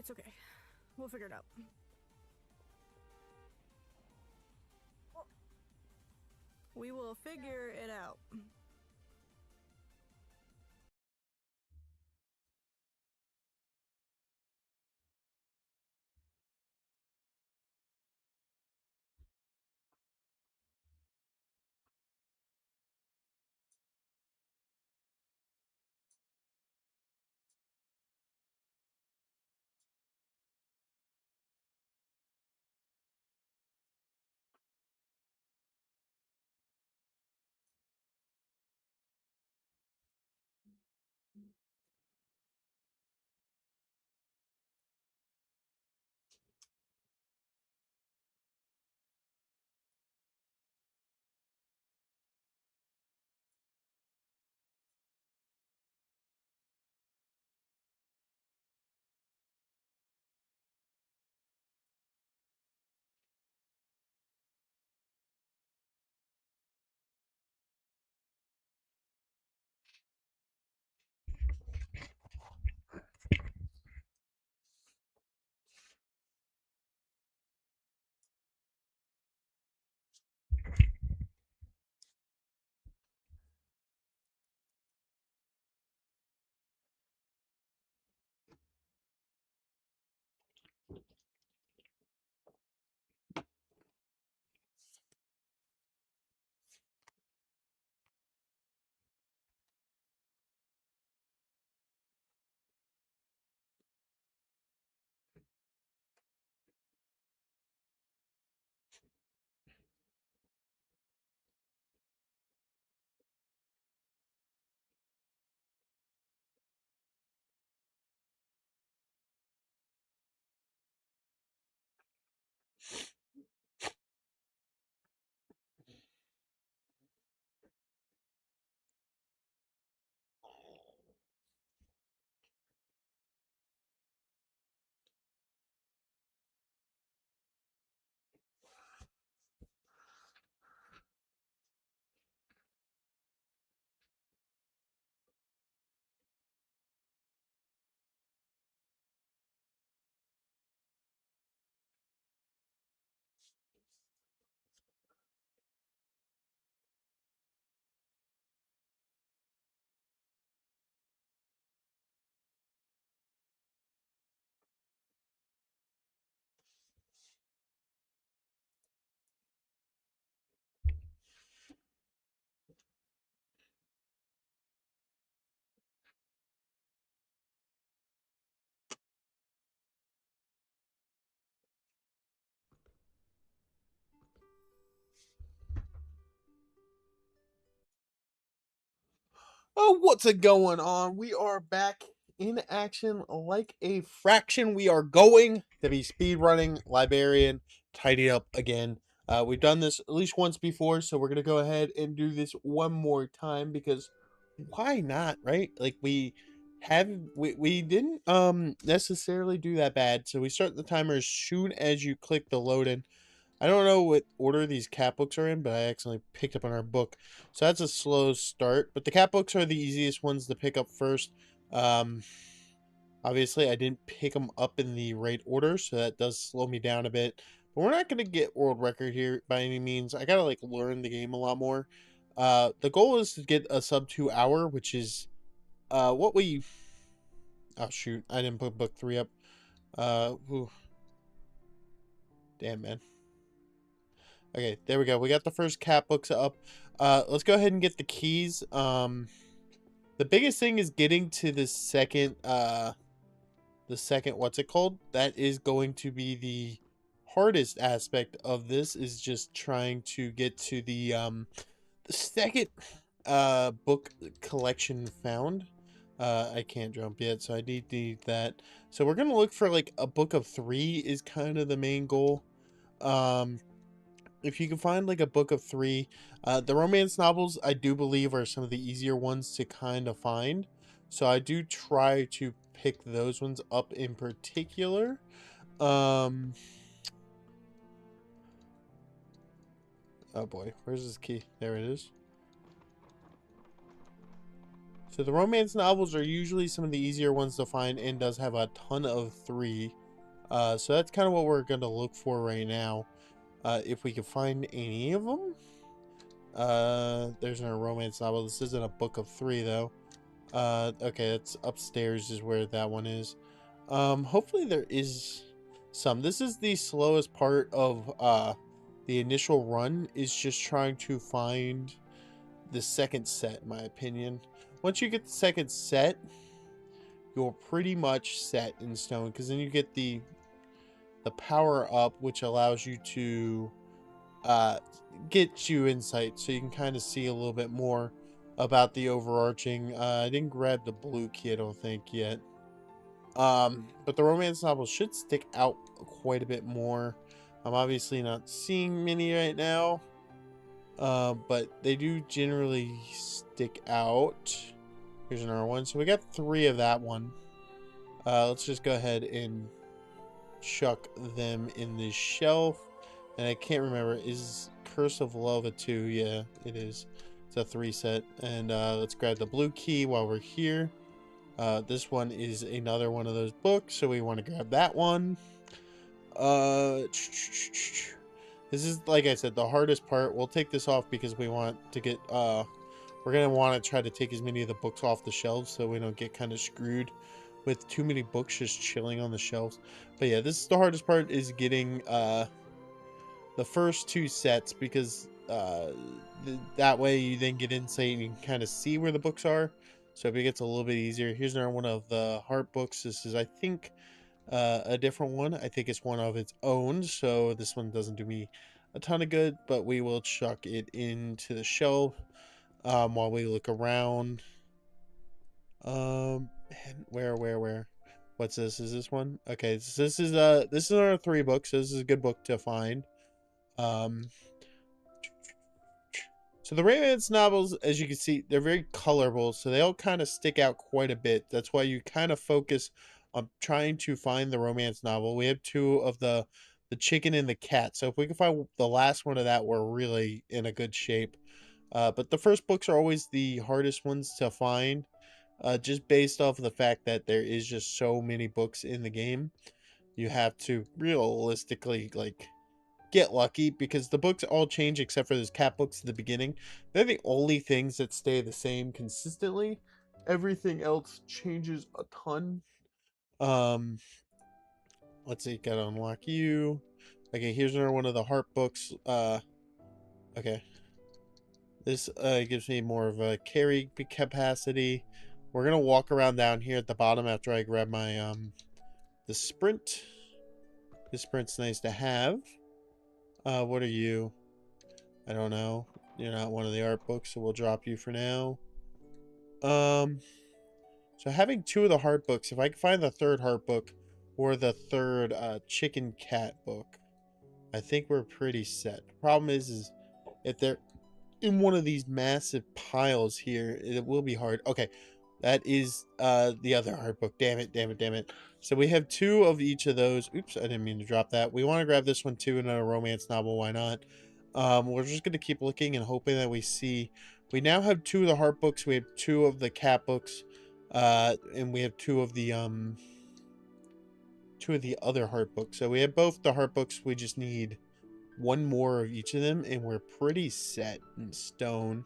It's okay. We'll figure it out. We will figure it out. Oh, what's it going on? We are back in action like a fraction. We are going to be speedrunning Librarian, tidied up again. We've done this at least once before, so we're gonna go ahead and do this one more time because why not, right? Like we didn't necessarily do that bad, so we start the timer as soon as you click the load in. I don't know what order these cat books are in, but I accidentally picked up on our book. So that's a slow start. But the cat books are the easiest ones to pick up first. Um, Obviously, I didn't pick them up in the right order, so that does slow me down a bit. But we're not going to get world record here by any means. I got to like learn the game a lot more. The goal is to get a sub 2 hour, which is what we... Oh, shoot. I didn't put book 3 up. Ooh. Damn, man. Okay, there we go. We got the first cat books up. Let's go ahead and get the keys. The biggest thing is getting to the second, what's it called? That is going to be the hardest aspect of this, is just trying to get to the second, book collection found. I can't jump yet, so I need that. So we're gonna look for like a book of 3 is kind of the main goal. Um, if you can find like a book of 3, the romance novels I do believe are some of the easier ones to kind of find, so I do try to pick those ones up in particular. um oh boy, where's this key? There it is. So the romance novels are usually some of the easier ones to find and does have a ton of 3. So that's kind of what we're going to look for right now. If we can find any of them. There's no romance novel. This isn't a book of 3 though. Okay, that's upstairs is where that one is. Hopefully there is some. This is the slowest part of the initial run, is just trying to find the second set, in my opinion. Once you get the second set, you're pretty much set in stone, because then you get the power up, which allows you to get you insight, so you can kind of see a little bit more about the overarching. I didn't grab the blue key, I don't think, yet. But the romance novels should stick out quite a bit more. I'm obviously not seeing many right now, but they do generally stick out. Here's another one. So we got 3 of that one. Let's just go ahead and chuck them in the shelf. And I can't remember, is Curse of Love a 2? Yeah, it is. It's a 3 set. And let's grab the blue key while we're here. This one is another one of those books, so we want to grab that one. This is, like I said, the hardest part. We'll take this off because we want to get, we're going to want to try to take as many of the books off the shelves so we don't get kind of screwed with too many books just chilling on the shelves. But yeah, this is the hardest part, is getting, the first 2 sets, because, that way you then get insight and you can kind of see where the books are. So it gets a little bit easier. Here's another one of the heart books. This is, I think, a different one. I think it's one of its own, so this one doesn't do me a ton of good, but we will chuck it into the shelf while we look around. And where? What's this? Is this one? Okay, so this is our 3 books. So this is a good book to find. So the romance novels, as you can see, they're very colorful, so they all kind of stick out quite a bit. That's why you kind of focus on trying to find the romance novel. We have 2 of the chicken and the cat. So if we can find the last one of that, we're really in a good shape. But the first books are always the hardest ones to find, just based off of the fact that there is just so many books in the game. You have to realistically, like, get lucky, because the books all change except for those cat books at the beginning. They're the only things that stay the same consistently. Everything else changes a ton. Let's see, gotta unlock you. Okay, here's another one of the heart books. Okay. This gives me more of a carry capacity. We're gonna walk around down here at the bottom after I grab my the sprint. The sprint's nice to have. What are you? I don't know. You're not one of the art books, so we'll drop you for now. So having 2 of the heart books, if I can find the 3rd heart book or the 3rd chicken cat book, I think we're pretty set. The problem is if they're in one of these massive piles here, it will be hard. Okay, that is the other heart book. Damn it. So we have 2 of each of those. Oops, I didn't mean to drop that. We want to grab this one too, another romance novel. Why not? We're just going to keep looking and hoping that we see. We now have 2 of the heart books. We have 2 of the cat books. And we have 2 of the other heart books. So we have both the heart books. We just need 1 more of each of them, and we're pretty set in stone.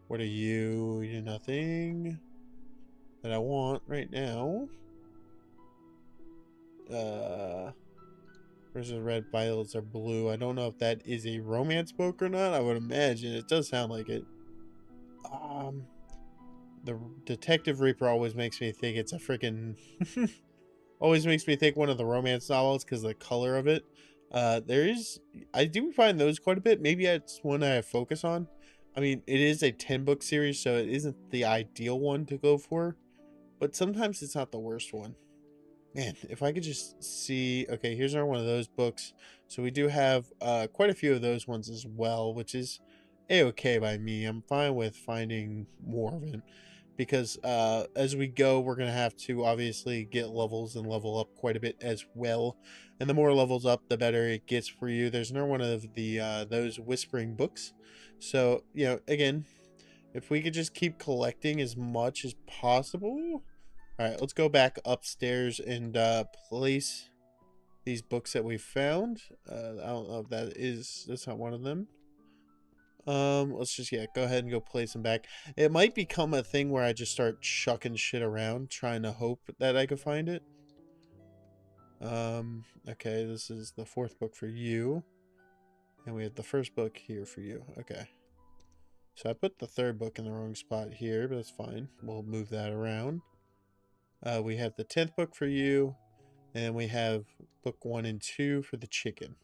What are you? You're nothing that I want right now. Where's the red? Violets are blue. I don't know if that is a romance book or not. I would imagine it does sound like it. The Detective Reaper always makes me think it's a freaking always makes me think one of the romance novels because the color of it. I do find those quite a bit. Maybe it's one I focus on. I mean, it is a 10-book series, so it isn't the ideal one to go for, but sometimes it's not the worst one. Man, if I could just see. Okay, here's another one of those books. So we do have quite a few of those ones as well, which is a-okay by me. I'm fine with finding more of it, because as we go, we're going to have to obviously get levels and level up quite a bit as well. And the more levels up, the better it gets for you. There's another one of the those whispering books. So, you know, again, If we could just keep collecting as much as possible. Alright, let's go back upstairs and place these books that we found. I don't know if that's not one of them. Let's just, yeah, go ahead and go place them back. It might become a thing where I just start chucking shit around, trying to hope that I could find it. Okay, this is the 4th book for you. And we have the 1st book here for you. Okay. So I put the 3rd book in the wrong spot here, but that's fine. We'll move that around. We have the 10th book for you. And we have book 1 and 2 for the chicken.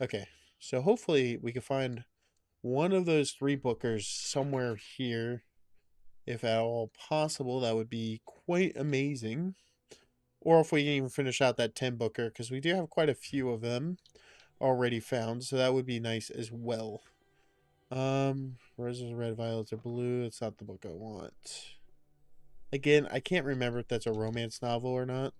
Okay. So hopefully we can find one of those 3 bookers somewhere here. If at all possible, that would be quite amazing. Or if we can even finish out that 10 booker, because we do have quite a few of them already found, so that would be nice as well. Roses, red, violets, or blue. It's not the book I want. Again, I can't remember if that's a romance novel or not.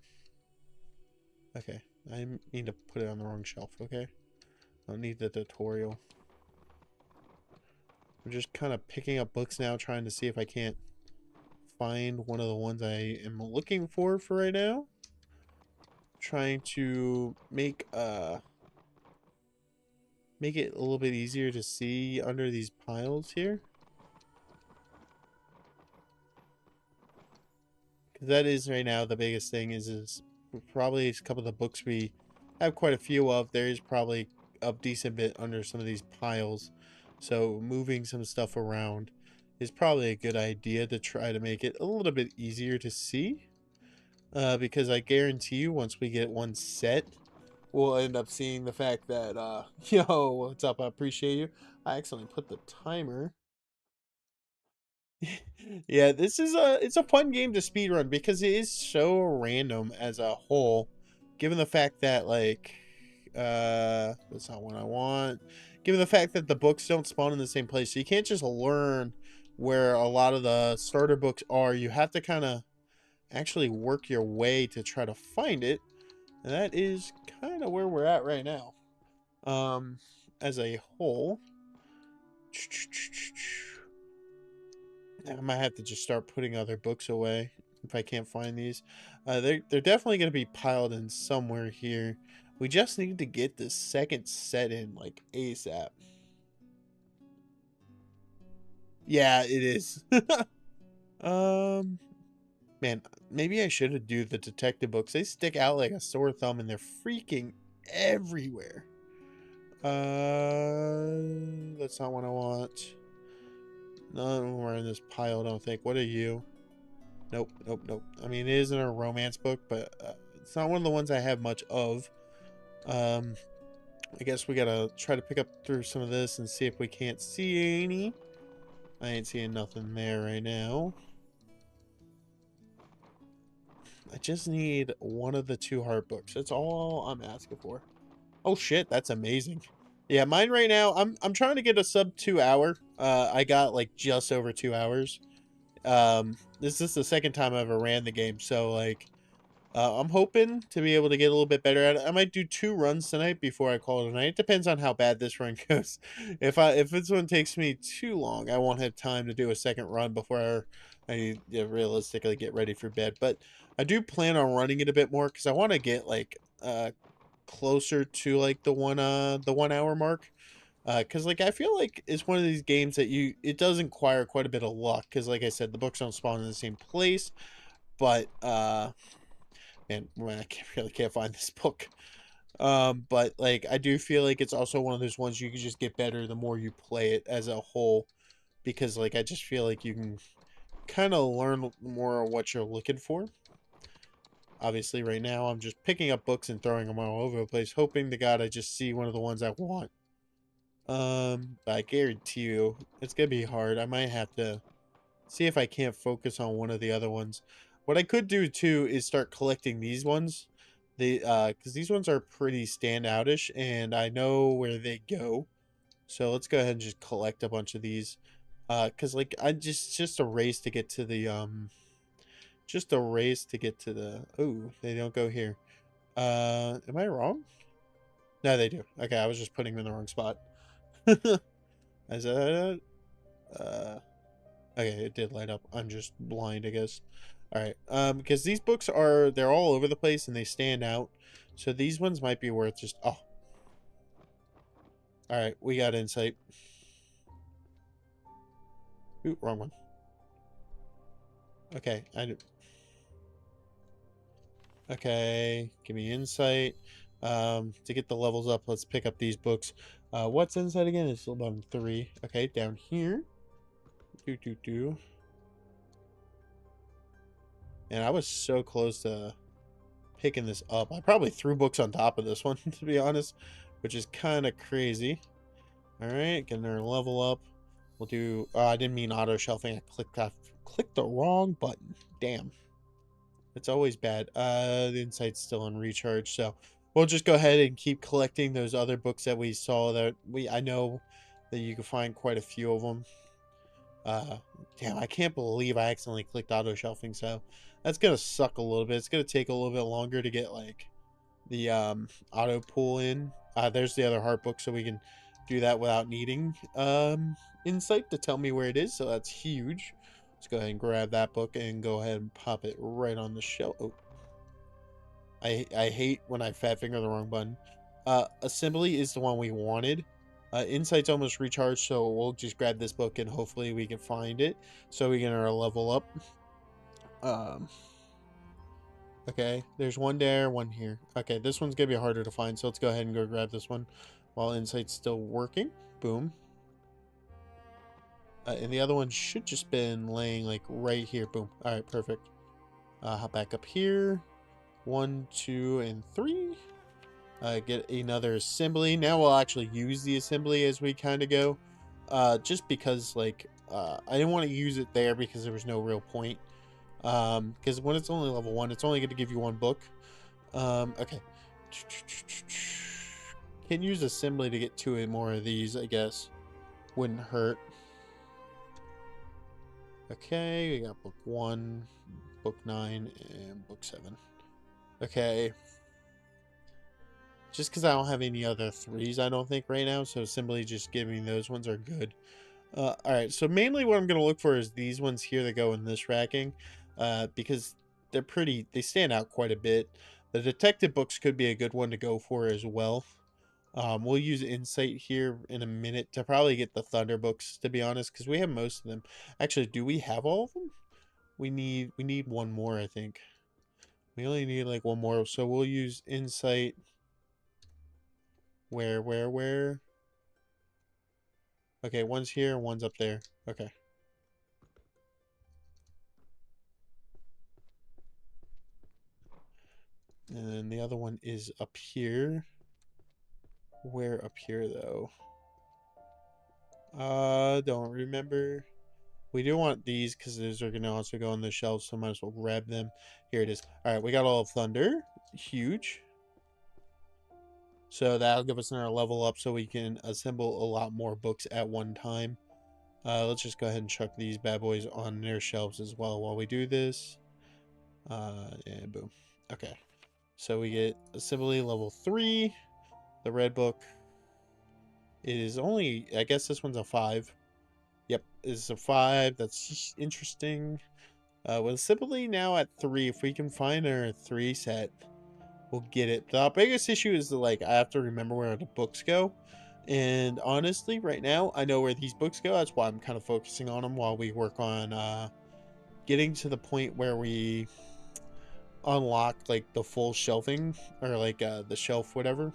Okay, I need to put it on the wrong shelf, okay? I don't need the tutorial. I'm just kind of picking up books now, trying to see if I can't find one of the ones I am looking for right now. Trying to make it a little bit easier to see under these piles here. Because that is right now the biggest thing is probably a couple of the books we have quite a few of. There is probably a decent bit under some of these piles. So moving some stuff around is probably a good idea to try to make it a little bit easier to see. Because I guarantee you once we get one set, we'll end up seeing the fact that, yo, what's up? I appreciate you. I accidentally put the timer. Yeah, it's a fun game to speedrun because it is so random as a whole, given the fact that, like, that's not what I want. Given the fact that the books don't spawn in the same place, so you can't just learn where a lot of the starter books are. You have to kind of actually work your way to try to find it. And that is kind of where we're at right now. As a whole, I might have to just start putting other books away if I can't find these. They're definitely going to be piled in somewhere here. We just need to get this second set in, like, ASAP. Yeah, it is. Man, maybe I should do the detective books. They stick out like a sore thumb and they're freaking everywhere. That's not what I want. None of them are in this pile, I don't think. What are you? Nope, nope, nope. I mean, it isn't a romance book, but it's not one of the ones I have much of. I guess we gotta try to pick up through some of this and see if we can't see any. I ain't seeing nothing there right now. I just need one of the 2 heart books. That's all I'm asking for. Oh shit, that's amazing. Yeah, mine right now, I'm trying to get a sub 2 hour. I got like just over 2 hours. This is the second time I ever ran the game, so like I'm hoping to be able to get a little bit better at it. I might do 2 runs tonight before I call it a night. It depends on how bad this run goes. If this one takes me too long, I won't have time to do a second run before I realistically get ready for bed. But I do plan on running it a bit more because I want to get like closer to like the 1 hour mark. Because like I feel like it's one of these games that it does require quite a bit of luck. Because like I said, the books don't spawn in the same place. But man, I really can't find this book. But like I do feel like it's also one of those ones you can just get better the more you play it as a whole. Because like I just feel like you can kind of learn more of what you're looking for. Obviously, right now I'm just picking up books and throwing them all over the place, hoping to God I just see one of the ones I want. But I guarantee you, it's gonna be hard. I might have to see if I can't focus on one of the other ones. What I could do too is start collecting these ones. Because these ones are pretty standoutish, and I know where they go. So let's go ahead and just collect a bunch of these. Because like it's just a race to get to the just a race to get to the. Oh, they don't go here. Am I wrong? No, they do. Okay, I was just putting them in the wrong spot. As Okay, it did light up. I'm just blind, I guess. Alright, because these books they're all over the place and they stand out. So these ones might be worth just, oh. Alright, we got insight. Ooh, wrong one. Okay, okay, give me insight. To get the levels up, let's pick up these books. What's insight again? It's about 3. Okay, down here. And I was so close to picking this up. I probably threw books on top of this one, to be honest, which is kind of crazy. Alright, getting our level up. We'll do, I didn't mean auto shelving. I clicked the wrong button. Damn. It's always bad. The insight's still on recharge, so we'll just go ahead and keep collecting those other books that we saw that I know that you can find quite a few of them. Damn, I can't believe I accidentally clicked auto shelving, so that's gonna suck a little bit. It's gonna take a little bit longer to get like the auto pull in. There's the other heart book, so we can do that without needing insight to tell me where it is, so that's huge. Let's go ahead and grab that book and go ahead and pop it right on the shelf. Oh. I hate when I fat finger the wrong button. Assembly is the one we wanted. Insight's almost recharged, so we'll just grab this book and hopefully we can find it so we can level up. Okay, there's one there, one here. Okay, this one's gonna be harder to find, so let's go ahead and go grab this one while insight's still working. Boom. And the other one should just been laying like right here. Boom. All right, perfect. Hop back up here. 1, 2, and 3. Get another assembly. Now we'll actually use the assembly as we kind of go. Just because, like, I didn't want to use it there because there was no real point. Because when it's only level 1, it's only going to give you 1 book. Okay. Can use assembly to get 2 more of these, I guess. Wouldn't hurt. Okay, we got book 1, book 9, and book 7. Okay. Just because I don't have any other 3s, I don't think, right now. So simply just giving those ones are good. Alright, so mainly what I'm going to look for is these ones here that go in this racking. Because they stand out quite a bit. The detective books could be a good one to go for as well. We'll use insight here in a minute to probably get the thunder books, to be honest, because we have most of them. Actually, do we have all of them? We need one more, I think. We only need like one more, so we'll use insight. Where? Okay, one's here, one's up there. Okay. And then the other one is up here. Where up here, though? Don't remember. We do want these because those are going to also go on the shelves, so might as well grab them. Here it is. All right, we got all of Thunder. Huge. So that'll give us another level up so we can assemble a lot more books at one time. Let's just go ahead and chuck these bad boys on their shelves as well while we do this. And boom. Okay. So we get assembly level 3. The red book. It is only, I guess this one's a 5. Yep, it's a 5. That's interesting. With assembly now at 3, if we can find our 3 set, we'll get it. The biggest issue is that, like, I have to remember where the books go. And honestly, right now, I know where these books go. That's why I'm kind of focusing on them while we work on getting to the point where we unlock, like, the full shelving. Or, like, the shelf, whatever.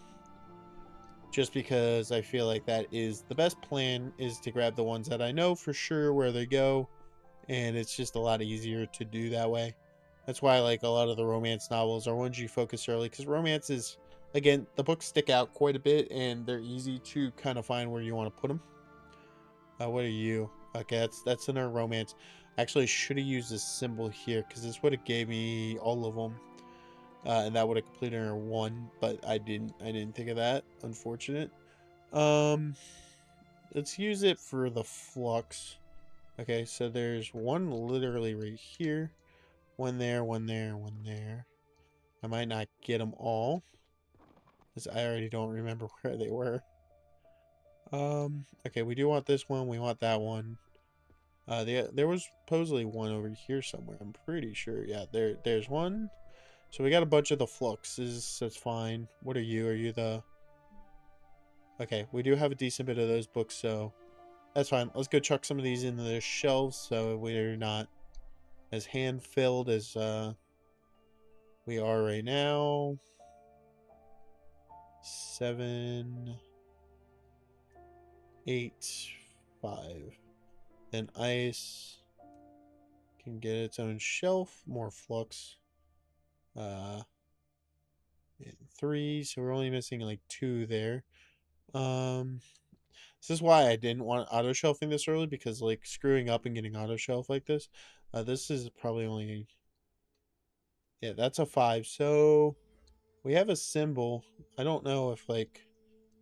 Just because I feel like that is the best plan, is to grab the ones that I know for sure where they go. And it's just a lot easier to do that way. That's why I like a lot of the romance novels are ones you focus early, because romance is, again, the books stick out quite a bit and they're easy to kind of find where you want to put them. What are you? Okay, that's in our romance. Actually, should have used this symbol here because this would have gave me all of them, and that would have completed our 1. But I didn't think of that. Unfortunate. Let's use it for the flux. Okay, so there's one literally right here. One there, one there, one there. I might not get them all, because I already don't remember where they were. Okay, we do want this one. We want that one. There was supposedly one over here somewhere. I'm pretty sure. Yeah, there's one. So we got a bunch of the fluxes. That's fine. What are you? Are you the... Okay, we do have a decent bit of those books, so that's fine. Let's go chuck some of these into the shelves so we're not as hand-filled as we are right now. 7, 8, 5. Then ice can get its own shelf. More flux. And 3, so we're only missing like 2 there. This is why I didn't want auto shelving this early, because like screwing up and getting auto shelf like this. This is probably only... Yeah, that's a 5. So we have a symbol. I don't know if like...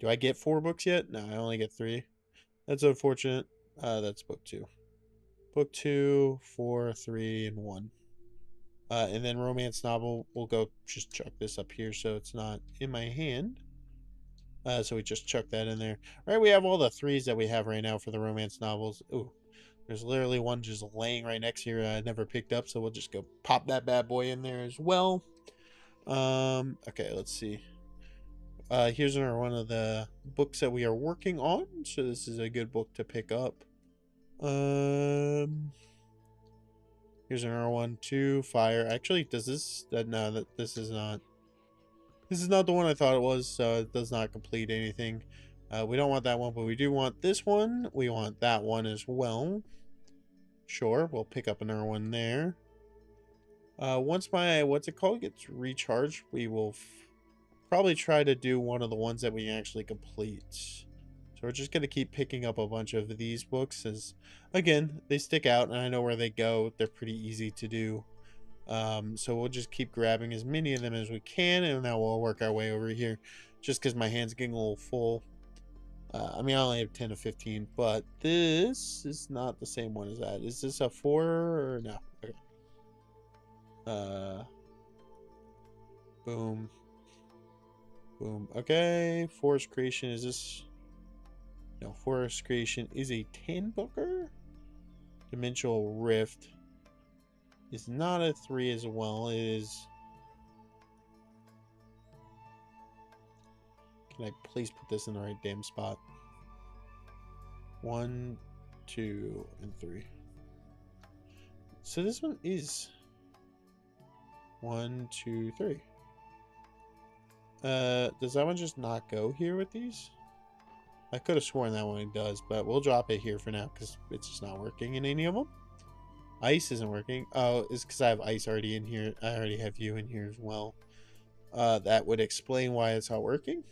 Do I get 4 books yet? No, I only get 3. That's unfortunate. That's book 2. Book 2, 4, 3, and 1. And then romance novel, we'll go just chuck this up here so it's not in my hand. So we just chuck that in there. All right, we have all the 3s that we have right now for the romance novels. Ooh, there's literally one just laying right next here I never picked up, so we'll just go pop that bad boy in there as well. Okay, let's see. Here's another one of the books that we are working on, so this is a good book to pick up. Here's another one too. Fire. Actually, does this? No, this is not. This is not the one I thought it was, so it does not complete anything. We don't want that one, but we do want this one. We want that one as well. Sure, we'll pick up another one there. Once my, what's it called, gets recharged, we will probably try to do one of the ones that we actually complete. So we're just going to keep picking up a bunch of these books, as, again, they stick out, and I know where they go. They're pretty easy to do. So we'll just keep grabbing as many of them as we can, and now we'll work our way over here, just because my hand's getting a little full. I mean, I only have 10 to 15, but this is not the same one as that. Is this a 4 or no? Okay. Boom. Boom. Okay. Forest Creation, is this... No, Forest Creation is a 10 booker. Dimensional Rift is not a 3 as well. It is... Can I please put this in the right damn spot? 1, 2, and 3. So this one is 1, 2, 3. Does that one just not go here with these? I could have sworn that one does, but we'll drop it here for now because it's just not working in any of them. Ice isn't working. Oh, it's because I have ice already in here. I already have you in here as well. That would explain why it's not working.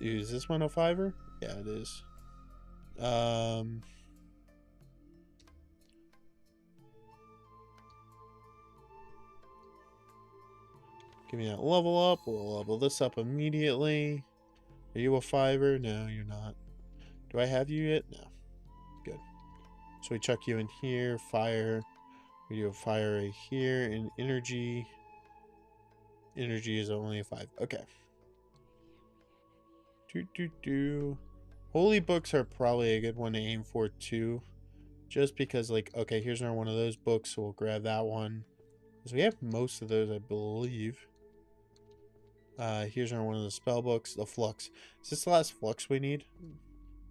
Is this one a 5er? Yeah, it is. Give me that level up. We'll level this up immediately. Are you a 5er? No, you're not. Do I have you yet? No. Good. So we chuck you in here. Fire. We do a fire right here. And energy. Energy is only a 5. Okay. Holy books are probably a good one to aim for too. Just because, like, okay, here's another one of those books, so we'll grab that one. Because we have most of those, I believe. Here's another one of the spell books. The Flux. Is this the last Flux we need?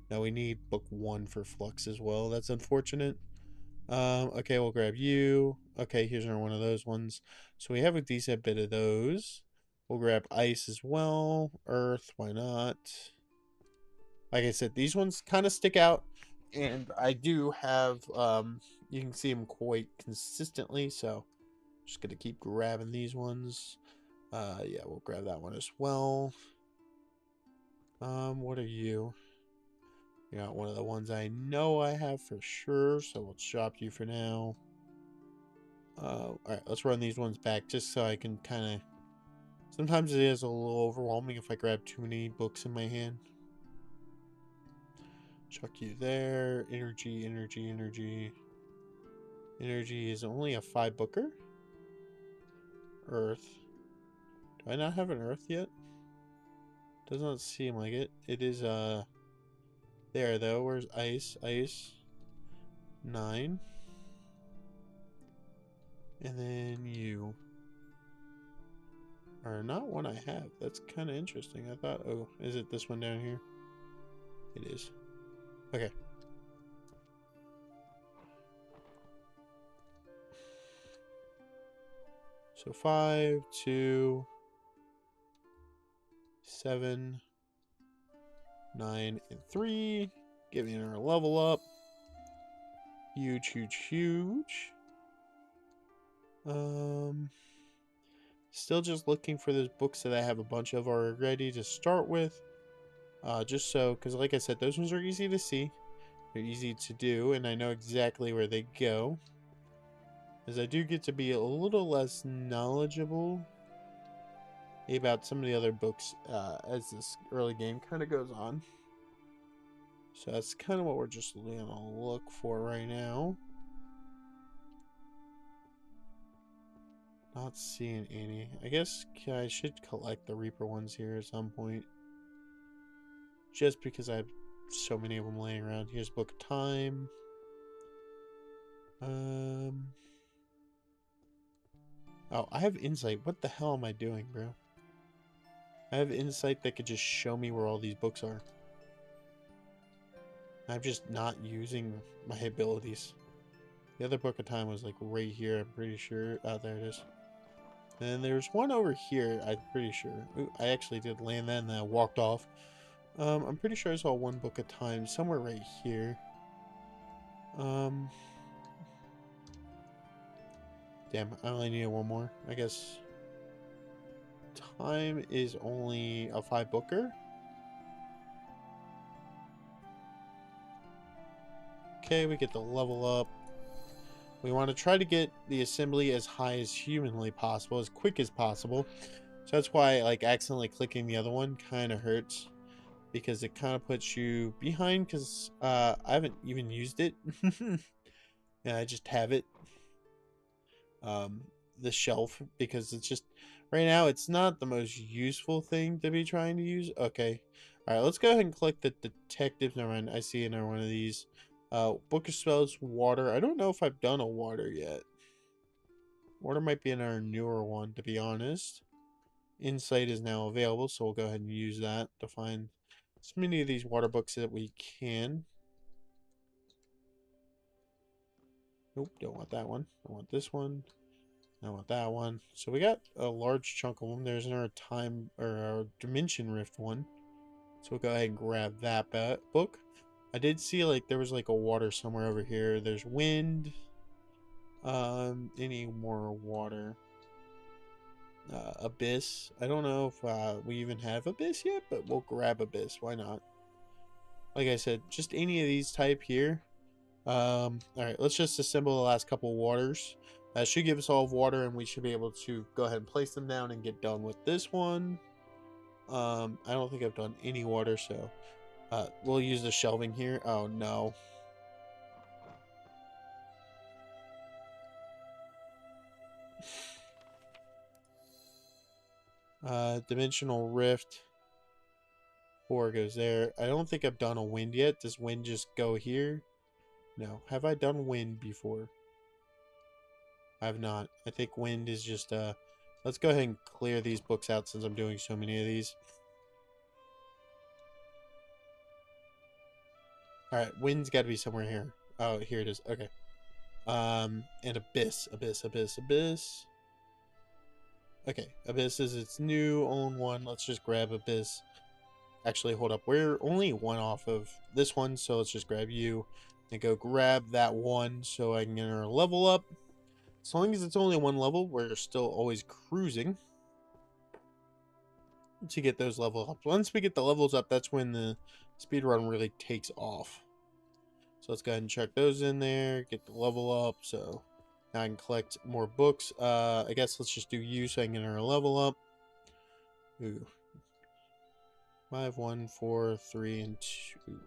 No, we need book 1 for Flux as well. That's unfortunate. Okay, we'll grab you. Okay, here's another one of those ones. So we have a decent bit of those. We'll grab ice as well. Earth, why not? Like I said, these ones kind of stick out. And I do have, you can see them quite consistently. So just going to keep grabbing these ones. Yeah, we'll grab that one as well. What are you? You're not one of the ones I know I have for sure. So we'll drop you for now. Alright, let's run these ones back just so I can kind of... Sometimes it is a little overwhelming if I grab too many books in my hand. Chuck you there. Energy, energy, energy. Energy is only a 5 booker. Earth. Do I not have an Earth yet? Does not seem like it. It is there, though. Where's ice? Ice. 9. And then you are not one I have. That's kind of interesting. I thought, oh, is it this one down here? It is. Okay. So 5, 2, 7, 9, and 3. Giving her a level up. Huge, huge, huge. Still just looking for those books that I have a bunch of already to start with. Just so, because like I said, those ones are easy to see. They're easy to do, and I know exactly where they go. As I do get to be a little less knowledgeable about some of the other books as this early game kind of goes on. So that's kind of what we're just going to look for right now. Not seeing any. I guess I should collect the Reaper ones here at some point. Just because I have so many of them laying around. Here's Book of Time. Oh, I have insight. What the hell am I doing, bro? I have insight that could just show me where all these books are. I'm just not using my abilities. The other Book of Time was like right here, I'm pretty sure. Oh, there it is. And there's one over here, I'm pretty sure. Ooh, I actually did land that and then I walked off. I'm pretty sure I saw one Book of Time somewhere right here. Damn, I only need one more. I guess time is only a 5-booker. Okay, we get the level up. We want to try to get the assembly as high as humanly possible, as quick as possible. So that's why like accidentally clicking the other one kind of hurts. Because it kind of puts you behind, because I haven't even used it. Yeah, I just have it. The shelf, because it's just, right now, it's not the most useful thing to be trying to use. Okay. Alright, let's go ahead and collect the detectives. Never mind, I see another one of these. Book of Spells, water. I don't know if I've done a water yet. Water might be in our newer one, to be honest. Insight is now available, so we'll go ahead and use that to find as many of these water books that we can. Nope, don't want that one. I want this one. I want that one. So we got a large chunk of them. There's another time or a dimension rift one. So we'll go ahead and grab that book. I did see like there was like a water somewhere over here. There's wind. Any more water? Abyss. I don't know if we even have Abyss yet, but we'll grab Abyss. Why not? Like I said, just any of these type here. Alright, let's just assemble the last couple of waters. That should give us all of water, and we should be able to go ahead and place them down and get done with this one. I don't think I've done any water, so we'll use the shelving here. Oh no. Dimensional Rift. 4 goes there. I don't think I've done a wind yet. Does wind just go here? No. Have I done wind before? I have not. I think wind is just, let's go ahead and clear these books out since I'm doing so many of these. Alright, wind's got to be somewhere here. Oh, here it is. Okay. And Abyss. Abyss. Okay, Abyss is its new own one. Let's just grab Abyss. Actually, hold up. We're only one off of this one, so let's just grab you and go grab that one so I can get our level up. As long as it's only one level, we're still always cruising to get those levels up. Once we get the levels up, that's when the speedrun really takes off. So let's go ahead and check those in there, get the level up, so now I can collect more books. I guess let's just do you so I can get our level up. Ooh. 5, 1, 4, 3, and 2.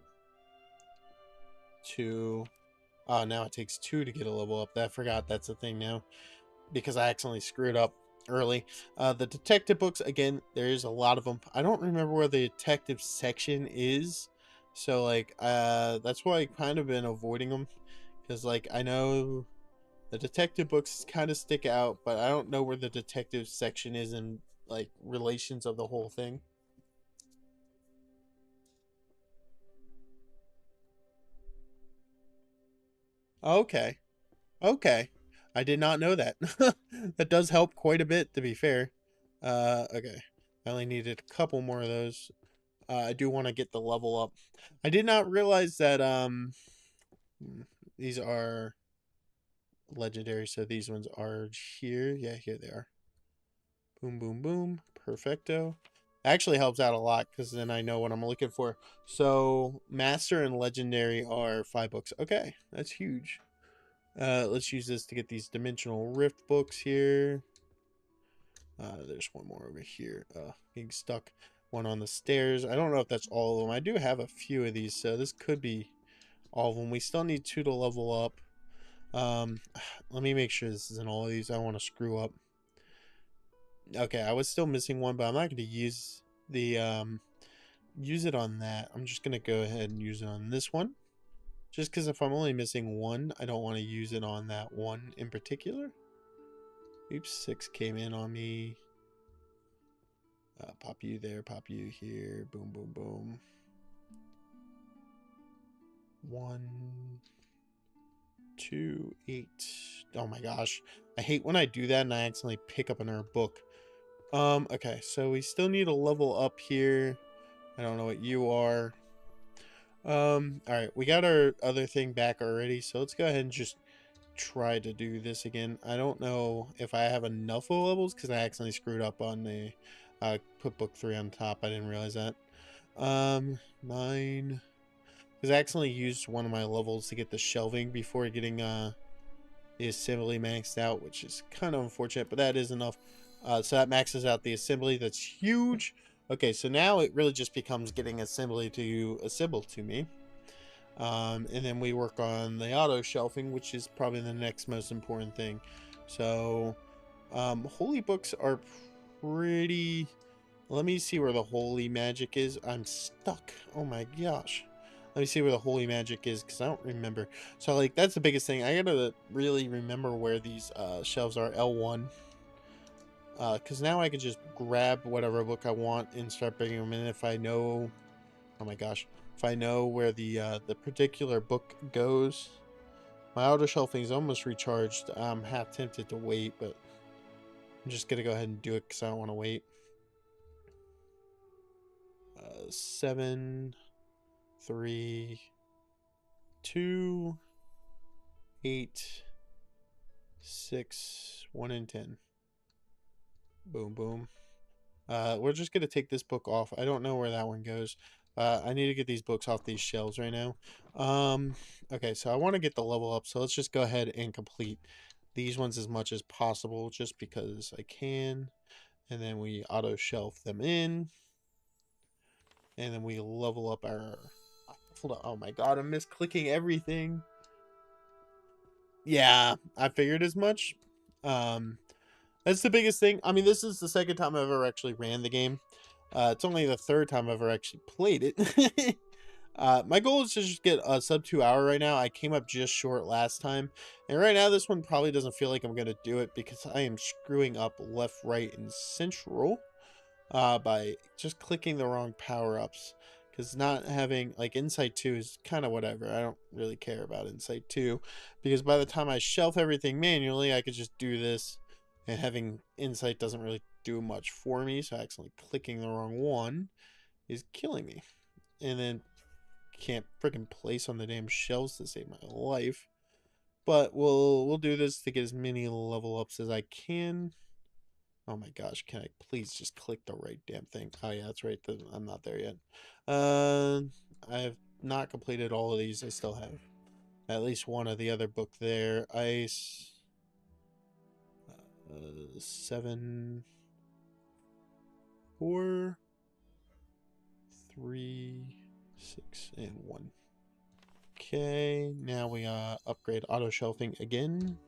2. Oh, now it takes 2 to get a level up. I forgot that's a thing now because I accidentally screwed up early. The detective books, again, there is a lot of them. I don't remember where the detective section is, So like that's why I kind of been avoiding them, because like I know the detective books kind of stick out, but I don't know where the detective section is in like relations of the whole thing. Okay. Okay. I did not know that. That does help quite a bit, to be fair. Okay. I only needed a couple more of those. I do want to get the level up. I did not realize that these are legendary, so these ones are here. Yeah, here they are. Boom, boom, boom. Perfecto. Actually helps out a lot because then I know what I'm looking for. So master and legendary are 5 books. Okay, that's huge. Let's use this to get these dimensional rift books here. There's one more over here. Getting stuck. One on the stairs. I don't know if that's all of them. I do have a few of these, so this could be all of them. We still need 2 to level up. Let me make sure this isn't all of these. I don't want to screw up. Okay, I was still missing one, but I'm not going to use the use it on that. I'm just going to go ahead and use it on this one. Just because if I'm only missing one, I don't want to use it on that one in particular. Oops, 6 came in on me. Pop you there, pop you here. Boom, boom, boom. 1, 2, 8. Oh my gosh. I hate when I do that and I accidentally pick up another book. Okay, so we still need a level up here. I don't know what you are. Alright, we got our other thing back already, so let's go ahead and just try to do this again. I don't know if I have enough levels because I accidentally screwed up on the put book 3 on top. I didn't realize that. 9, because I accidentally used one of my levels to get the shelving before getting the assembly maxed out, which is kind of unfortunate, but that is enough. So that maxes out the assembly. That's huge. Okay, so now it really just becomes getting assembly to assemble to me. And then we work on the auto shelving, which is probably the next most important thing. So holy books are pretty... Let me see where the holy magic is. I'm stuck. Oh my gosh. Let me see where the holy magic is because I don't remember. So like that's the biggest thing. I gotta really remember where these shelves are. L1. Because now I can just grab whatever book I want and start bringing them in if I know... Oh my gosh. If I know where the particular book goes. My auto shelving is almost recharged. I'm half tempted to wait, but I'm just gonna go ahead and do it because I don't want to wait. 7, 3, 2, 8, 6, 1, and 10. Boom, boom. We're just gonna take this book off. I don't know where that one goes. I need to get these books off these shelves right now. Okay, so I want to get the level up, so let's just go ahead and complete these ones as much as possible, just because I can. And then we auto shelf them in. And then we level up our... Hold on. Oh my god, I'm misclicking everything. Yeah, I figured as much. That's the biggest thing. I mean, this is the second time I've ever actually ran the game. It's only the 3rd time I've ever actually played it. My goal is to just get a sub 2 hour right now. I came up just short last time. And right now, this one probably doesn't feel like I'm going to do it because I am screwing up left, right, and central by just clicking the wrong power-ups. Because not having, like, Insight 2 is kind of whatever. I don't really care about Insight 2. Because by the time I shelf everything manually, I could just do this. And having Insight doesn't really do much for me. So accidentally clicking the wrong one is killing me. And then can't freaking place on the damn shelves to save my life. But we'll do this to get as many level ups as I can. Oh my gosh, can I please just click the right damn thing? Oh yeah, that's right. I'm not there yet. I have not completed all of these. I still have at least one of the other book there. Ice. 7, 4, 3, 6, and 1. Okay, now we upgrade auto shelving again.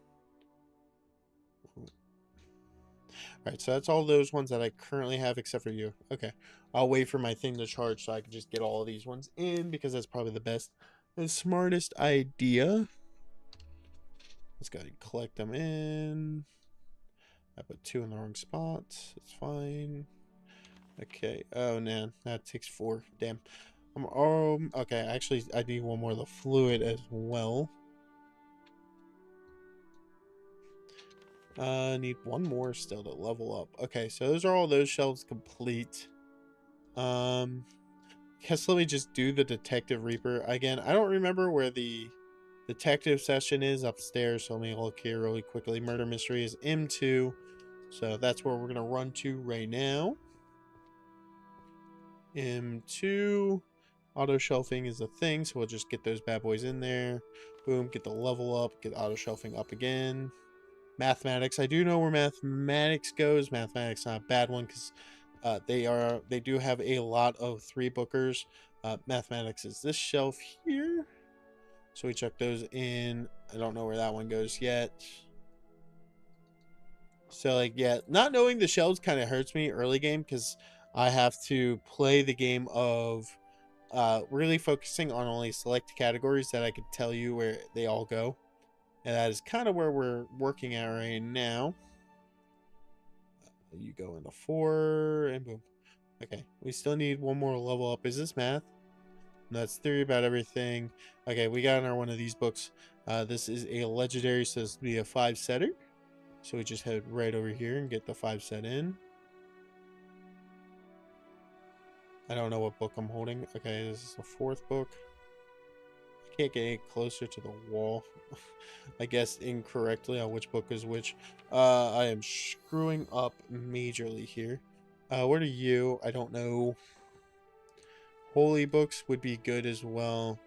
Alright, so that's all those ones that I currently have except for you. Okay. I'll wait for my thing to charge so I can just get all of these ones in because that's probably the best and smartest idea. Let's go ahead and collect them in. I put 2 in the wrong spots. It's fine. Okay. Oh, man. That takes 4. Damn. Okay. Actually, I need one more of the fluid as well. Need one more still to level up. Okay, so those are all those shelves complete. Guess let me just do the Detective Reaper. Again, I don't remember where the detective session is upstairs, so let me look here really quickly. Murder Mystery is M2, so that's where we're going to run to right now. M2. Auto shelving is a thing, so we'll just get those bad boys in there. Boom, get the level up, get auto shelving up again. Mathematics. I do know where mathematics goes. Mathematics not a bad one because they do have a lot of 3 bookers. Mathematics is this shelf here. So we check those in. I don't know where that one goes yet. So like yeah, not knowing the shelves kind of hurts me early game because I have to play the game of really focusing on only select categories that I could tell you where they all go. And that is kind of where we're working at right now. You go into 4 and boom. Okay, we still need one more level up. Is this math? No, that's theory about everything. Okay, we got in one of these books. This is a legendary, so this will be a 5-setter. So we just head right over here and get the 5-set in. I don't know what book I'm holding. Okay, this is the 4th book. I can't get any closer to the wall. I guess incorrectly on which book is which. I am screwing up majorly here. What are you? I don't know. Holy books would be good as well.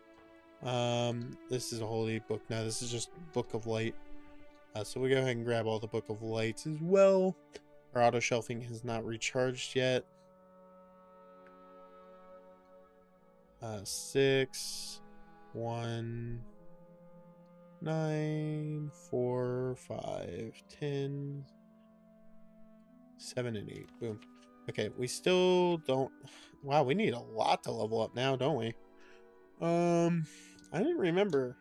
This is a holy book now. This is just Book of Light. So we go ahead and grab all the Book of Lights as well. Our auto shelving has not recharged yet. 6, 1, 9, 4, 5, 10, 7, and 8. Boom. Okay, we still don't. Wow, we need a lot to level up now, don't we? I didn't remember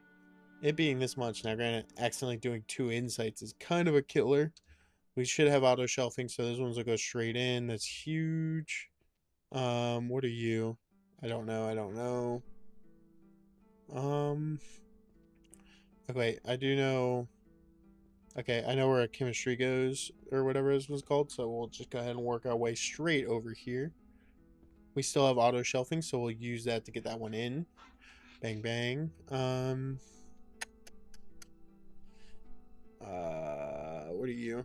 it being this much. Now, granted, accidentally doing 2 insights is kind of a killer. We should have auto shelving, so those ones will go straight in. That's huge. What are you? I don't know. I don't know. Okay, I do know. Okay, I know where chemistry goes, or whatever this was called, so we'll just go ahead and work our way straight over here. We still have auto shelving, so we'll use that to get that one in. Bang, bang. What are you?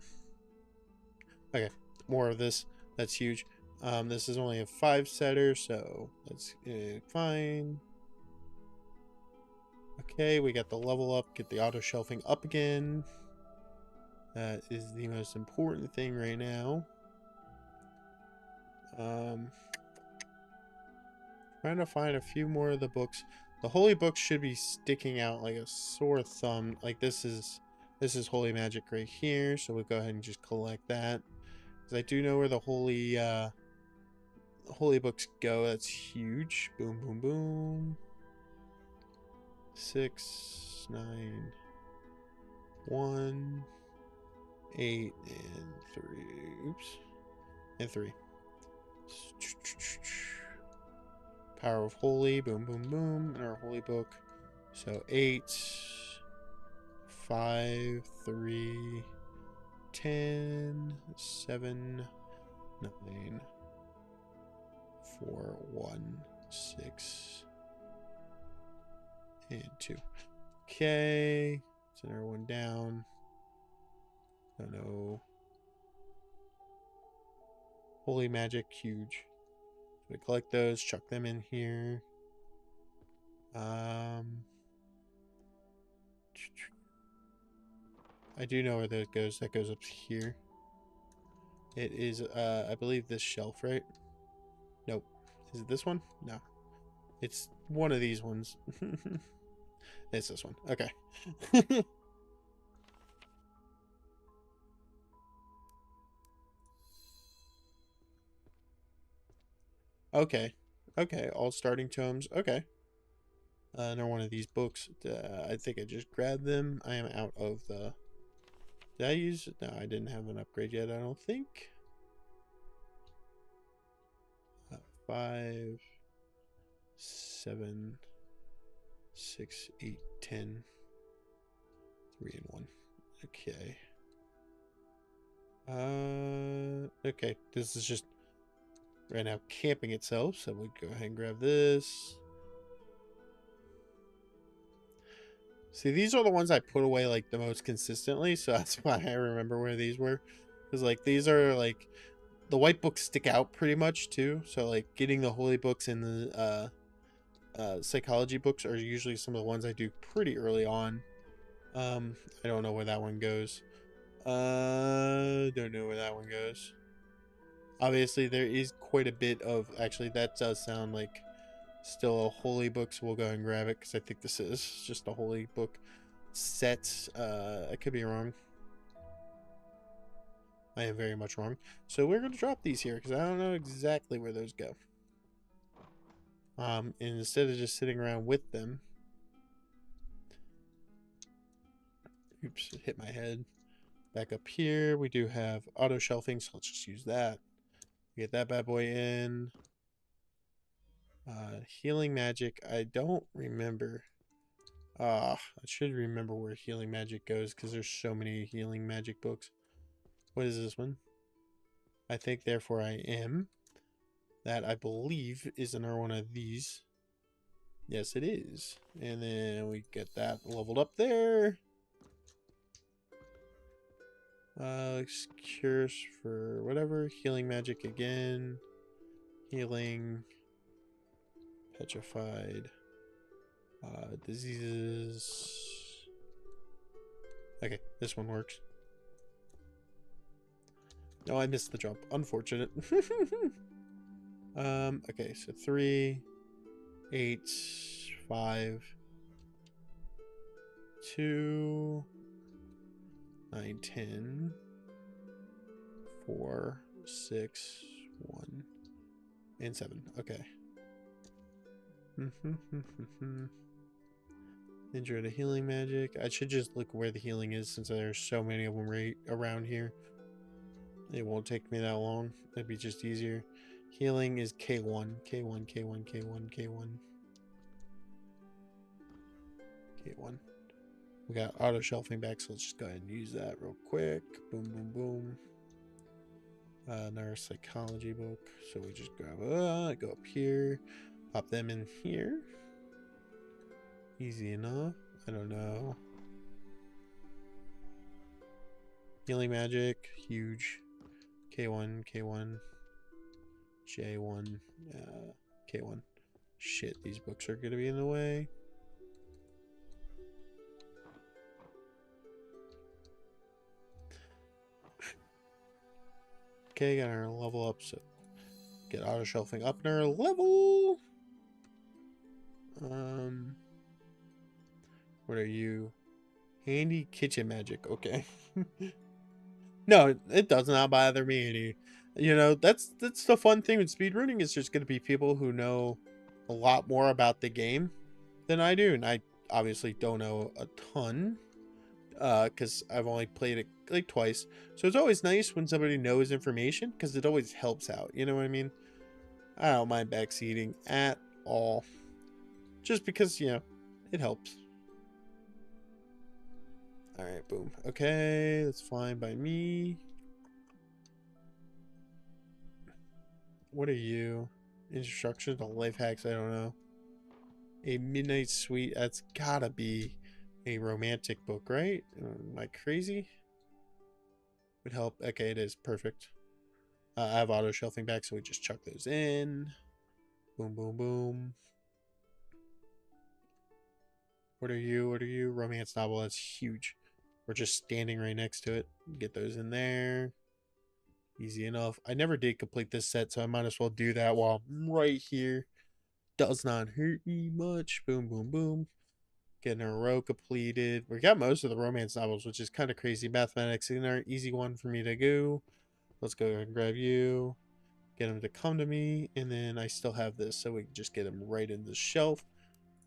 Okay, more of this. That's huge. This is only a 5-setter, so that's fine. Okay, we got the level up, get the auto shelving up again. That is the most important thing right now. Trying to find a few more of the books. The holy books should be sticking out like a sore thumb. Like this is holy magic right here, so we'll go ahead and just collect that. Because I do know where the holy books go. That's huge. Boom, boom, boom. 6, 9, 1, 8, and 3. Oops. And 3. Power of Holy. Boom, boom, boom. In our holy book. So 8, 5, 3, 10, 7, 9, 4, 1, 6, and 2. Okay. Send everyone down. No. Holy magic, huge. So we collect those, chuck them in here. I do know where that goes. That goes up here. It is, I believe this shelf, right? Nope. Is it this one? No. It's one of these ones. It's this one. Okay. Okay. Okay, all starting tomes. Okay. Another one of these books. I think I just grabbed them. I am out of the... Did I use... No, I didn't have an upgrade yet, I don't think. 5, 7, 6, 8, 10. 3 and 1. Okay. Okay. This is just right now camping itself, so we'll go ahead and grab this. See, these are the ones I put away like the most consistently, so that's why I remember where these were. Because like these are like the white books stick out pretty much too. So like getting the holy books and the psychology books are usually some of the ones I do pretty early on. I don't know where that one goes. Don't know where that one goes. Obviously, there is quite a bit of... Actually, that does sound like still a holy book, so we'll go ahead and grab it, because I think this is just a holy book set. I could be wrong. I am very much wrong. So we're going to drop these here, because I don't know exactly where those go. And instead of just sitting around with them... Oops, it hit my head. Back up here, we do have auto shelving, so let's just use that. Get that bad boy in. Healing magic, I don't remember. I should remember where healing magic goes, because there's so many healing magic books. What is this one? I think therefore I am. That, I believe, is another one of these. Yes, it is. And then we get that leveled up there. Cures for whatever. Healing magic again. Healing. Petrified. Diseases. Okay, this one works. No, I missed the jump. Unfortunate. Okay, so 3, 8, 5, 2, 9, 10, 4, 6, 1, and 7. Okay. Injure to healing magic. I should just look where the healing is, since there's so many of them right around here. It won't take me that long. It'd be just easier. Healing is K1. K1, K1, K1, K1. K1. We got auto shelving back, so let's just go ahead and use that real quick. Boom, boom, boom. Another psychology book. So we just grab go up here. Pop them in here. Easy enough. I don't know. Healing magic. Huge. K1, K1. J1. K1. Shit, these books are going to be in the way. Okay, got our level up, so get auto shelving up in our level. What are you? Handy kitchen magic. Okay. No, it does not bother me any. You know, that's the fun thing with speedrunning, is just going to be people who know a lot more about the game than I do, and I obviously don't know a ton, because I've only played it like twice. So it's always nice when somebody knows information, because it always helps out. You know what I mean? I don't mind backseating at all, just because, you know, it helps. All right, boom. Okay, that's fine by me. What are you? Instructions on life hacks, I don't know. A midnight suite, that's gotta be a romantic book, right? Am I crazy? Would help. Okay, it is. Perfect. I have auto shelving back, so we just chuck those in. Boom, boom, boom. What are you? What are you? Romance novel, that's huge. We're just standing right next to it. Get those in there. Easy enough. I never did complete this set, so I might as well do that while I'm right here. Does not hurt me much. Boom, boom, boom. Getting a row completed. We got most of the romance novels, which is kind of crazy. Mathematics is an easy one for me to go. Let's go ahead and grab you. get them to come to me, and then I still have this, so we can just get them right in the shelf.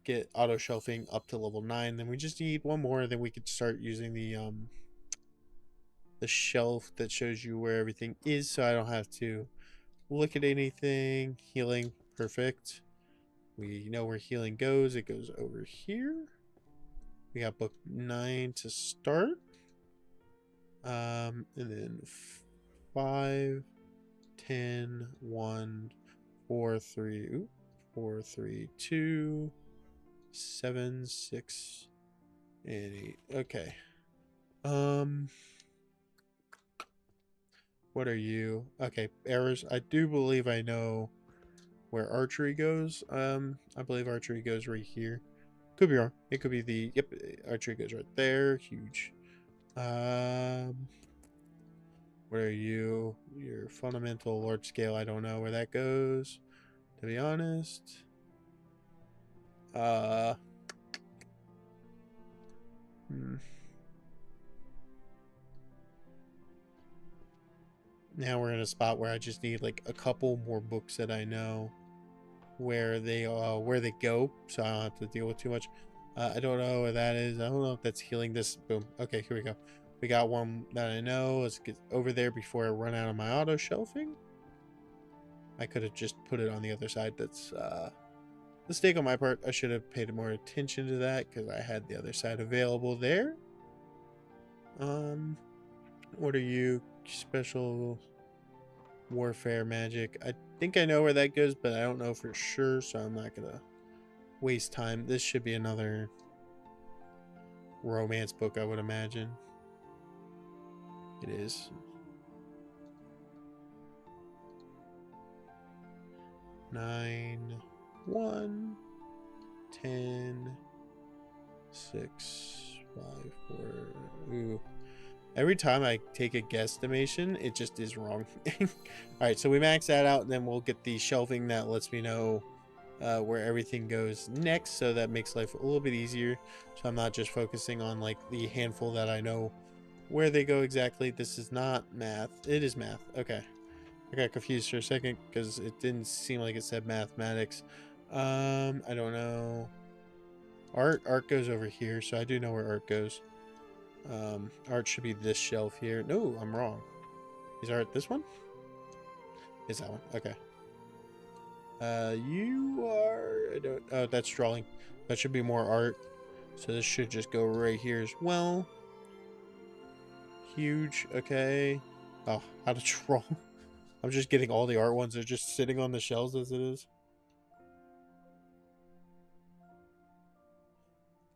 Get auto shelving up to level 9. Then we just need one more, then we could start using the shelf that shows you where everything is, so I don't have to look at anything. Healing, perfect. We know where healing goes. It goes over here. We got book 9 to start. And then 5, 10, 1, 4, 3, 4, 3, 2, 7, 6, and 8. Okay. What are you? Okay, errors. I do believe I know where archery goes. I believe archery goes right here. Could be wrong. It could be the, yep, archery goes right there. Huge. What are you? Your fundamental large scale. I don't know where that goes, to be honest. Now we're in a spot where I just need like a couple more books that I know where they go, so I don't have to deal with too much. I don't know where that is. I don't know if that's healing this. Boom. Okay, here we go. We got one that I know. Let's get over there before I run out of my auto shelving. I could have just put it on the other side. That's a mistake on my part. I should have paid more attention to that because I had the other side available there. What are you? Special warfare magic. I think I know where that goes, but I don't know for sure, so I'm not gonna waste time. This should be another romance book, I would imagine. It is. 9, 1, 10, 6, 5, 4. Ooh. Every time I take a guesstimation, it just is wrong. Alright, so we max that out, and then we'll get the shelving that lets me know where everything goes next, so that makes life a little bit easier. So I'm not just focusing on like the handful that I know where they go exactly. This is not math. It is math. Okay. I got confused for a second because it didn't seem like it said mathematics. I don't know. Art goes over here, so I do know where art goes. Art should be this shelf here. No, I'm wrong. Is art this one? Is that one? Okay. You are... I don't... Oh, that's drawing. That should be more art. So this should just go right here as well. Huge. Okay. Oh, how to draw. I'm just getting all the art ones. They're just sitting on the shelves as it is.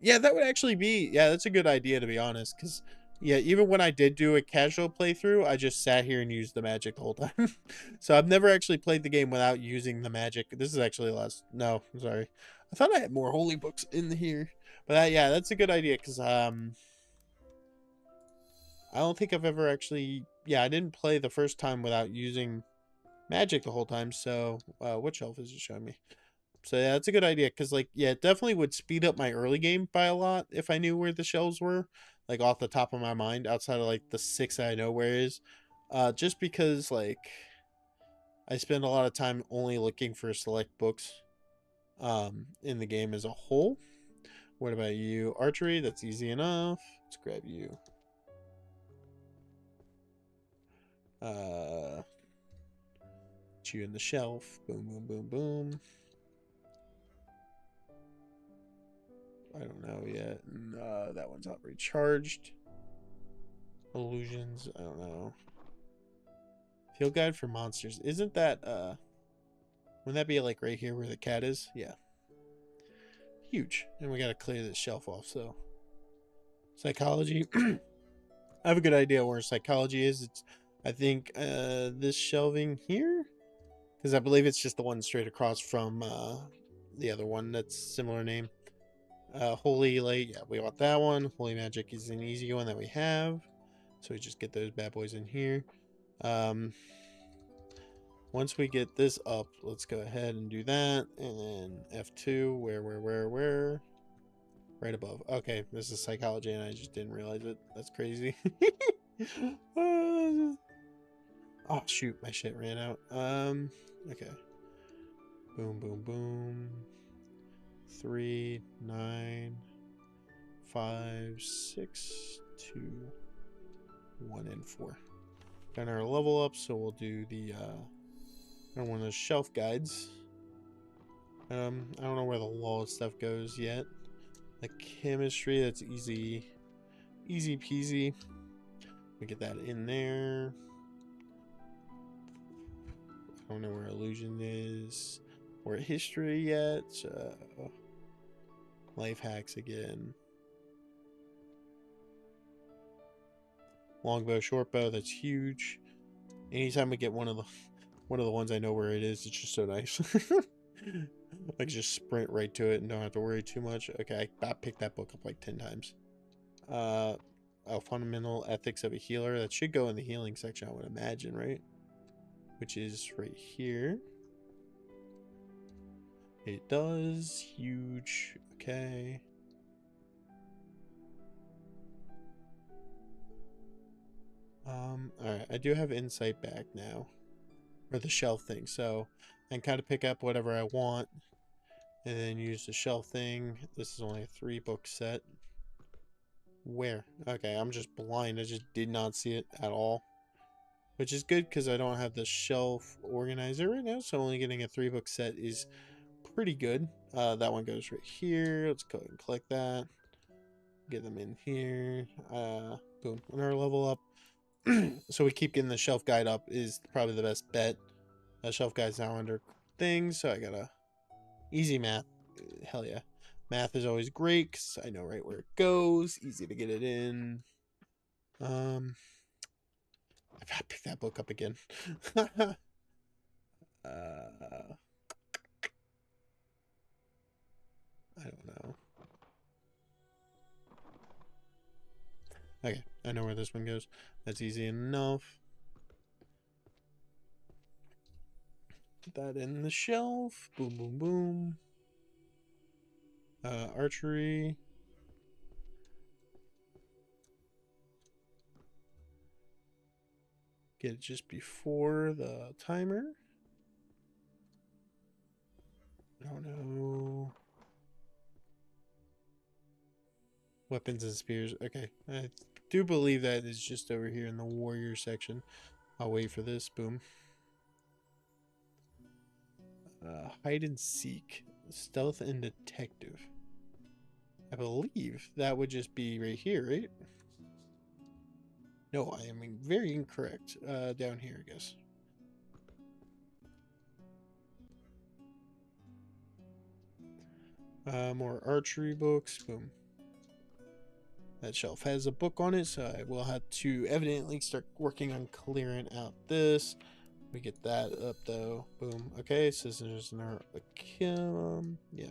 Yeah, that would actually be... Yeah, that's a good idea, to be honest. Because, yeah, even when I did do a casual playthrough, I just sat here and used the magic the whole time. So I've never actually played the game without using the magic. This is actually last... No, I'm sorry. I thought I had more holy books in here. But, yeah, that's a good idea. Because, I don't think I've ever actually... Yeah, I didn't play the first time without using magic the whole time. So, what shelf is it showing me? So yeah, that's a good idea because, like, yeah, it definitely would speed up my early game by a lot if I knew where the shelves were, like, off the top of my mind, outside of, like, the 6 I know where it is. Just because, like, I spend a lot of time only looking for select books in the game as a whole. What about you? Archery, that's easy enough. Let's grab you. Put you in the shelf. Boom, boom, boom, boom. I don't know yet. No, that one's not recharged. Illusions, I don't know. Field guide for monsters. Isn't that, wouldn't that be like right here where the cat is? Yeah. Huge. And we gotta clear this shelf off, so. Psychology. I have a good idea where psychology is. It's, I think, this shelving here? Because I believe it's just the one straight across from, the other one that's similar name. Holy light, yeah, we want that one. Holy magic is an easy one that we have, so we just get those bad boys in here. Once we get this up, let's go ahead and do that, and then F2. Where? Right above. Okay, this is psychology, and I just didn't realize it. That's crazy. Oh shoot, my shit ran out. Okay. Boom, boom, boom. 3, 9, 5, 6, 2, 1, and 4. Got our level up, so we'll do the one of those shelf guides. I don't know where the law stuff goes yet. The chemistry, that's easy peasy. We get that in there. I don't know where illusion is or history yet. Life hacks again. Longbow, shortbow, that's huge. Anytime we get one of the ones I know where it is, it's just so nice. I can just sprint right to it and don't have to worry too much. Okay, I picked that book up like 10 times. Fundamental ethics of a healer. That should go in the healing section, I would imagine, right? Which is right here. It does. Huge. Okay. Alright, I do have insight back now. Or the shelf thing, so I can kind of pick up whatever I want and then use the shelf thing. This is only a 3-book set. Where? Okay, I'm just blind. I just did not see it at all. Which is good because I don't have the shelf organizer right now, so only getting a 3-book set is pretty good. That one goes right here. Let's go ahead and click that. Get them in here. Boom. And our level up. So we keep getting the shelf guide up is probably the best bet. Shelf guide's now under things, so I got a easy math. Hell yeah. Math is always great because I know right where it goes. Easy to get it in. I've got to pick that book up again. I don't know. Okay, I know where this one goes. That's easy enough. Put that in the shelf. Boom, boom, boom. Archery. Get it just before the timer. Oh no. Weapons and spears. Okay. I do believe that is just over here in the warrior section. I'll wait for this. Boom. Hide and seek. Stealth and detective. I believe that would just be right here, right? No, I am very incorrect. Down here, I guess. More archery books. Boom. That shelf has a book on it, so I will have to evidently start working on clearing out this. We get that up though. Boom. Okay, scissors and our yeah.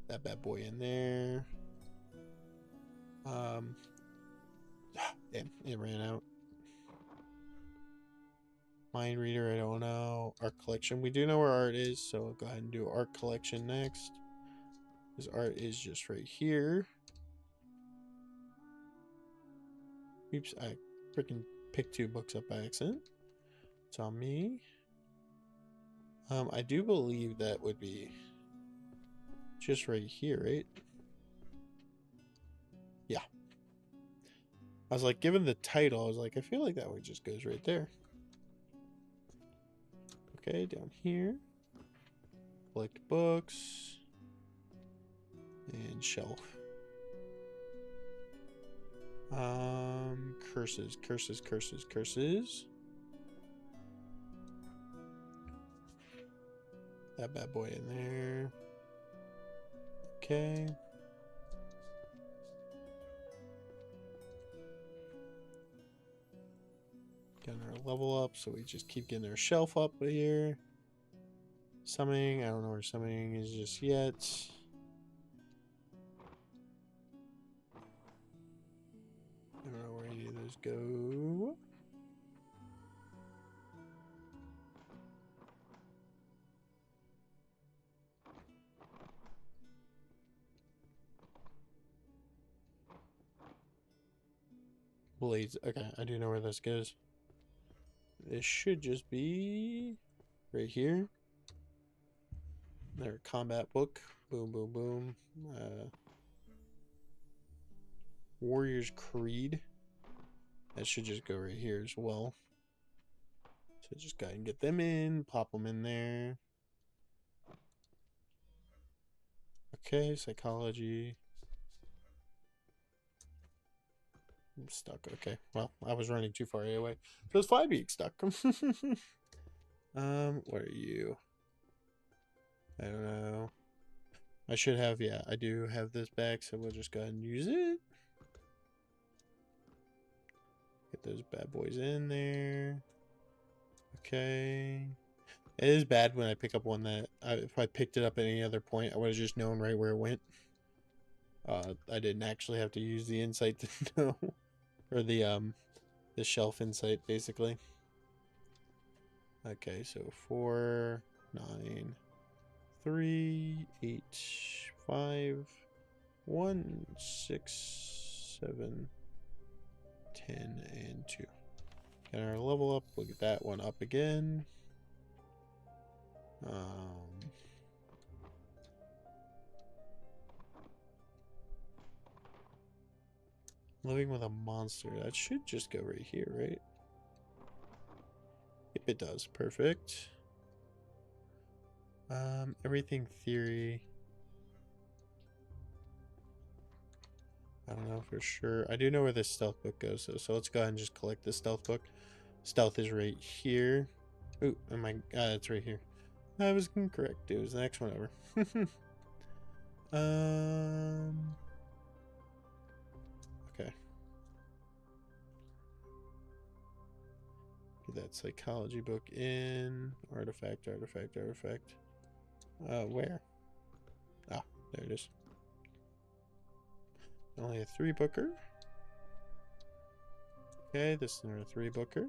That bad boy in there. Damn, it ran out. Mind reader, I don't know. Art collection. We do know where art is, so we'll go ahead and do art collection next. This art is just right here. Oops, I freaking picked 2 books up by accident. It's on me. I do believe that would be just right here, right? Yeah. I was like, given the title, I was like, I feel like that one just goes right there. Okay, down here. Collect books. And shelf. Curses, curses, curses, curses. That bad boy in there. Okay. Getting our level up, so we just keep getting our shelf up here. Summoning, I don't know where summoning is just yet. I don't know where any of those go. Blades. Okay, I do know where this goes. It should just be right here. Their combat book. Boom, boom, boom. Warrior's Creed. That should just go right here as well. So just go ahead and get them in. Pop them in there. Okay, psychology. I'm stuck. Okay, well, I was running too far anyway. So it's 5 being stuck. What are you? I don't know. I should have, yeah, I do have this back, so we'll just go ahead and use it. Get those bad boys in there. Okay. It is bad when I pick up one that, if I picked it up at any other point, I would have just known right where it went. I didn't actually have to use the insight to know. Or the shelf insight, basically. Okay, so 4, 9, 3, 8, 5, 1, 6, 7, 10, and 2. Get our level up. We'll get that one up again. Living with a monster. That should just go right here, right? Yep, it does. Perfect. Everything theory. I don't know for sure. I do know where this stealth book goes, though, so let's go ahead and just collect the stealth book. Stealth is right here. Ooh, it's right here. I was incorrect. It was the next one over. Okay. Get that psychology book in. Artifact. Where? Ah, there it is. Only a 3-booker. Okay, this is another 3-booker.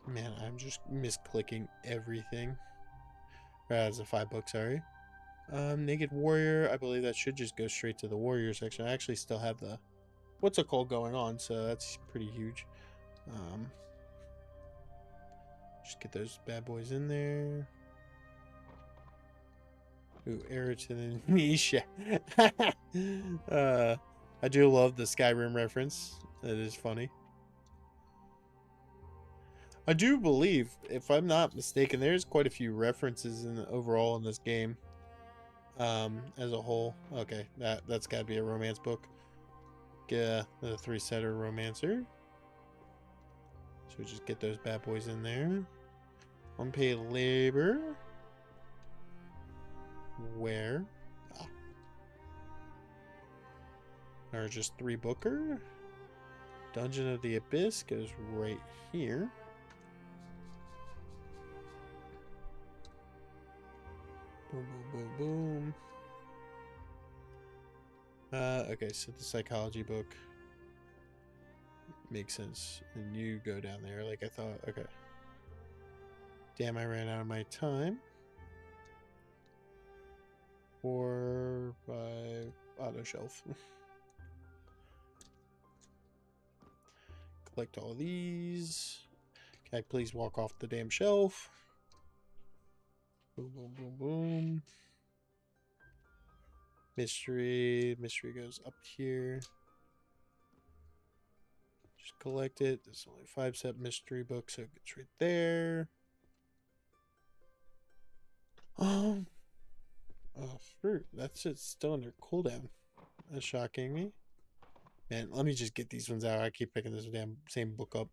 Man, I'm just misclicking everything. That's a 5-book, sorry. Naked Warrior. I believe that should just go straight to the Warrior section. I actually still have the what's it called going on, so that's pretty huge. Just get those bad boys in there. Ooh, arrow to the niche. I do love the Skyrim reference. That is funny. I do believe, if I'm not mistaken, there's quite a few references in overall in this game. As a whole. Okay, that's gotta be a romance book. Yeah, the 3-setter romancer. So we just get those bad boys in there. Unpaid labor. Where? Ah. Or just 3-booker. Dungeon of the Abyss goes right here. Boom, boom, boom, boom. Okay, so the psychology book makes sense. And you go down there like I thought. Okay. Damn, I ran out of my time. 4, 5, auto shelf. Collect all these. Can I please walk off the damn shelf? Boom, boom, boom, boom. Mystery. Mystery goes up here. Just collect it. There's only 5-set mystery book, so it gets right there. Oh, fruit. That's it. Still under cooldown. That's shocking me. Man, let me just get these ones out. I keep picking this damn same book up.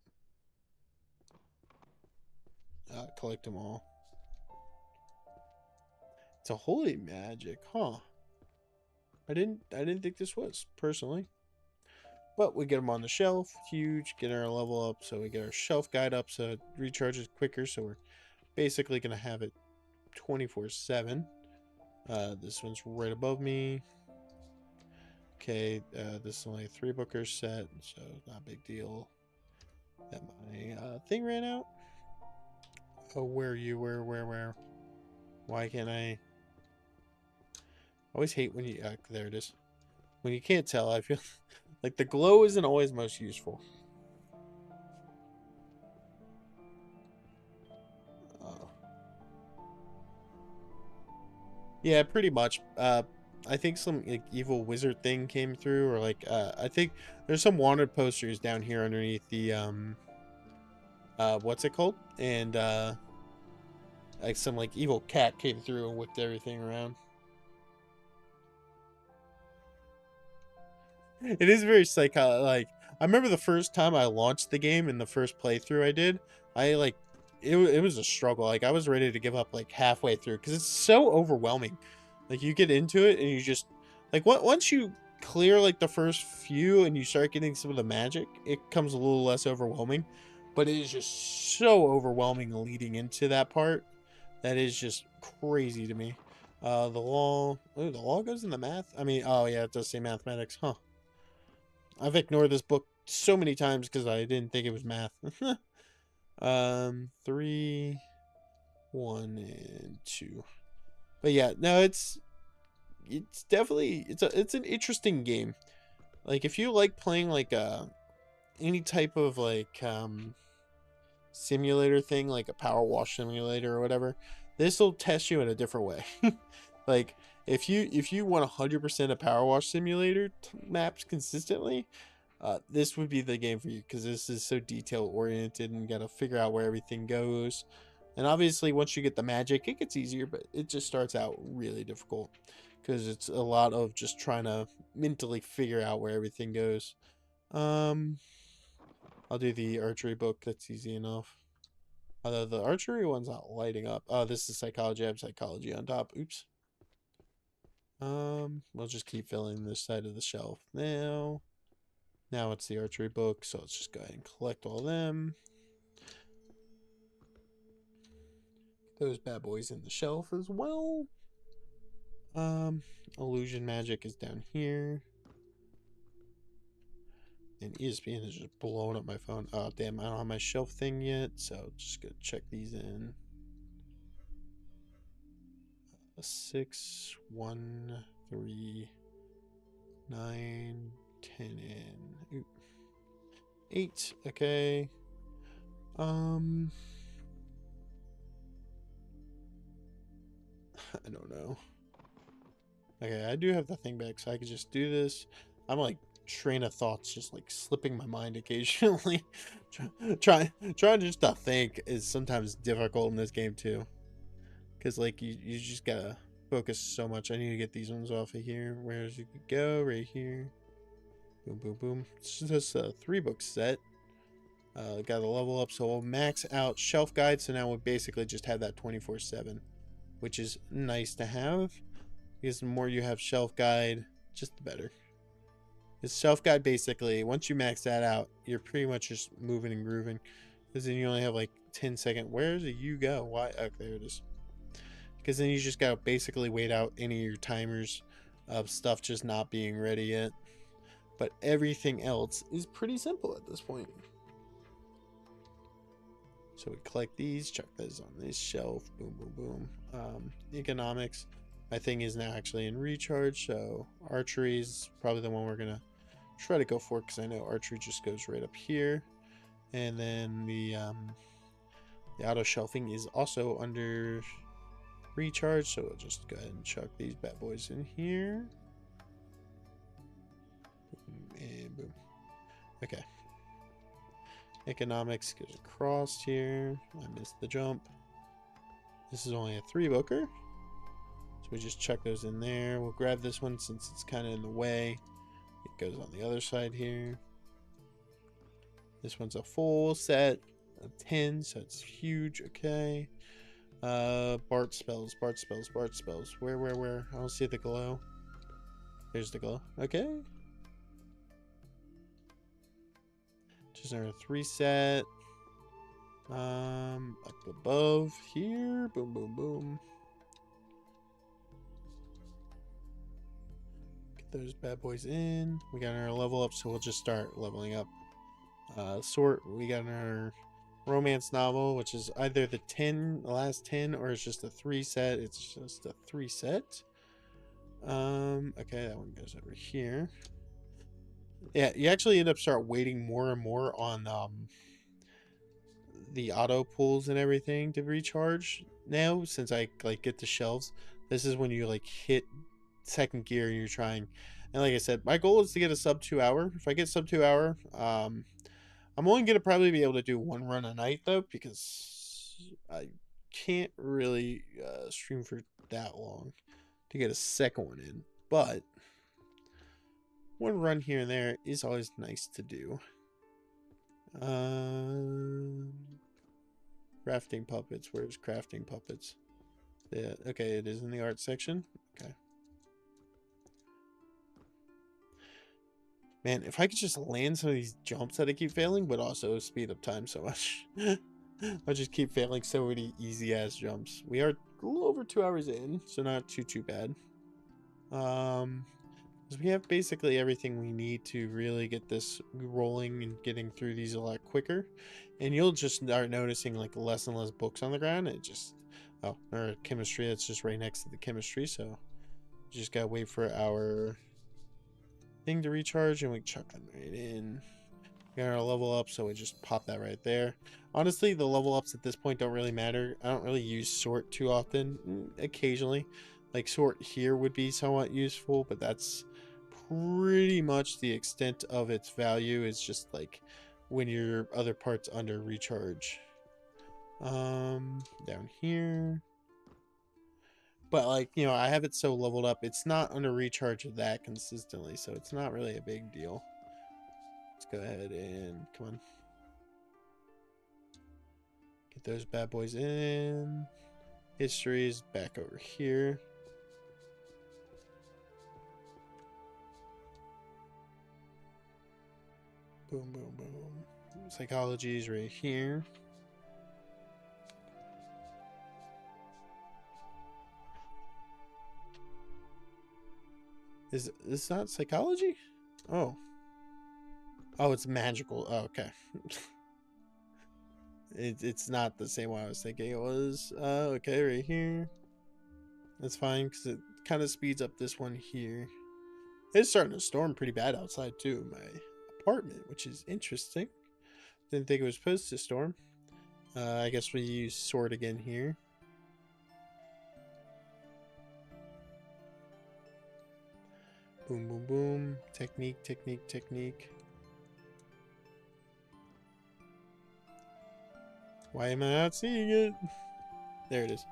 Collect them all. It's a holy magic, huh? I didn't think this was, personally. But we get them on the shelf. Huge. Get our level up, so we get our shelf guide up, so it recharges quicker. So we're basically going to have it 24/7. This one's right above me. Okay, this is only a 3-booker set, so not a big deal. That my thing ran out. Oh, where are you? Where? Why can't I? Always hate when you... there it is. When you can't tell, I feel like the glow isn't always most useful. Yeah, pretty much. I think some like evil wizard thing came through, or like I think there's some wanted posters down here underneath the what's it called? And like some like evil cat came through and whipped everything around. It is very psycho. Like I remember the first time I launched the game in the first playthrough I did, I like it was a struggle. Like I was ready to give up like halfway through because it's so overwhelming. Like you get into it and you just like once you clear like the first few and you start getting some of the magic, it comes a little less overwhelming. But it is just so overwhelming leading into that part. That is just crazy to me. The law. Oh, the law goes in the math. I mean, oh yeah, it does say mathematics, huh? I've ignored this book so many times because I didn't think it was math. 3, 1, and 2. But yeah, no, it's definitely it's an interesting game. Like if you like playing like any type of like simulator thing, like a power wash simulator or whatever, this will test you in a different way. Like if you want 100% of power wash simulator maps consistently, this would be the game for you because this is so detail oriented and you got to figure out where everything goes. And obviously once you get the magic, it gets easier, but it just starts out really difficult because it's a lot of just trying to mentally figure out where everything goes. I'll do the archery book. That's easy enough. Although the archery one's not lighting up. Oh, this is psychology. I have psychology on top. Oops. We'll just keep filling this side of the shelf now. Now it's the archery book, so let's just go ahead and collect all them. Those bad boys in the shelf as well. Illusion magic is down here. And ESPN is just blowing up my phone. Oh, damn, I don't have my shelf thing yet, so just go check these in. 6, 1, 3, 9, 10, and 8. Okay. I don't know. Okay, I do have the thing back, so I could just do this. I'm like train of thoughts just like slipping my mind occasionally. trying just to think is sometimes difficult in this game too. Because like you just gotta focus so much. I need to get these ones off of here. Where's it go? Right here. Boom, boom, boom. It's just a 3-book set. Got the level up, so we'll max out shelf guide. So now we basically just have that 24/7, which is nice to have. Because the more you have shelf guide, just the better. Because shelf guide basically, once you max that out, you're pretty much just moving and grooving. Because then you only have like 10-second. Where do you go? Why? Oh, there it is. Because then you just gotta basically wait out any of your timers of stuff just not being ready yet. But everything else is pretty simple at this point. So we collect these, chuck those on this shelf, boom, boom, boom. Economics, my thing is now actually in recharge, so archery is probably the one we're gonna try to go for because I know archery just goes right up here. And then the auto shelving is also under recharge, so we'll just go ahead and chuck these bad boys in here. Boom, and boom. Okay. Economics goes across here. I missed the jump. This is only a 3-booker. So we just chuck those in there. We'll grab this one since it's kind of in the way. It goes on the other side here. This one's a full set of 10, so it's huge. Okay. Bart spells. Where? I don't see the glow. There's the glow. Okay. Just our 3 set. Up above here. Boom, boom, boom. Get those bad boys in. We got our level up, so we'll just start leveling up. We got our romance novel, which is either the last 10, or it's just a 3 set. It's just a 3 set. Okay, that one goes over here. Yeah, you actually end up start waiting more and more on the auto pulls and everything to recharge now, since I like get the shelves. This is when you like hit second gear and you're trying. And like I said, my goal is to get a sub 2 hour. If I get sub 2 hour, I'm only gonna probably be able to do one run a night though, because I can't really stream for that long to get a second one in. But one run here and there is always nice to do. Crafting puppets. Where's crafting puppets? Yeah, okay, it is in the art section. Okay. Man, if I could just land some of these jumps that I keep failing, but also speed up time so much. I just keep failing so many easy ass jumps. We are a little over 2 hours in, so not too bad. Because we have basically everything we need to really get this rolling and getting through these a lot quicker. And you'll just start noticing like less and less books on the ground. It just, oh, or chemistry, that's just right next to the chemistry. So just gotta wait for our thing to recharge and we chuck them right in. We got our level up, so we just pop that right there. Honestly, the level ups at this point don't really matter. I don't really use sort too often. Occasionally, like sort here would be somewhat useful, but that's pretty much the extent of its value. Is just like when your other parts under recharge. Down here. But like, you know, I have it so leveled up, it's not under recharge that consistently, so it's not really a big deal. Let's go ahead and come on. Get those bad boys in. History is back over here. Boom, boom, boom. Psychology is right here. Is this not psychology? Oh. Oh, it's magical. Oh, okay. It's not the same one I was thinking it was. Okay, right here. That's fine, because it kind of speeds up this one here. It's starting to storm pretty bad outside, too, my apartment, which is interesting. Didn't think it was supposed to storm. I guess we use sword again here. Boom, boom, boom. Technique, technique, technique. Why am I not seeing it? There it is.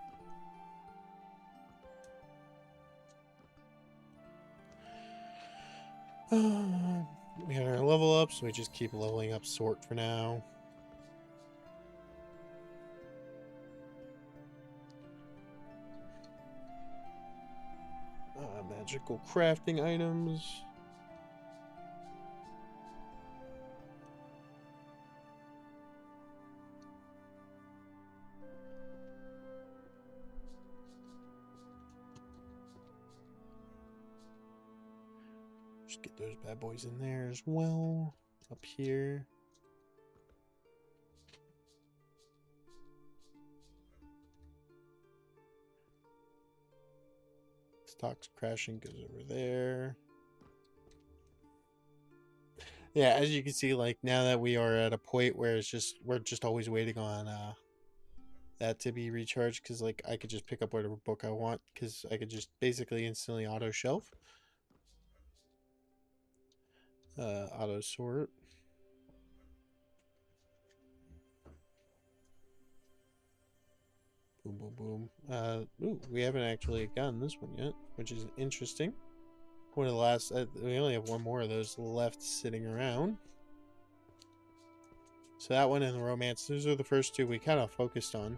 We got our level up, so we just keep leveling up sort for now. Magical crafting items. Just get those bad boys in there as well. Up here. Stock's crashing goes over there. Yeah, as you can see, like now that we are at a point where it's just we're just always waiting on that to be recharged, because like I could just pick up whatever book I want, because I could just basically instantly auto shelf. Auto sort. Boom, boom, boom. Ooh, we haven't actually gotten this one yet, which is interesting. One of the last, we only have one more of those left sitting around. So that one and the romance, those are the first two we kind of focused on.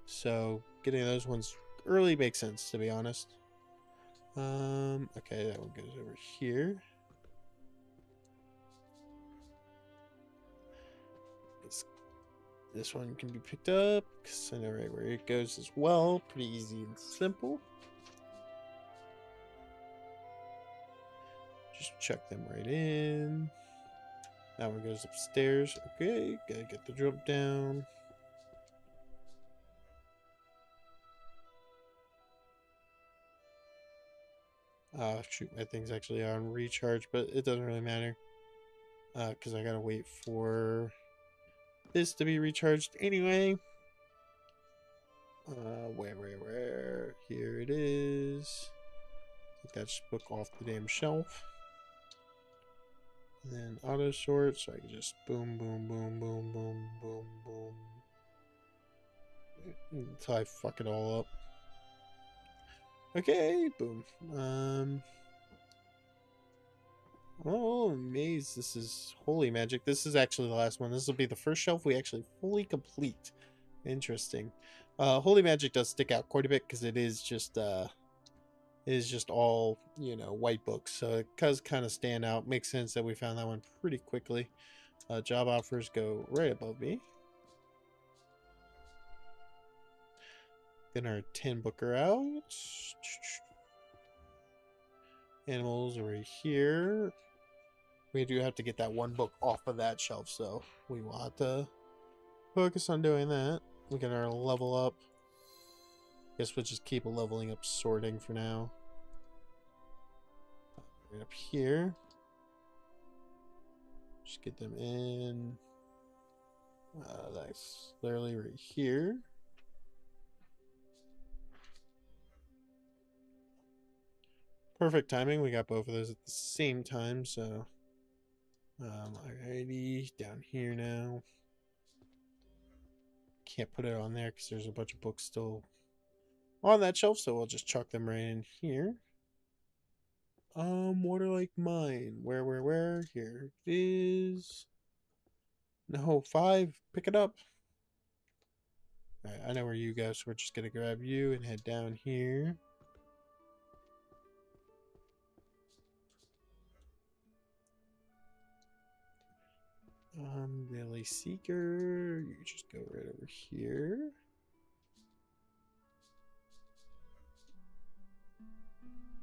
So getting those ones early makes sense, to be honest. Okay, that one goes over here. This one can be picked up, because I know right where it goes as well. Pretty easy and simple. Just chuck them right in. That one goes upstairs. Okay, gotta get the drop down. Shoot, my thing's actually on recharge, but it doesn't really matter. Because I gotta wait for this to be recharged anyway. Where? Here it is. Take that book off the damn shelf. And then auto sort, so I can just boom, boom, boom, boom, boom, boom, boom. Until I fuck it all up. Okay, boom. Oh, maze. This is holy magic. This is actually the last one. This will be the first shelf we actually fully complete. Interesting. Holy magic does stick out quite a bit because it is just all, you know, white books. So it does kind of stand out. Makes sense that we found that one pretty quickly. Job offers go right above me. Then our 10 booker out. Animals are right here. We do have to get that one book off of that shelf, so we will have to focus on doing that. We get our level up. Guess we'll just keep leveling up sorting for now. Right up here. Just get them in. That's literally right here. Perfect timing. We got both of those at the same time, so alrighty, down here now. Can't put it on there because there's a bunch of books still on that shelf, so we'll just chuck them right in here. What are like mine? Where? Here it is. No, 5. Pick it up. Alright, I know where you go, so we're just gonna grab you and head down here. Daily Seeker, you just go right over here.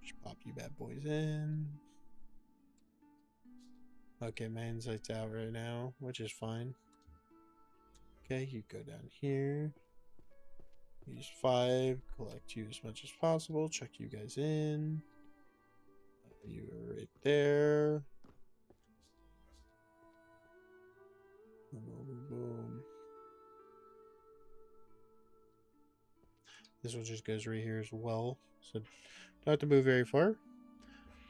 Just pop you bad boys in. Okay, my insight's out right now, which is fine. Okay, you go down here. Use 5, collect you as much as possible, check you guys in. You are right there. Boom, boom. This one just goes right here as well, so don't have to move very far.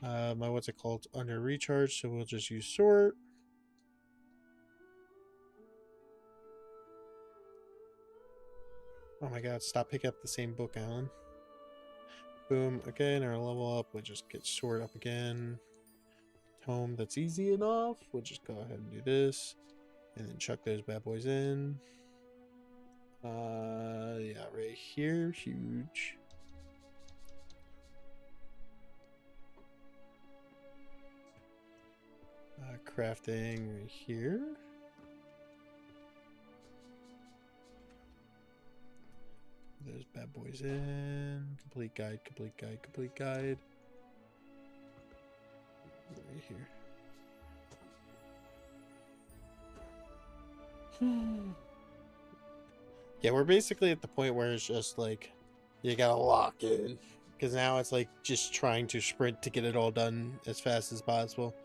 My what's it called? Under recharge, so we'll just use sort. Oh my god, stop picking up the same book, Alan. Boom. Okay, and our level up, we'll just get sort up again. Home, that's easy enough. We'll just go ahead and do this. And then chuck those bad boys in. Yeah, right here. Huge. Crafting right here. Those bad boys in. Complete guide, complete guide, complete guide. Right here. Yeah, we're basically at the point where it's just like you gotta lock in, because now it's like just trying to sprint to get it all done as fast as possible.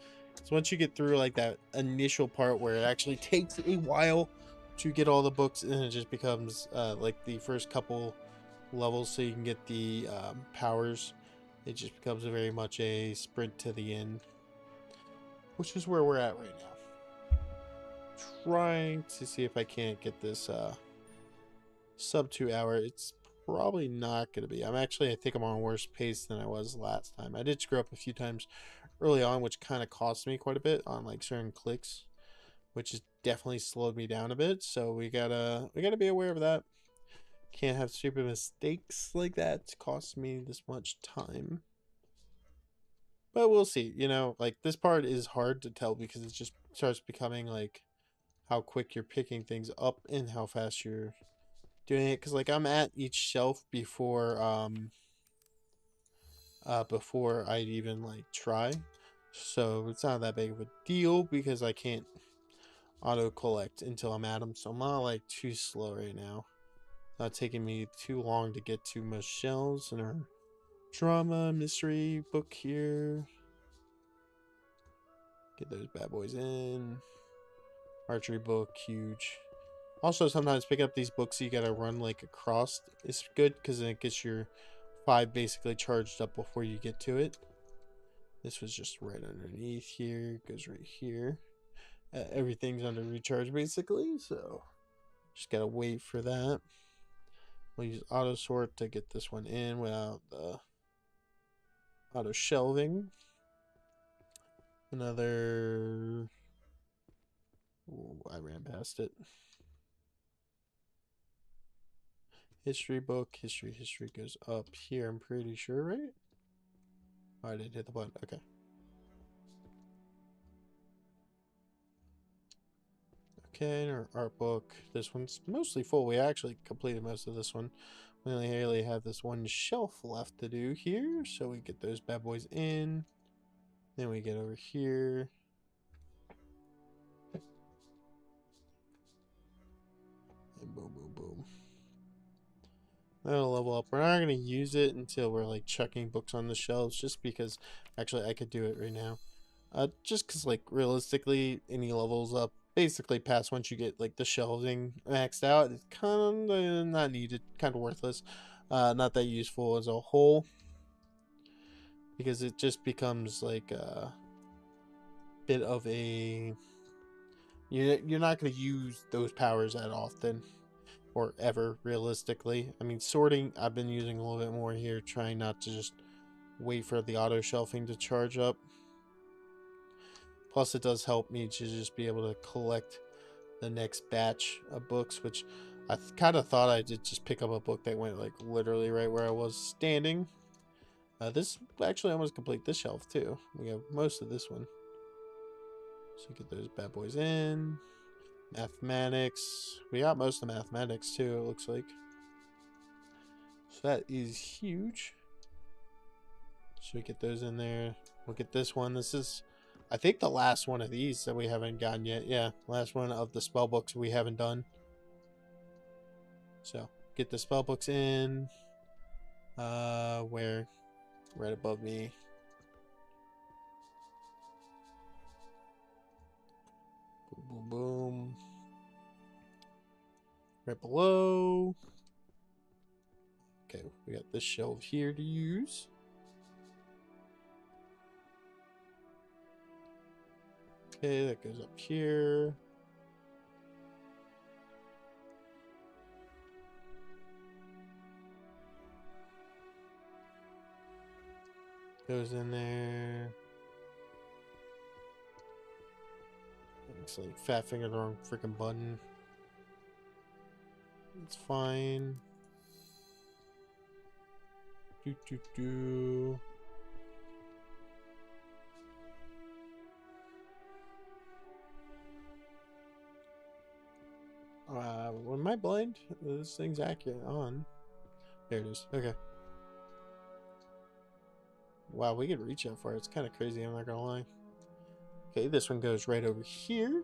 So once you get through like that initial part where it actually takes a while to get all the books, and it just becomes like the first couple levels so you can get the powers, it just becomes very much a sprint to the end, which is where we're at right now. Trying to see if I can't get this sub 2 hour. It's probably not going to be. I think I'm on worse pace than I was last time. I did screw up a few times early on, which kind of cost me quite a bit on like certain clicks, which has definitely slowed me down a bit. So we gotta be aware of that. Can't have stupid mistakes like that to cost me this much time. But we'll see. You know, like this part is hard to tell because it just starts becoming like how quick you're picking things up and how fast you're doing it. Because like I'm at each shelf before I'd even like try. So it's not that big of a deal because I can't auto collect until I'm at them. So I'm not like too slow right now. Not taking me too long to get to most shelves, and our drama, mystery book here. Get those bad boys in. Archery book, huge. Also, sometimes picking up these books you gotta run like across is good because then it gets your 5 basically charged up before you get to it. This was just right underneath here. Goes right here. Everything's under recharge basically, so just gotta wait for that. We'll use auto sort to get this one in without the auto shelving. Another. Ooh, I ran past it. History book. History goes up here, I'm pretty sure, right? Oh, I didn't hit the button. Okay. Okay, our art book. This one's mostly full. We actually completed most of this one. We only really have this one shelf left to do here. So we get those bad boys in. Then we get over here. And boom, boom, boom. That'll level up. We're not going to use it until we're like chucking books on the shelves. Just because, actually, I could do it right now. Just because, like, realistically, any levels up basically past once you get like the shelving maxed out, it's kind of not needed, kind of worthless, not that useful as a whole, because it just becomes like a bit of a you're not going to use those powers that often or ever realistically. I mean, sorting I've been using a little bit more here, trying not to just wait for the auto shelving to charge up. Plus it does help me to just be able to collect the next batch of books, which I kind of thought I did just pick up a book that went like literally right where I was standing. This actually almost complete this shelf too. We have most of this one. So get those bad boys in. Mathematics. We got most of the mathematics too, it looks like. So that is huge. So we get those in there. Look at this one. This is, I think, the last one of these that we haven't gotten yet. Yeah, last one of the spell books we haven't done. So get the spell books in. Where? Right above me. Boom, boom, boom. Right below. Okay, we got this shelf here to use. Okay, that goes up here. Goes in there. Looks like fat finger the wrong freaking button. It's fine. Do. Am I blind? This thing's accurate on. There it is. Okay. Wow, we could reach that far. It's kind of crazy, I'm not gonna lie. Okay, this one goes right over here.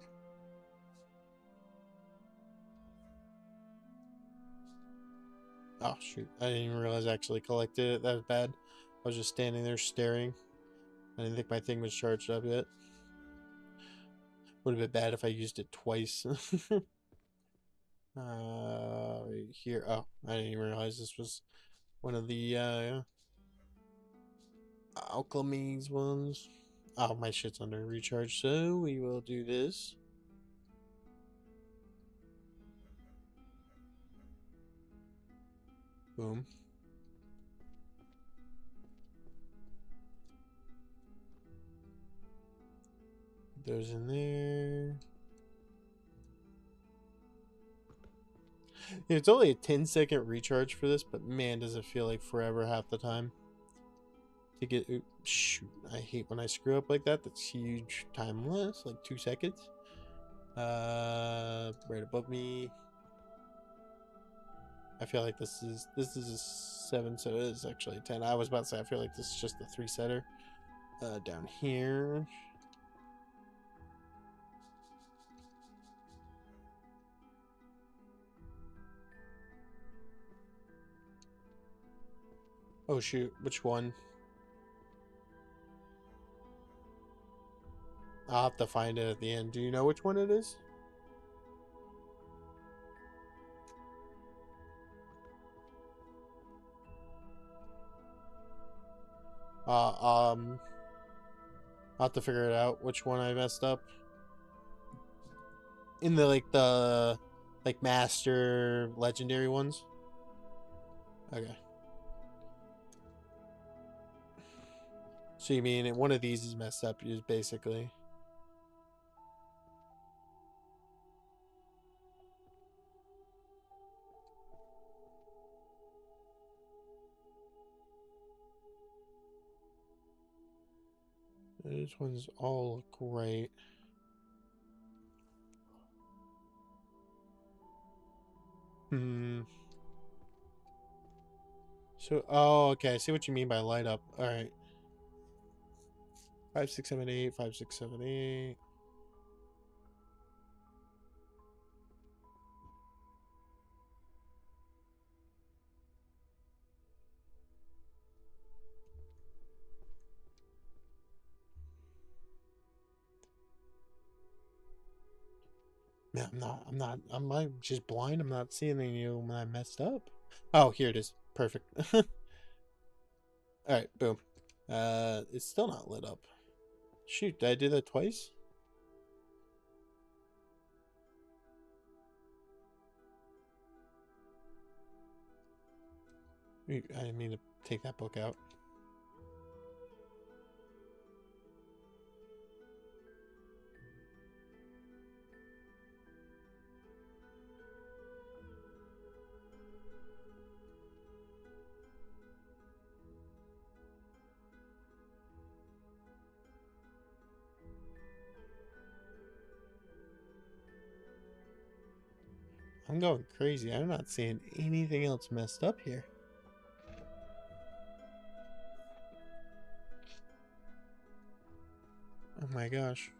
Oh, shoot. I didn't even realize I actually collected it. That was bad. I was just standing there staring. I didn't think my thing was charged up yet. Would have been bad if I used it twice. Right here. Oh, I didn't even realize this was one of the alchemies ones. Oh, my shit's under recharge, so we will do this. Boom. Put those in there. It's only a 10-second recharge for this, but man, does it feel like forever half the time. To get, shoot, I hate when I screw up like that. That's huge. Timeless, like 2 seconds. Right above me. I feel like this is a 7, so it is actually a 10. I was about to say I feel like this is just a 3-setter. Down here. Oh shoot, which one? I'll have to find it at the end. Do you know which one it is? I'll have to figure it out which one I messed up. In the master legendary ones. Okay. So you mean one of these is messed up, is basically. These ones all look great. So, oh, okay. I see what you mean by light up. All right. 5, 6, 7, 8. 5, 6, 7, 8. Man, am I just blind? I'm not seeing any of them when I messed up. Oh, here it is. Perfect. All right, boom. It's still not lit up. Shoot, did I do that twice? I didn't mean to take that book out. I'm going crazy. I'm not seeing anything else messed up here. Oh my gosh.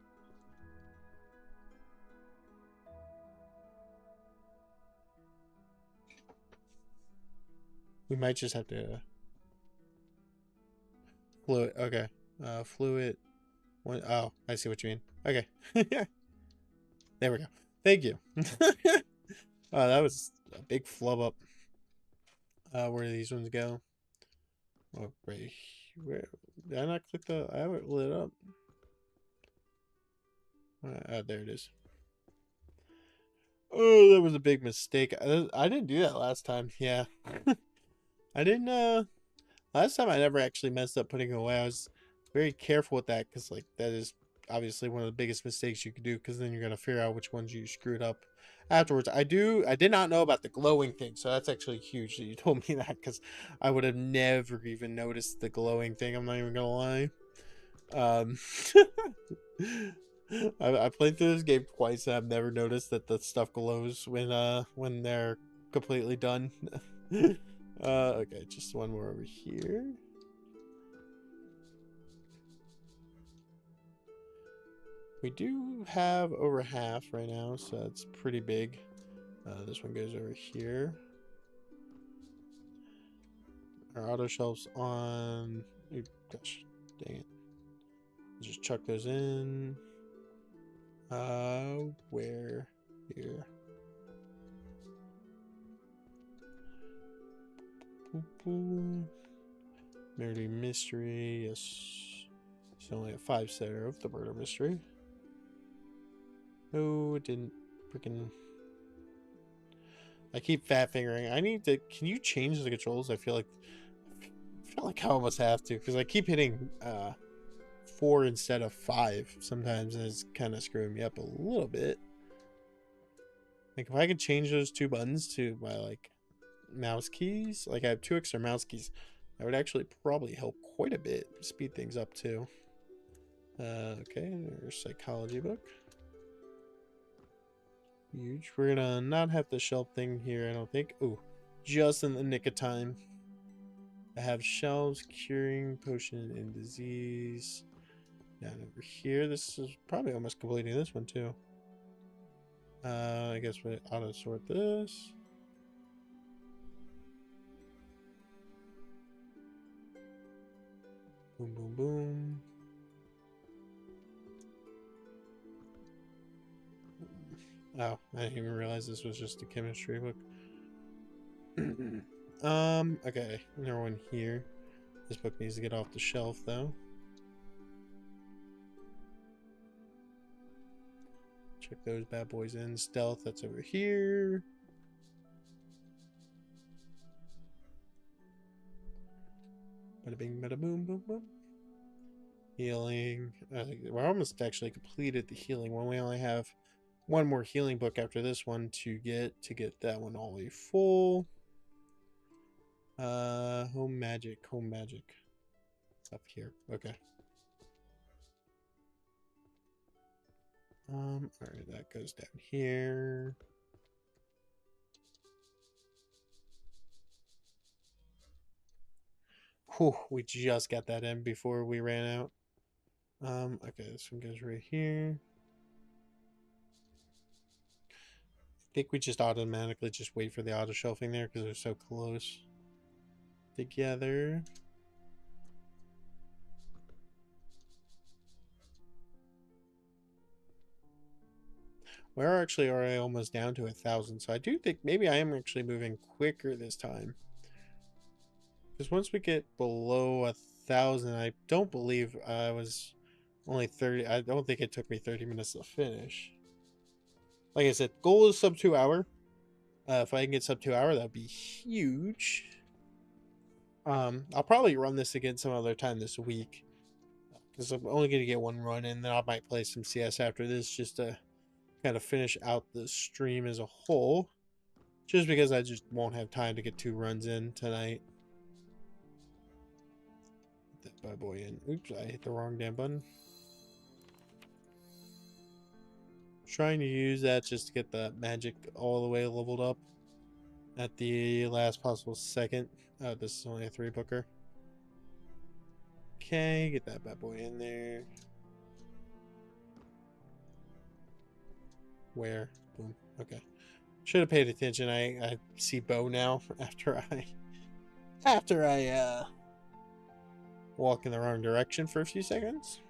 We might just have to... Fluid. Okay. Fluid. Oh, I see what you mean. Okay. There we go. Thank you. Oh, that was a big flub up. Where do these ones go? Oh, right. Where did I not click the? I have it lit up. There it is. Oh, that was a big mistake. I didn't do that last time. Yeah. I didn't. Last time I never actually messed up putting it away. I was very careful with that because, like, that is obviously one of the biggest mistakes you could do because then you're gonna figure out which ones you screwed up afterwards. I did not know about the glowing thing, so that's actually huge that you told me that because I would have never even noticed the glowing thing. I'm not even gonna lie. I played through this game twice and I've never noticed that the stuff glows when they're completely done. Okay, just one more over here. We do have over half right now, so that's pretty big. This one goes over here. Our auto shelves on... Oh, gosh, dang it. Just chuck those in. Where? Here. Murder mystery, yes. It's only a 5-setter of the murder mystery. No, it didn't freaking... I keep fat fingering. I need to... Can you change the controls? I feel like I almost have to, because I keep hitting 4 instead of 5 sometimes, and it's kind of screwing me up a little bit. Like, if I could change those 2 buttons to my, like, mouse keys, like I have 2 extra mouse keys, that would actually probably help quite a bit. Speed things up, too. Okay, there's psychology book. Huge. We're gonna not have the shelf thing here, I don't think. Ooh, just in the nick of time. I have shelves, curing, potion, and disease. Down over here. This is probably almost completing this one, too. I guess we auto sort this. Boom, boom, boom. Oh, I didn't even realize this was just a chemistry book. Okay, another one here. This book needs to get off the shelf, though. Check those bad boys in. Stealth, that's over here. Bada bing, bada boom, boom, boom. Healing. We're almost actually completed the healing one. We only have one more healing book after this one to get that one all the way full. Home magic. Up here. Okay. Alright, that goes down here. Whew, we just got that in before we ran out. Okay, this one goes right here. I think we just automatically just wait for the auto shelving there because they're so close together. We're actually already almost down to 1,000, so I do think maybe I am actually moving quicker this time. Because once we get below 1,000, I don't believe I was only 30. I don't think it took me 30 minutes to finish. Like I said, goal is sub 2 hour. If I can get sub 2 hour, that'd be huge. I'll probably run this again some other time this week. Because I'm only going to get one run in, then I might play some CS after this just to kind of finish out the stream as a whole, just because I just won't have time to get 2 runs in tonight. Get that bad boy in. Oops, I hit the wrong damn button. Trying to use that just to get the magic all the way leveled up at the last possible second. Oh, this is only a 3 booker. Okay, get that bad boy in there. Where? Boom. Okay. Should have paid attention. I see bow now after I walk in the wrong direction for a few seconds.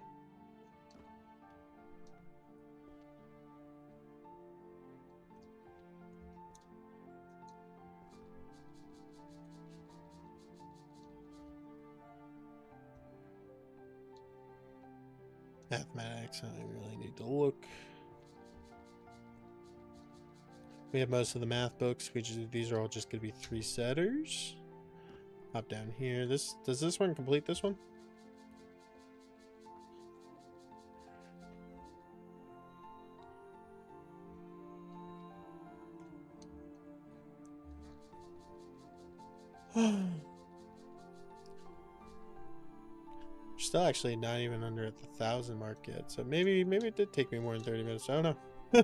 Mathematics, I really need to look. We have most of the math books, which these are all just going to be 3 setters. Hop down here. Does this one complete this one? Still actually not even under at the 1,000 mark yet, so maybe it did take me more than 30 minutes. I don't know. We're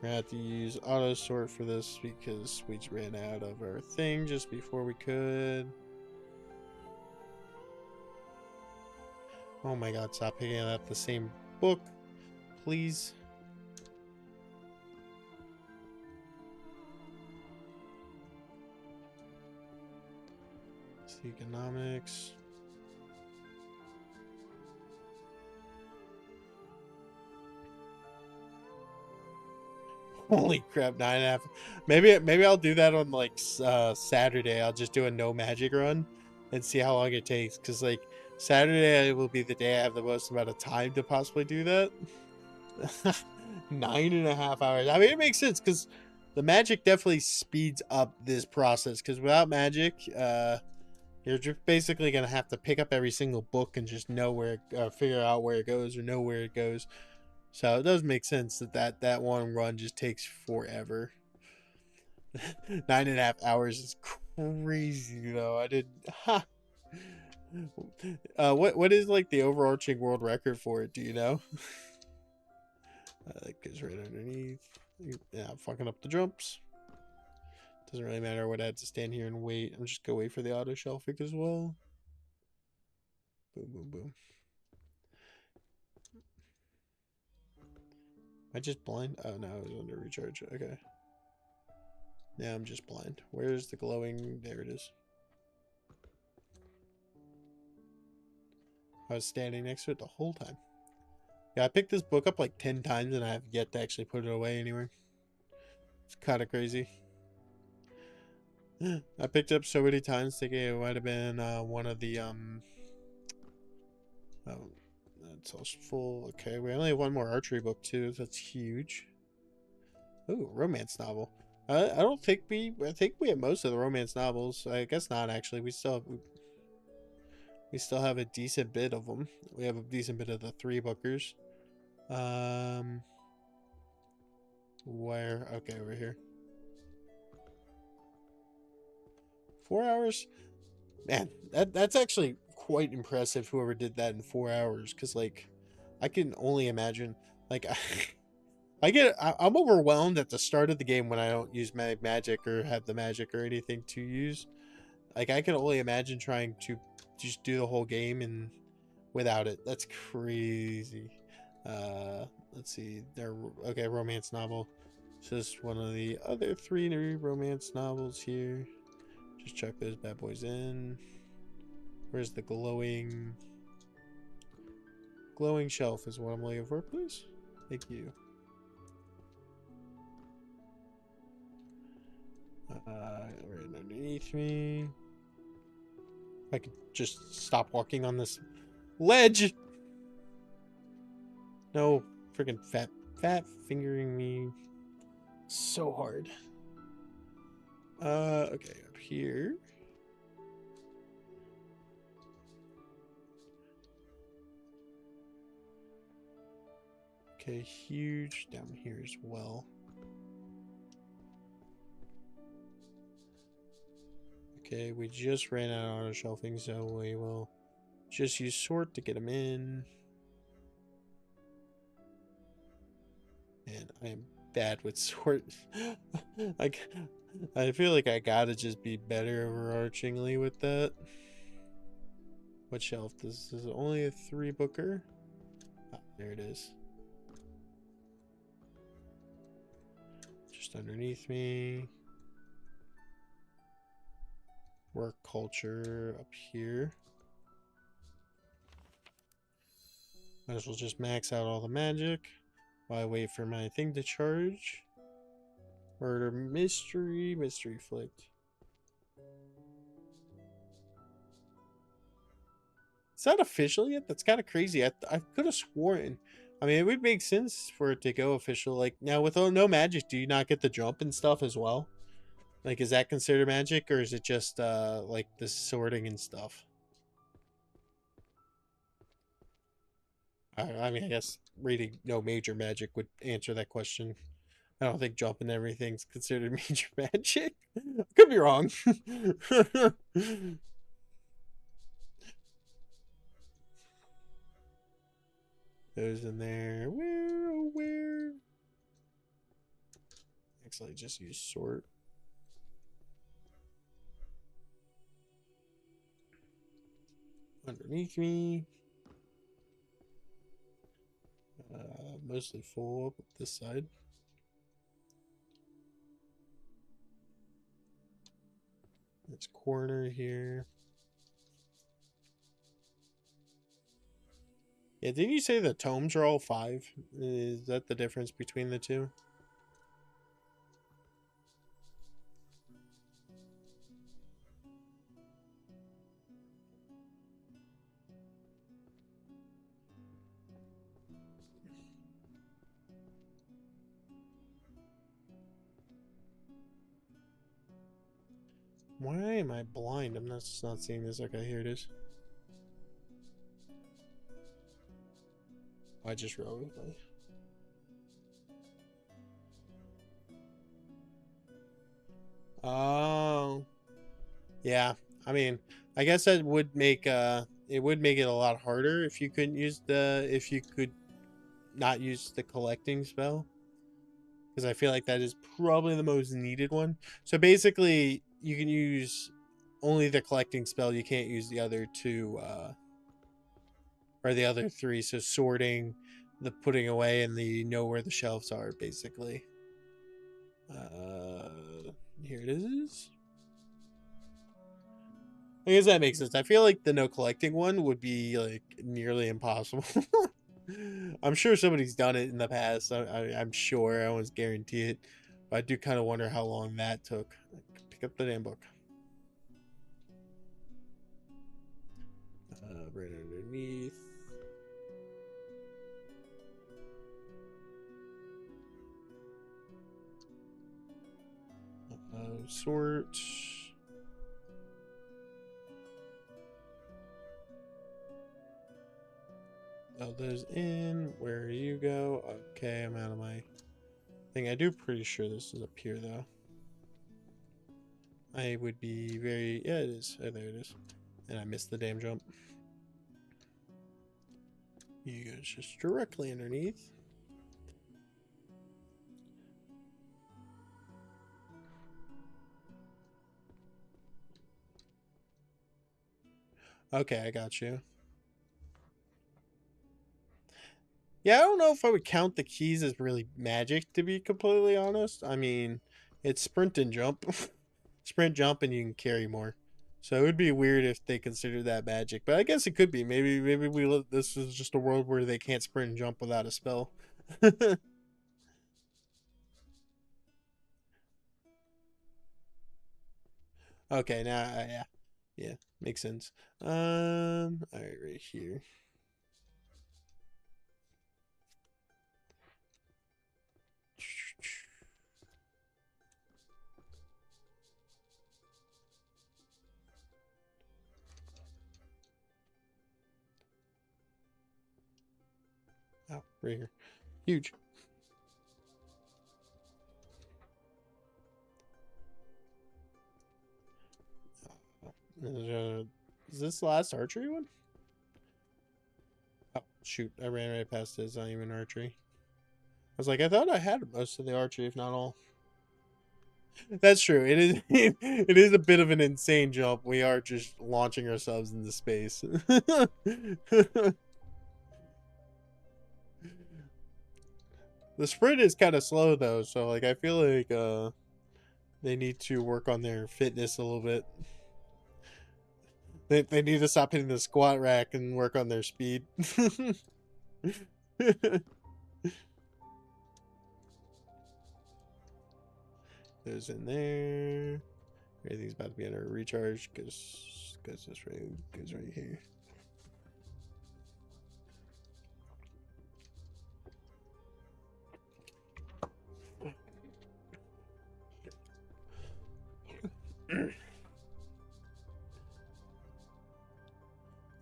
gonna have to use auto sort for this because we just ran out of our thing just before we could. Oh my god, stop picking up the same book, please. Economics. Holy crap, 9.5. Maybe I'll do that on like Saturday. I'll just do a no magic run and see how long it takes. Because like Saturday will be the day I have the most amount of time to possibly do that. 9.5 hours. I mean, it makes sense because the magic definitely speeds up this process. Because without magic, you're just basically gonna have to pick up every single book and just know where, figure out where it goes or know where it goes. So it does make sense that one run just takes forever. 9.5 hours is crazy though. I didn't. Ha. What is like the overarching world record for it? Do you know? That goes right underneath. Yeah, I'm fucking up the jumps. Doesn't really matter what I had to stand here and wait. I'm just gonna wait for the auto shelving as well. Boom, boom, boom. Am I just blind? Oh no, I was under recharge. Okay. Yeah, I'm just blind. Where's the glowing? There it is. I was standing next to it the whole time. Yeah, I picked this book up like 10 times and I have yet to actually put it away anywhere. It's kind of crazy. I picked it up so many times thinking it might have been one of the oh, that's all full. Okay, we only have one more archery book too. That's huge. Ooh, romance novel. I don't think I think we have most of the romance novels. I guess not actually. We still have a decent bit of them. We have a decent bit of the 3-bookers. Where? Okay, over here. 4 hours? Man, that's actually quite impressive, whoever did that in 4 hours. Because, like, I can only imagine, like, I'm overwhelmed at the start of the game when I don't use magic or have the magic or anything to use. Like, I can only imagine trying to just do the whole game and without it. That's crazy. Let's see. Okay, romance novel. It's just one of the other 3 romance novels here. Just chuck those bad boys in. Where's the glowing shelf is what I'm looking for, please. Thank you. Right underneath me. I could just stop walking on this ledge. No, freaking fat fingering me so hard. Okay, up here. Okay, huge down here as well. Okay, we just ran out of auto shelving, so we will just use sort to get them in. And I am bad with sort. Like, I feel like I gotta just be better overarchingly with that. What shelf? This is only a 3-booker. Ah, there it is. Just underneath me. Work culture up here. Might as well just max out all the magic while I wait for my thing to charge. Murder mystery flicked. Is that official yet? That's kind of crazy. I could have sworn. I mean, it would make sense for it to go official. Like, now with no magic, do you not get the jump and stuff as well? Like, is that considered magic, or is it just, like, the sorting and stuff? I mean, I guess reading no major magic would answer that question. I don't think jumping everything's considered major magic. Could be wrong. Those in there. Where? Actually, just use sort. Underneath me. Mostly full up this side. This corner here. Yeah, didn't you say the tomes are all 5? Is that the difference between the two? Why am I blind? I'm not seeing this. Okay, here it is. I just wrote it. Oh. Yeah. I mean, I guess that would make it would make it a lot harder if you couldn't use if you could not use the collecting spell. Because I feel like that is probably the most needed one. So basically, you can use only the collecting spell. You can't use the other 2, or the other 3. So sorting, the putting away, and the know where the shelves are, basically. Here it is. I guess that makes sense. I feel like the no collecting one would be like nearly impossible. I'm sure somebody's done it in the past. I'm sure. I almost guarantee it. But I do kind of wonder how long that took. Pick up the damn book. Right underneath. Sort. Oh, those in. Where you go? Okay, I'm out of my thing. I do pretty sure this is up here though. I would be very. Yeah, it is. Oh, there it is. And I missed the damn jump. You go just directly underneath. Okay, I got you. Yeah, I don't know if I would count the keys as really magic, to be completely honest. I mean, it's sprint and jump. Sprint, jump, and you can carry more. So it would be weird if they considered that magic. But I guess it could be. Maybe this is just a world where they can't sprint and jump without a spell. Okay, now, yeah. Yeah, makes sense. Alright, right here. Oh, right here. Huge. Is this the last archery one? Oh, shoot. I ran right past it. It's not even archery. I was like, I thought I had most of the archery, if not all. That's true. It is it is a bit of an insane jump. We are just launching ourselves into space. The sprint is kind of slow though, so like I feel like they need to work on their fitness a little bit. They need to stop hitting the squat rack and work on their speed. There's in there. Everything's about to be under recharge because this right goes right here.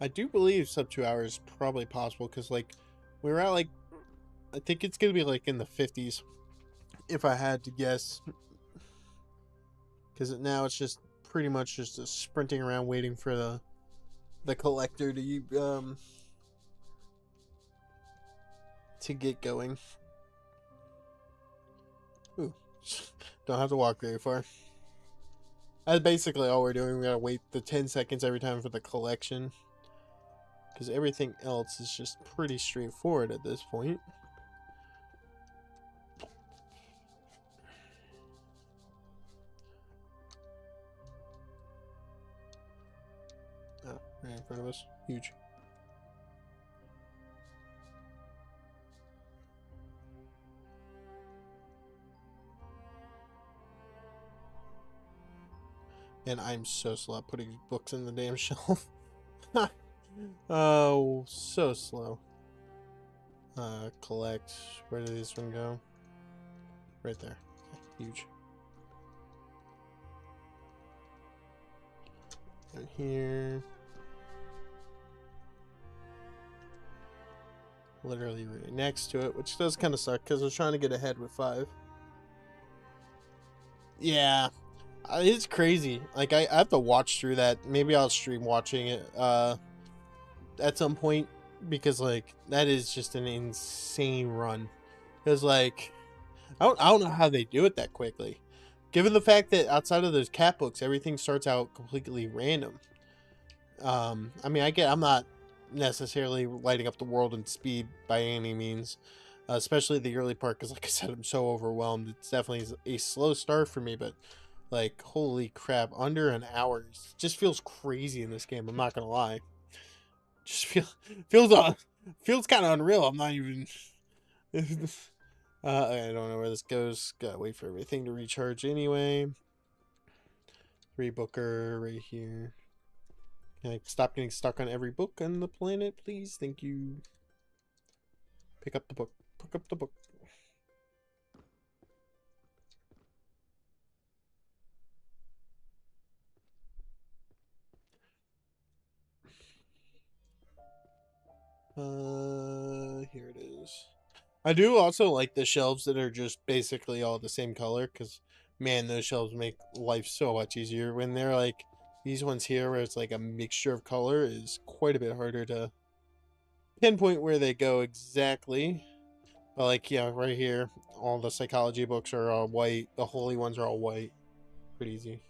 I do believe sub 2 hours probably possible because like we were at like I think it's gonna be like in the 50s if I had to guess, because now it's just pretty much just a sprinting around waiting for the collector to get going. Ooh, don't have to walk very far. That's basically all we're doing. We gotta wait the 10 seconds every time for the collection, because everything else is just pretty straightforward at this point. Oh, right in front of us. Huge. And I'm so slow at putting books in the damn shelf. Oh, so slow. Collect. Where did this one go? Right there. Okay, huge. And here. Literally right next to it, which does kind of suck because I was trying to get ahead with 5. Yeah. It's crazy. Like, I have to watch through that. Maybe I'll stream watching it at some point, because, like, that is just an insane run. Because, like, I don't know how they do it that quickly. Given the fact that outside of those cat books, everything starts out completely random. I mean, I'm not necessarily lighting up the world in speed by any means, especially the early part, because, like I said, I'm so overwhelmed. It's definitely a slow start for me, but Like, holy crap, under an hour. It just feels crazy in this game, I'm not gonna lie. Just feels kind of unreal. I'm not even... I don't know where this goes. Gotta wait for everything to recharge anyway. Rebooker right here. Can I stop getting stuck on every book on the planet, please? Thank you. Pick up the book. Pick up the book. Here it is. I do also like the shelves that are just basically all the same color, because, man, those shelves make life so much easier. When they're like these ones here, where it's like a mixture of color, is quite a bit harder to pinpoint where they go exactly. But, like, yeah, right here, all the psychology books are all white. The holy ones are all white. Pretty easy.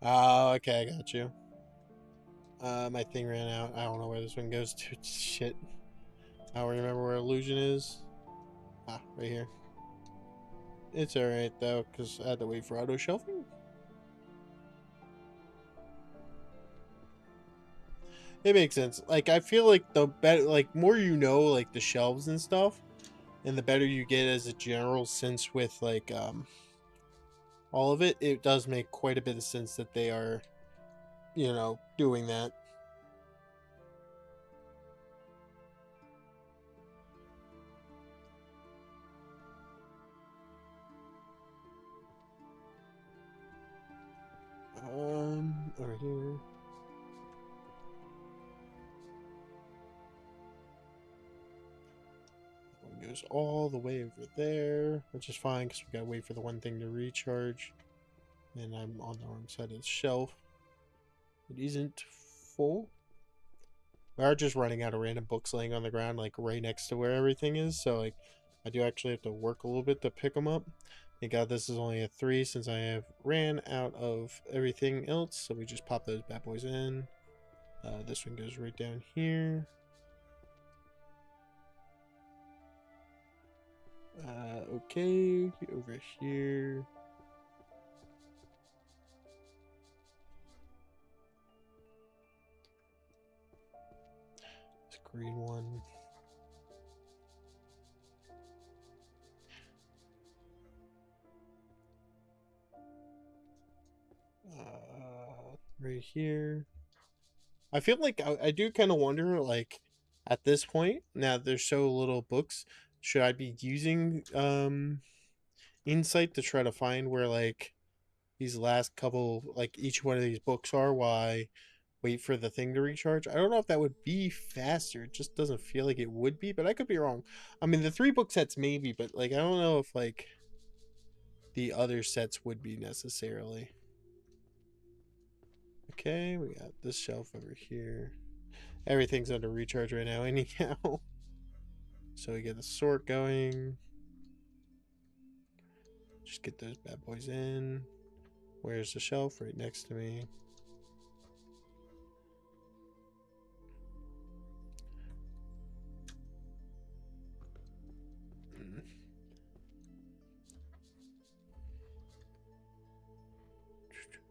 Oh, okay, I got you. My thing ran out. I don't know where this one goes to. Shit. I don't remember where illusion is. Ah, right here. It's alright, though, because I had to wait for auto shelving. It makes sense. Like, I feel like the better, like, more you know, like, the shelves and stuff, and the better you get as a general sense with, like, all of it, it does make quite a bit of sense that they are, you know, doing that. Over here. One goes all the way over there, which is fine because we gotta wait for the one thing to recharge. And I'm on the wrong side of the shelf. It isn't full. We are just running out of random books laying on the ground, like right next to where everything is. So, like, I do actually have to work a little bit to pick them up. Thank God this is only a 3 since I have ran out of everything else. So we just pop those bad boys in. This one goes right down here. Okay, over here. This green one. Right here. I feel like I do kind of wonder, like, at this point, now there's so little books, should I be using insight to try to find where, like, these last couple, like, each one of these books are while I wait for the thing to recharge? I don't know if that would be faster. It just doesn't feel like it would be, but I could be wrong. I mean, the 3 book sets maybe, but, like, I don't know if, like, the other sets would be necessarily. Okay, we got this shelf over here. Everything's under recharge right now anyhow. So we get the sort going. Just get those bad boys in. Where's the shelf? Right next to me.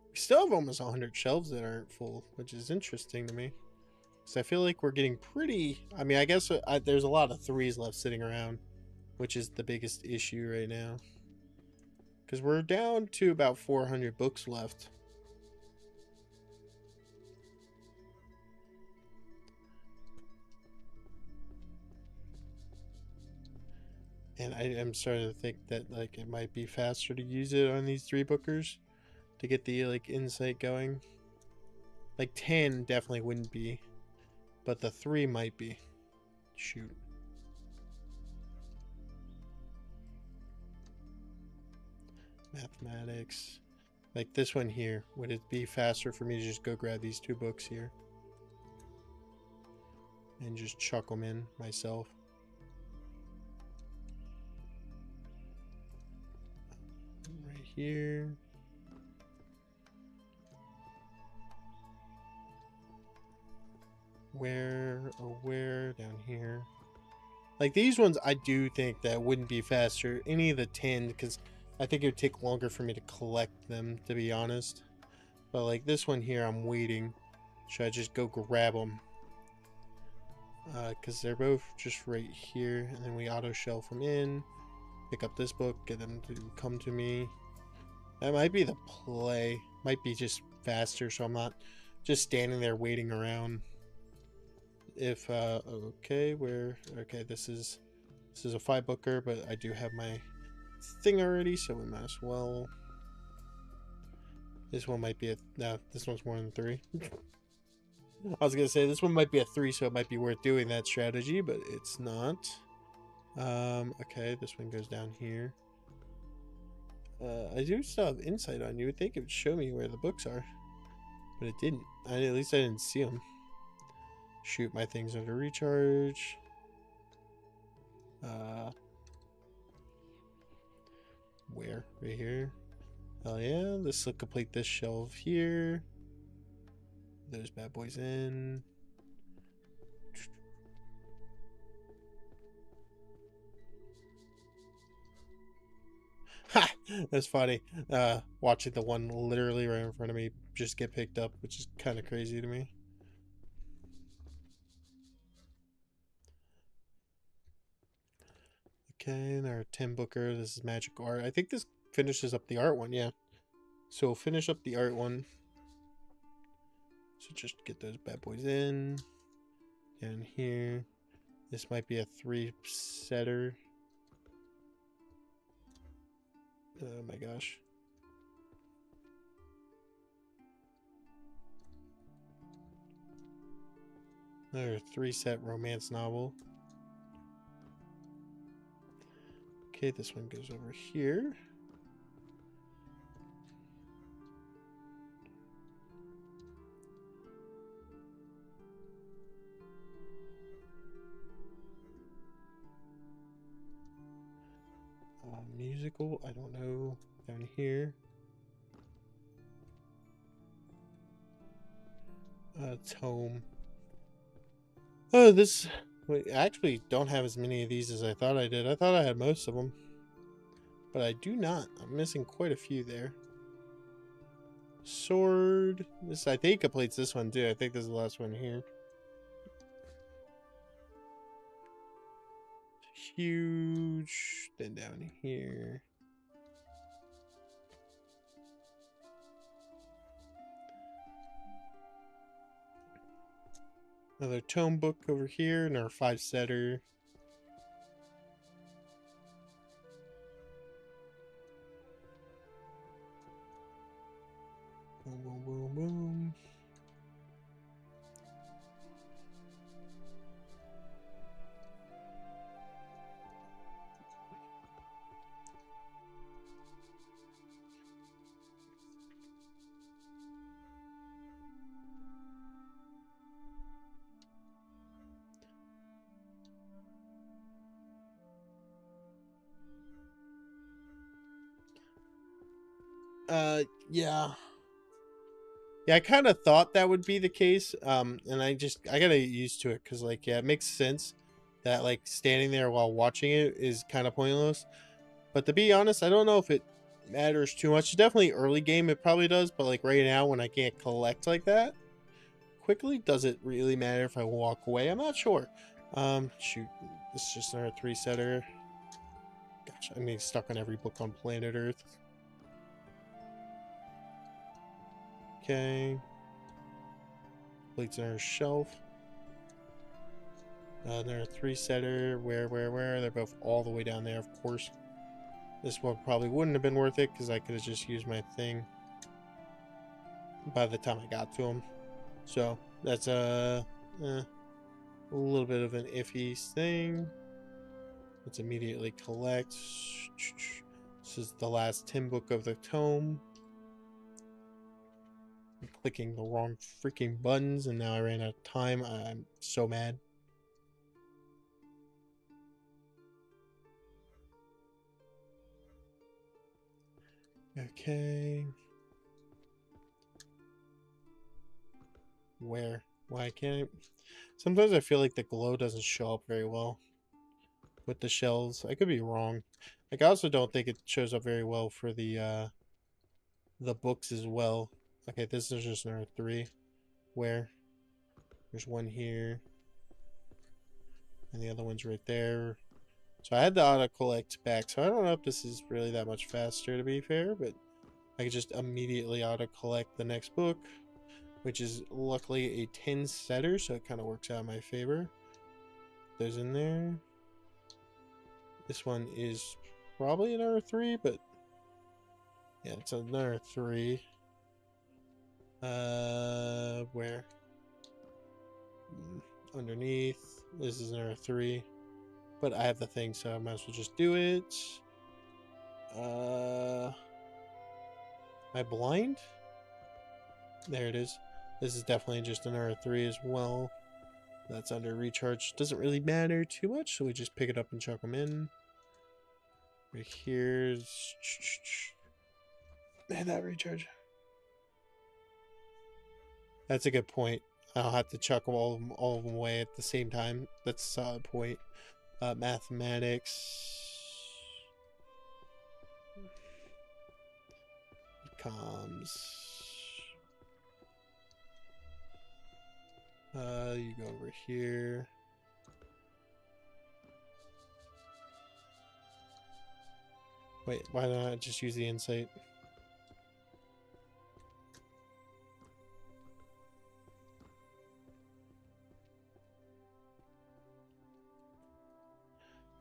We still have almost 100 shelves that aren't full, which is interesting to me. Because I feel like we're getting pretty... I mean, I guess there's a lot of 3s left sitting around, which is the biggest issue right now. Because we're down to about 400 books left. And I am starting to think that, like, it might be faster to use it on these 3 bookers to get the, like, insight going. Like, 10 definitely wouldn't be, but the 3 might be. Shoot. Mathematics. Like this one here. Would it be faster for me to just go grab these 2 books here? And just chuck them in myself? Right here. Where down here? Like these ones, I do think that wouldn't be faster. Any of the 10, because I think it would take longer for me to collect them, to be honest. But like this one here, I'm waiting. Should I just go grab them? Because they're both just right here, and then we auto shelf them in. Pick up this book, get them to come to me. That might be the play. Might be just faster, so I'm not just standing there waiting around. If okay, okay, this is a 5-booker, but I do have my thing already, so we might as well. This one might be a no. This one's more than 3. I was gonna say this one might be a 3, so it might be worth doing that strategy, but it's not. Okay, this one goes down here. I do still have insight on. You would think it would show me where the books are, but it didn't. At least I didn't see them. Shoot, my thing's under recharge. Where? Right here. Oh yeah, this will complete this shelf here. Those bad boys in. Ha! That's funny. Watching the one literally right in front of me just get picked up, which is kind of crazy to me. Okay, there are 10 booker. This is magic art. I think this finishes up the art one, yeah. So we'll finish up the art one. So just get those bad boys in. Down here. This might be a 3-setter. Oh my gosh. Another 3-set romance novel. Okay, this one goes over here. Musical, I don't know. Down here. Tome. Oh, this... Wait, I actually don't have as many of these as I thought I did. I thought I had most of them. But I do not. I'm missing quite a few there. Sword. This, I think, completes this one too. I think this is the last one here. Huge. Then down here. Another tome book over here, and our 5-setter. Boom, boom, boom, boom. Yeah. Yeah, I kind of thought that would be the case. And I gotta get used to it, because, like, yeah, it makes sense that, like, standing there while watching it is kind of pointless. But to be honest, I don't know if it matters too much. Definitely early game, it probably does. But, like, right now, when I can't collect like that quickly, does it really matter if I walk away? I'm not sure. Shoot. This is just another 3-setter. Gosh, I mean, stuck on every book on planet Earth. Okay. Plates in our shelf. Another 3-setter. Where? They're both all the way down there, of course. This one probably wouldn't have been worth it, because I could have just used my thing by the time I got to them. So, that's a little bit of an iffy thing. Let's immediately collect. This is the last 10 book of the tome. I'm clicking the wrong freaking buttons, and now I ran out of time. I'm so mad. Okay. Where? Why can't I? Sometimes I feel like the glow doesn't show up very well with the shells. I could be wrong. Like, I also don't think it shows up very well for the books as well. Okay, this is just number 3. Where? There's one here. And the other one's right there. So I had the auto-collect back. So I don't know if this is really that much faster, to be fair. But I could just immediately auto-collect the next book, which is luckily a 10-setter. So it kind of works out in my favor. Those in there. This one is probably another 3, but yeah, it's another 3. Where? Underneath. This is another 3. But I have the thing, so I might as well just do it. Am I blind? There it is. This is definitely just another 3 as well. That's under recharge. Doesn't really matter too much, so we just pick it up and chuck them in. Right here's... Man, that recharge. That's a good point. I'll have to chuck all of them away at the same time. That's a solid point. Mathematics. Comms. You go over here. Wait, why not just use the insight?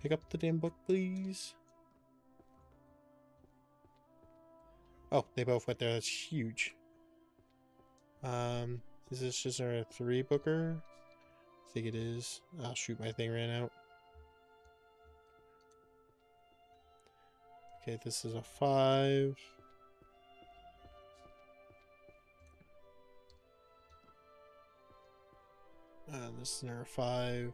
Pick up the damn book, please. Oh, they both went there. That's huge. Is this just our 3 booker? I think it is. Oh, shoot, my thing ran out. Okay, this is a 5. This is our 5.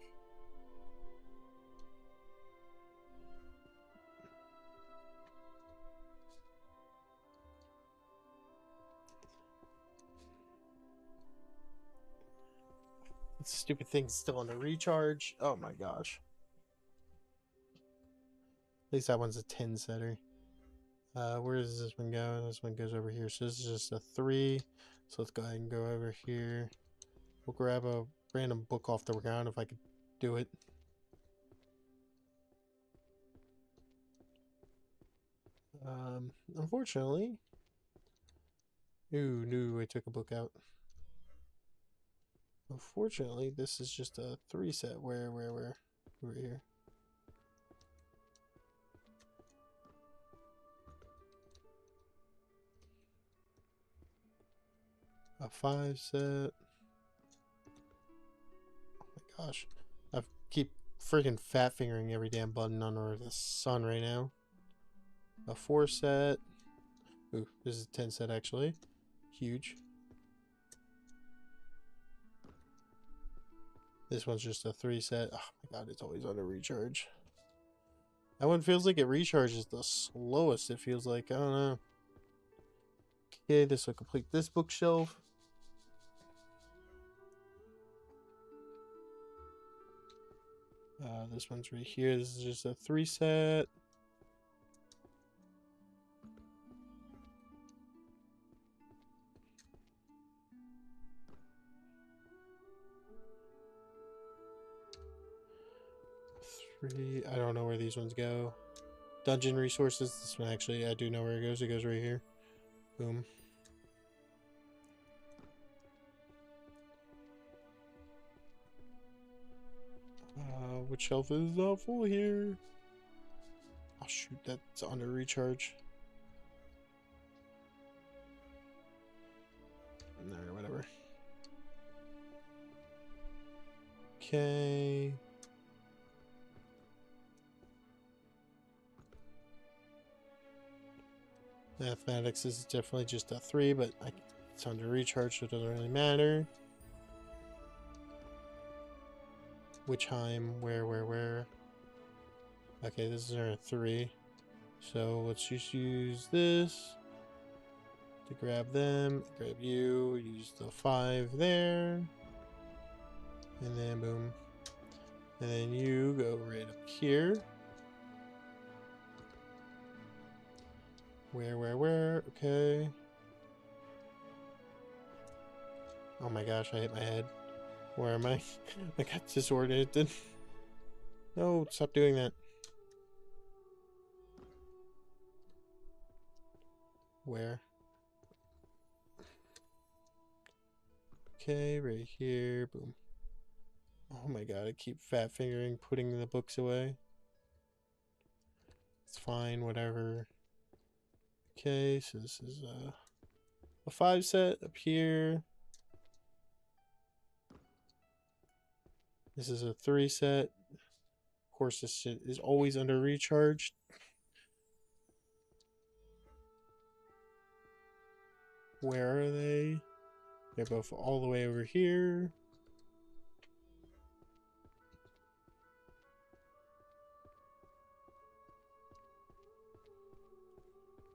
This stupid thing's still under recharge. Oh my gosh. At least that one's a 10-setter. Where does this one go? This one goes over here. So this is just a 3. So let's go ahead and go over here. We'll grab a random book off the ground if I could do it. Unfortunately. Ooh, no, I took a book out. Unfortunately, this is just a 3 set. Where? Over here. A 5 set. Oh my gosh. I keep freaking fat fingering every damn button under the sun right now. A 4 set. Ooh, this is a 10 set actually. Huge. This one's just a 3 set. Oh my god, it's always under recharge. That one feels like it recharges the slowest, it feels like. I don't know. Okay, this will complete this bookshelf. This one's right here. This is just a 3 set. I don't know where these ones go. Dungeon resources. This one actually, I do know where it goes. It goes right here. Boom. Which shelf is full here? Oh shoot, that's under recharge. No, whatever. Okay. Mathematics is definitely just a 3, but it's under recharge, so it doesn't really matter. Which time? Where? Okay, this is our 3. So let's just use this to grab them. Grab you. Use the 5 there. And then boom. And then you go right up here. Where? Okay. Oh my gosh, I hit my head. Where am I? I got disoriented. No, stop doing that. Where? Okay, right here. Boom. Oh my god, I keep fat fingering putting the books away. It's fine, whatever. Okay, so this is a 5 set up here. This is a 3 set. Of course, this shit is always under recharged. Where are they? They're both all the way over here.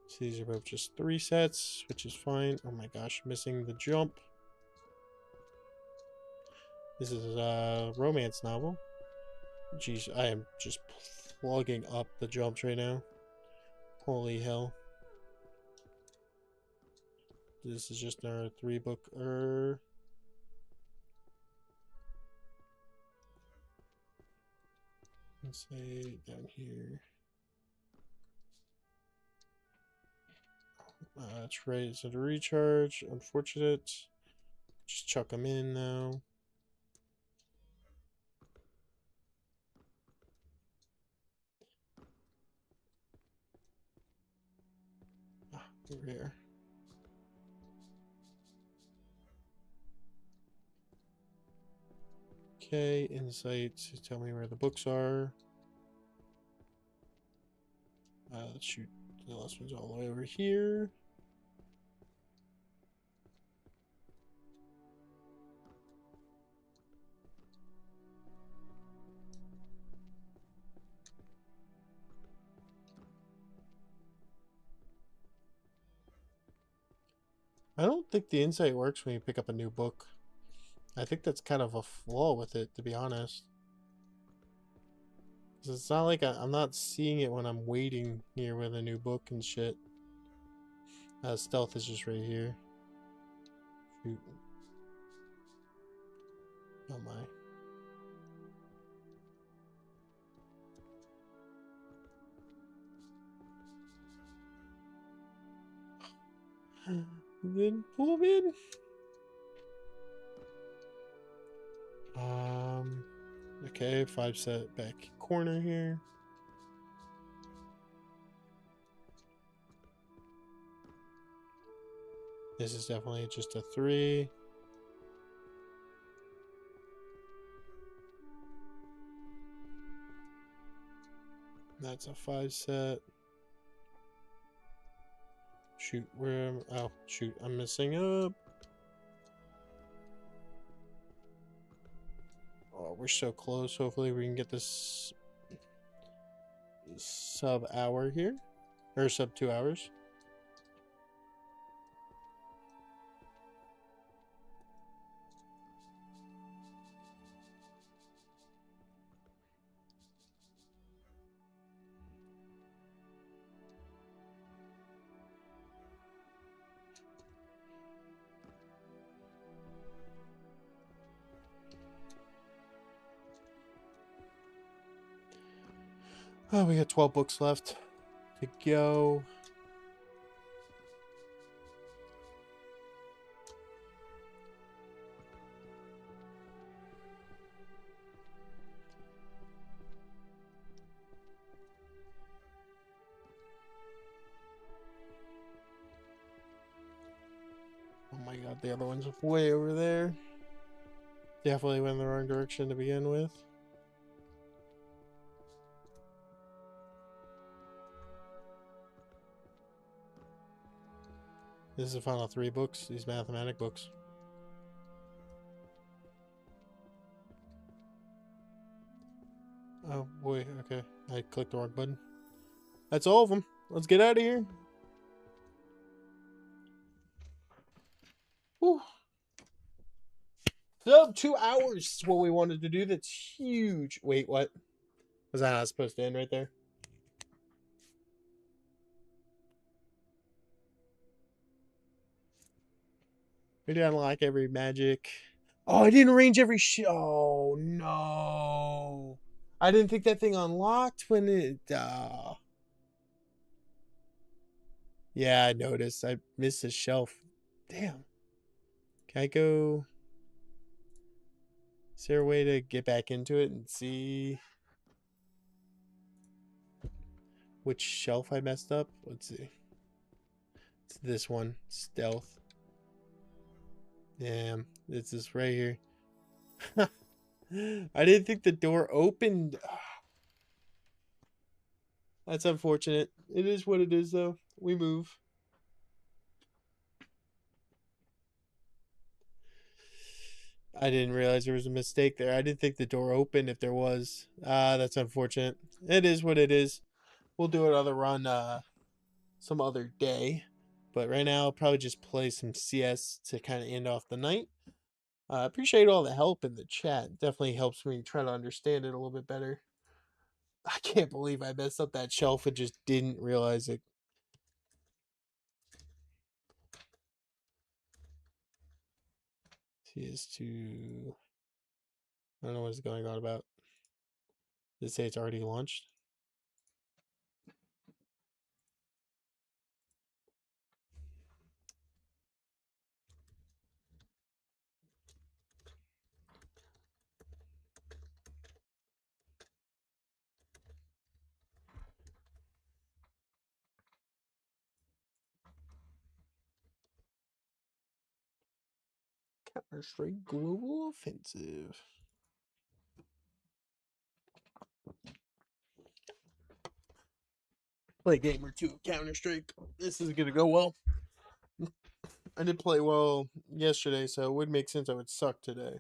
So these are both just 3 sets, which is fine. Oh my gosh, missing the jump. This is a romance novel. Jeez, I am just plugging up the jumps right now. Holy hell. This is just our 3-book. Let's say down here. That's right, it's under recharge. Unfortunate. Just chuck them in now. Over here. Okay, insights. Tell me where the books are. Let's shoot. The last one's all the way over here. I don't think the insight works when you pick up a new book. I think that's kind of a flaw with it, to be honest. 'Cause it's not like I'm not seeing it when I'm waiting here with a new book and shit. Stealth is just right here. Shoot. Oh my. Then pull him in. Okay, 5 set back corner here. This is definitely just a 3. That's a 5 set. Shoot, where am I? Oh, shoot, I'm messing up. Oh, we're so close. Hopefully we can get this sub-hour here. Or sub-2 hours. Oh, we got 12 books left to go. Oh my god, the other one's way over there. Definitely went in the wrong direction to begin with. This is the final 3 books, these mathematic books. Oh boy, okay. I clicked the wrong button. That's all of them. Let's get out of here. Whew. So 2 hours is what we wanted to do. That's huge. Wait, what? Was that not supposed to end right there? We did unlock every magic. Oh, I didn't arrange every oh, no. I didn't think that thing unlocked when it... Yeah, I noticed. I missed a shelf. Damn. Can I go... Is there a way to get back into it and see which shelf I messed up? Let's see. It's this one. Stealth. Damn. It's this right here. I didn't think the door opened. That's unfortunate. It is what it is, though. We move. I didn't realize there was a mistake there. I didn't think the door opened if there was. That's unfortunate. It is what it is. We'll do another run some other day. But right now, I'll probably just play some CS to kind of end off the night. I appreciate all the help in the chat. It definitely helps me try to understand it a little bit better. I can't believe I messed up that shelf and just didn't realize it. CS2. I don't know what's going on about. Does it say it's already launched? Counter-Strike Global Offensive. Play a game or two of Counter-Strike. This is gonna go well. I did play well yesterday, so it would make sense I would suck today.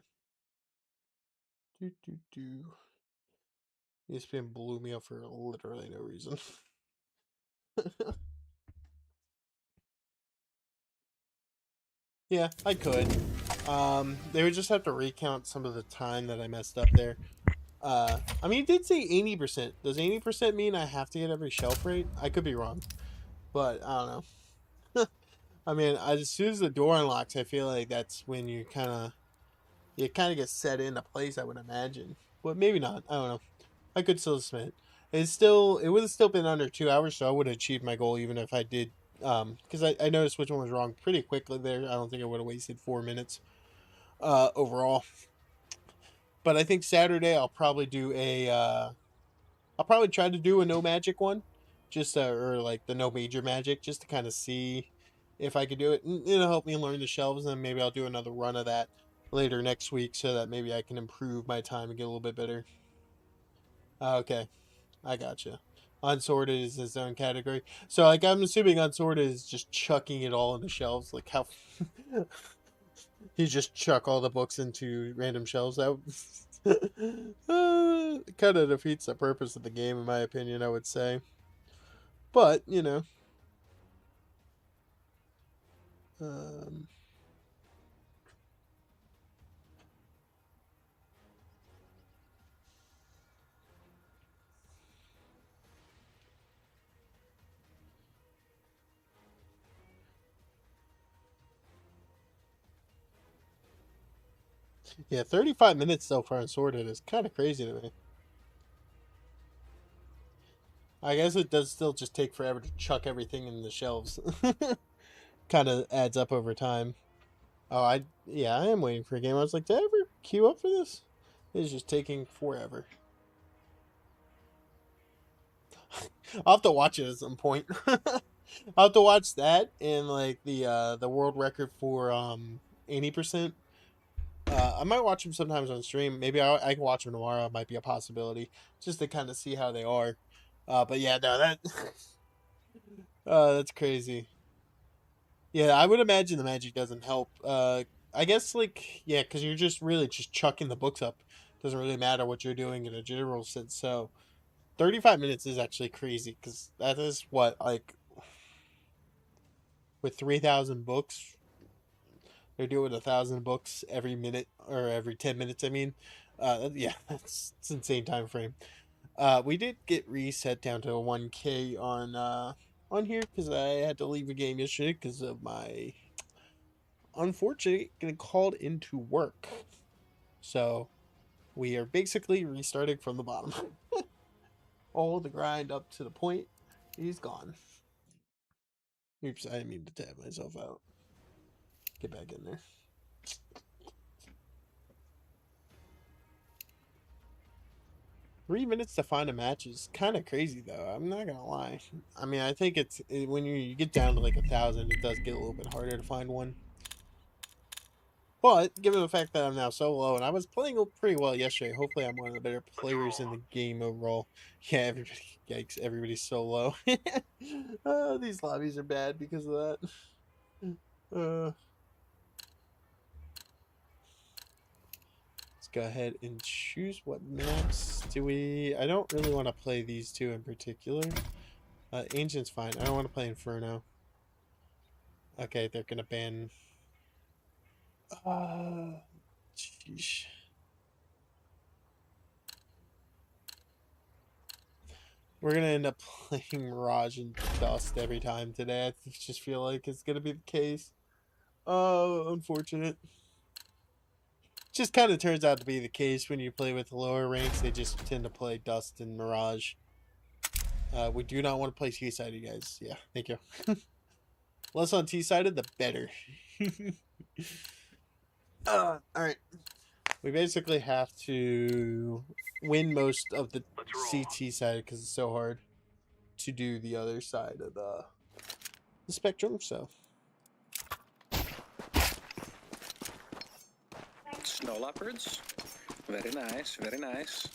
ESPN blew me up for literally no reason. Yeah, I could. They would just have to recount some of the time that I messed up there. I mean, it did say 80%. Does 80% mean I have to get every shelf rate? I could be wrong, but I don't know. I mean, as soon as the door unlocks, I feel like that's when you kind of get set into place. I would imagine, but maybe not. I don't know. I could still submit. It would have still been under 2 hours, so I would have achieved my goal even if I did. Because I noticed which one was wrong pretty quickly there. I don't think I would have wasted 4 minutes. Overall. But I think Saturday I'll probably do I'll probably try to do a no magic one, just or like the no major magic, just to kind of see if I could do it. And it'll help me learn the shelves, and then maybe I'll do another run of that later next week, so that maybe I can improve my time and get a little bit better. Okay, I gotcha. Unsorted is his own category, so like I'm assuming unsorted is just chucking it all in the shelves, like how he just chuck all the books into random shelves. That kind of defeats the purpose of the game, in my opinion, I would say. But, you know. Um, yeah, 35 minutes so far unsorted is kind of crazy to me. I guess it does still just take forever to chuck everything in the shelves. Kind of adds up over time. Oh, yeah, I am waiting for a game. I was like, did I ever queue up for this? It's just taking forever. I'll have to watch it at some point. I'll have to watch that and like the world record for 80%. I might watch them sometimes on stream. Maybe I can watch them tomorrow. It might be a possibility, just to kind of see how they are. But yeah, no, that's crazy. Yeah, I would imagine the magic doesn't help. I guess like yeah, because you're just really just chucking the books up. Doesn't really matter what you're doing in a general sense. So 35 minutes is actually crazy because that is what like with 3,000 books. They're doing 1,000 books every minute, or every 10 minutes, I mean. Yeah, it's insane time frame. We did get reset down to a 1K on here because I had to leave a game yesterday because of my unfortunate getting called into work. So we are basically restarting from the bottom. All the grind up to the point he's gone. Oops, I didn't mean to tab myself out. Get back in there. 3 minutes to find a match is kind of crazy, though. I'm not gonna lie. I mean, I think when you get down to like 1,000, it does get a little bit harder to find one. But given the fact that I'm now so low, and I was playing pretty well yesterday, hopefully I'm one of the better players in the game overall. Yeah, everybody, yikes, everybody's so low. These lobbies are bad because of that. Let's go ahead and choose what maps do we... I don't really want to play these two in particular. Ancient's fine. I don't want to play Inferno. Okay, they're going to ban... Sheesh. We're going to end up playing Mirage and Dust every time today. I just feel like it's going to be the case. Oh, unfortunate. Just kind of turns out to be the case when you play with lower ranks. They just tend to play Dust and Mirage. We do not want to play T-sided, guys. Yeah, thank you. Less on T-sided, the better. Alright. We basically have to win most of the CT side because it's so hard to do the other side of the spectrum, so. Snow leopards. Very nice, very nice.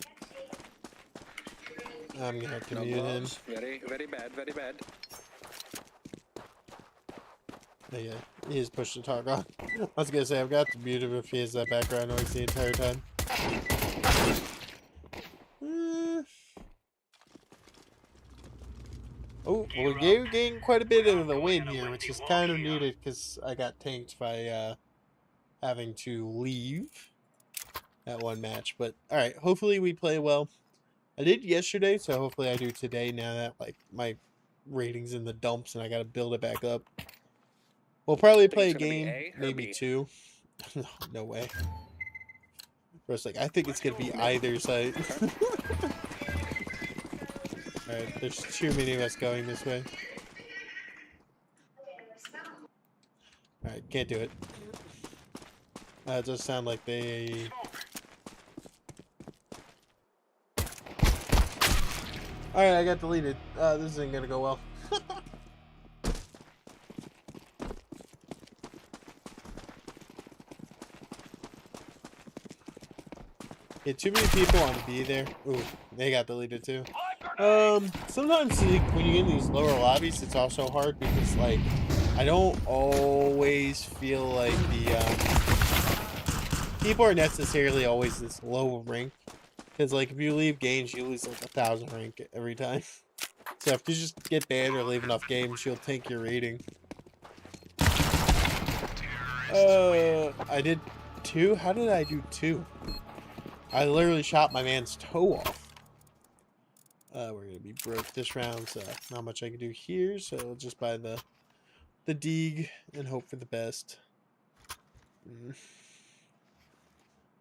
I'm gonna have to No mute him. gloves. Very, very bad, very bad. Yeah, he is push to talk on. I was gonna say, I've got to mute him if he has that background noise the entire time. Oh, well, we're getting quite a bit of a win here, which is kind of needed because I got tanked by having to leave that one match. But alright, hopefully we play well. I did yesterday, so hopefully I do today now that like my rating's in the dumps and I gotta build it back up. We'll probably play a game, maybe two. No way. First, like, I think it's gonna be either side. Alright, there's too many of us going this way. Alright, can't do it. It does sound like they... Alright, I got deleted. This isn't gonna go well. Yeah, too many people want to be there. Ooh, they got deleted too. Sometimes like, when you get in these lower lobbies, it's also hard because like I don't always feel like the people are necessarily always this low rank. Because like if you leave games, you lose like 1,000 rank every time. So if you just get banned or leave enough games, you'll tank your rating. I did 2. How did I do 2? I literally shot my man's toe off. We're gonna be broke this round, so not much I can do here. So I'll just buy the Deeg and hope for the best.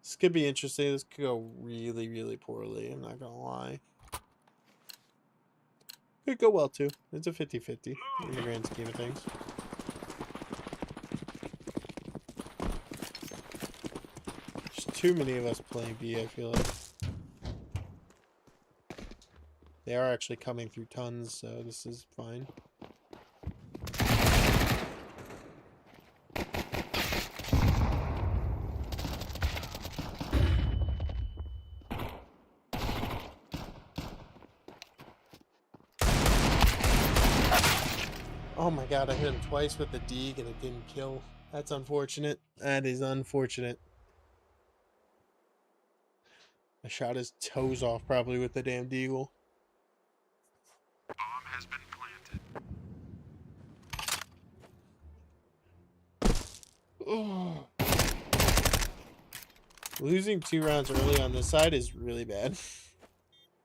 This could be interesting. This could go really, really poorly. I'm not gonna lie. Could go well too. It's a 50-50 in the grand scheme of things. Too many of us playing B, I feel like. They are actually coming through tons, so this is fine. Oh my god, I hit him twice with the Deeg and it didn't kill. That's unfortunate. That is unfortunate. I shot his toes off probably with the damn deagle. Bomb has been planted. Ugh. Losing 2 rounds early on this side is really bad.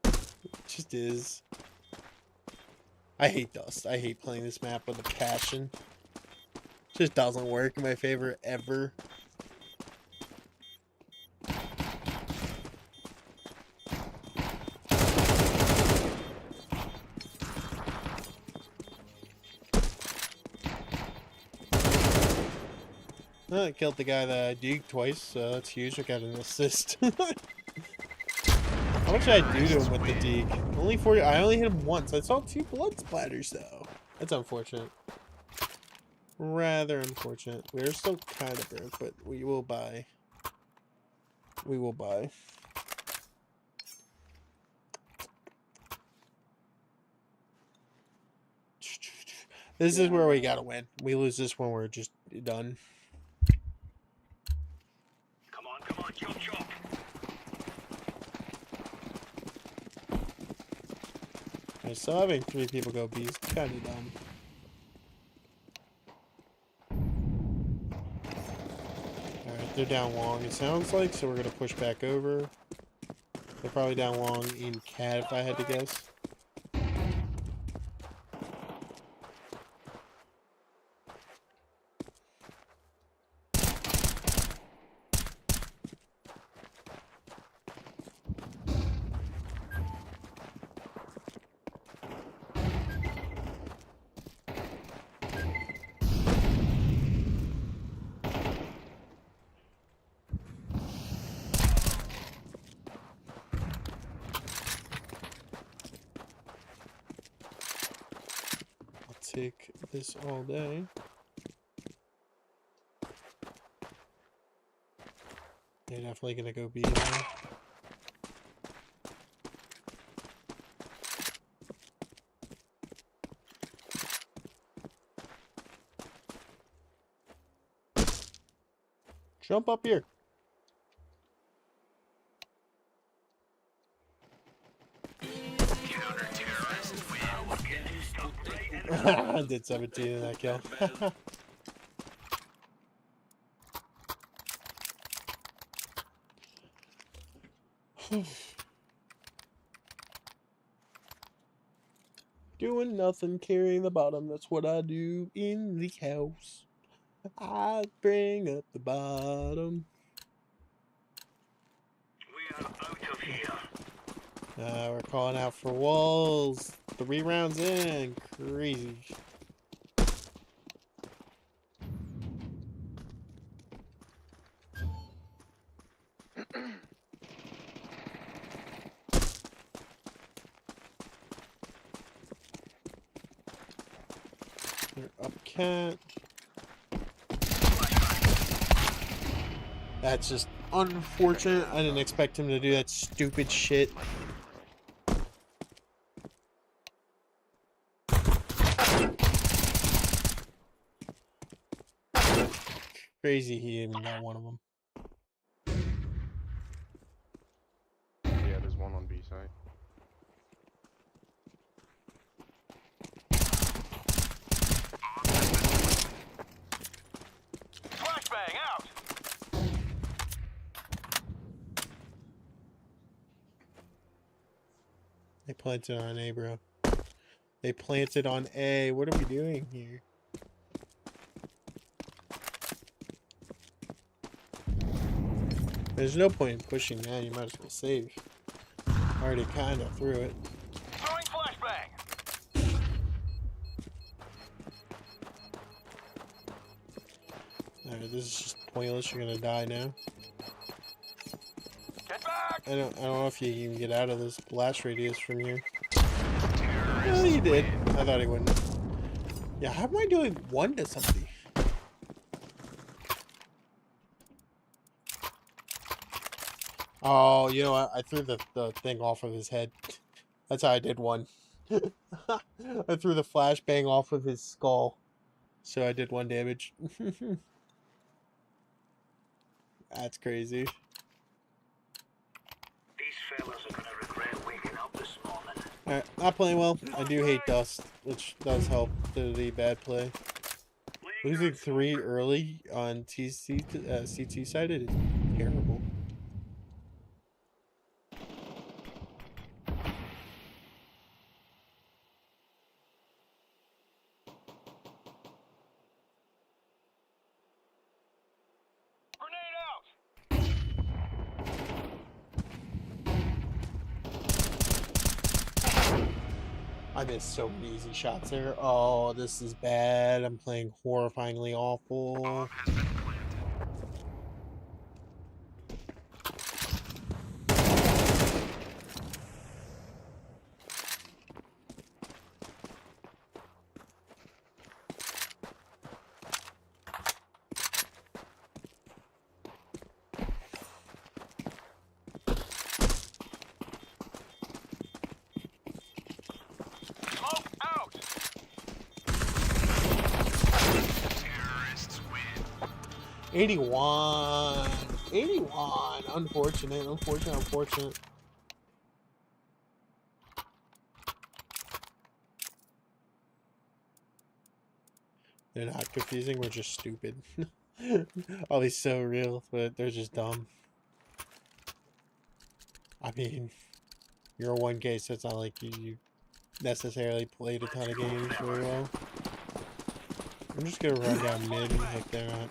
It just is. I hate Dust. I hate playing this map with a passion. It just doesn't work in my favor ever. Well, I killed the guy that I deked twice, so that's huge. I got an assist. How much did I do to him with the deke? Only 40. I only hit him once. I saw 2 blood splatters, though. That's unfortunate. Rather unfortunate. We're still kind of broke, but we will buy. We will buy. This is where we gotta win. We lose this one, we're just done. Come on, chop, chop. Still having 3 people go B is kind of dumb. Alright, they're down long, it sounds like, so we're gonna push back over. They're probably down long in cat, if I had to guess. Take this all day. They're definitely gonna go B now. Jump up here. I did 17 in that kill. Doing nothing, carrying the bottom. That's what I do in the house. I bring up the bottom. We are out of here. We're calling out for walls. 3 rounds in. Crazy. They're up cat. That's just unfortunate. I didn't expect him to do that stupid shit. Crazy he even got one of them. Yeah, there's one on B side. Flashbang out. They planted on A, bro. They planted on A. What are we doing here? There's no point in pushing now. You might as well save. Already kind of threw it. Throwing flashbang. Alright, this is just pointless. You're gonna die now. Get back. I don't know if you can even get out of this blast radius from here. Well, he did. I thought he wouldn't. Yeah, how am I doing 1 to somebody? Oh, you know what? I threw the thing off of his head. That's how I did 1. I threw the flashbang off of his skull. So I did 1 damage. That's crazy. These fellas are gonna regret waking up this morning. Alright, not playing well. I do hate Dust, which does help the bad play. Losing 3 early on CT sided is terrible. Grenade out! I missed so many easy shots there. Oh, this is bad. I'm playing horrifyingly awful. Smoke out! 81. 81. Unfortunate. They're not confusing, we're just stupid. I'll be so real, but they're just dumb. I mean, you're a 1K, so it's not like you necessarily played a ton of games very well. I'm just gonna run down mid and hope they're not.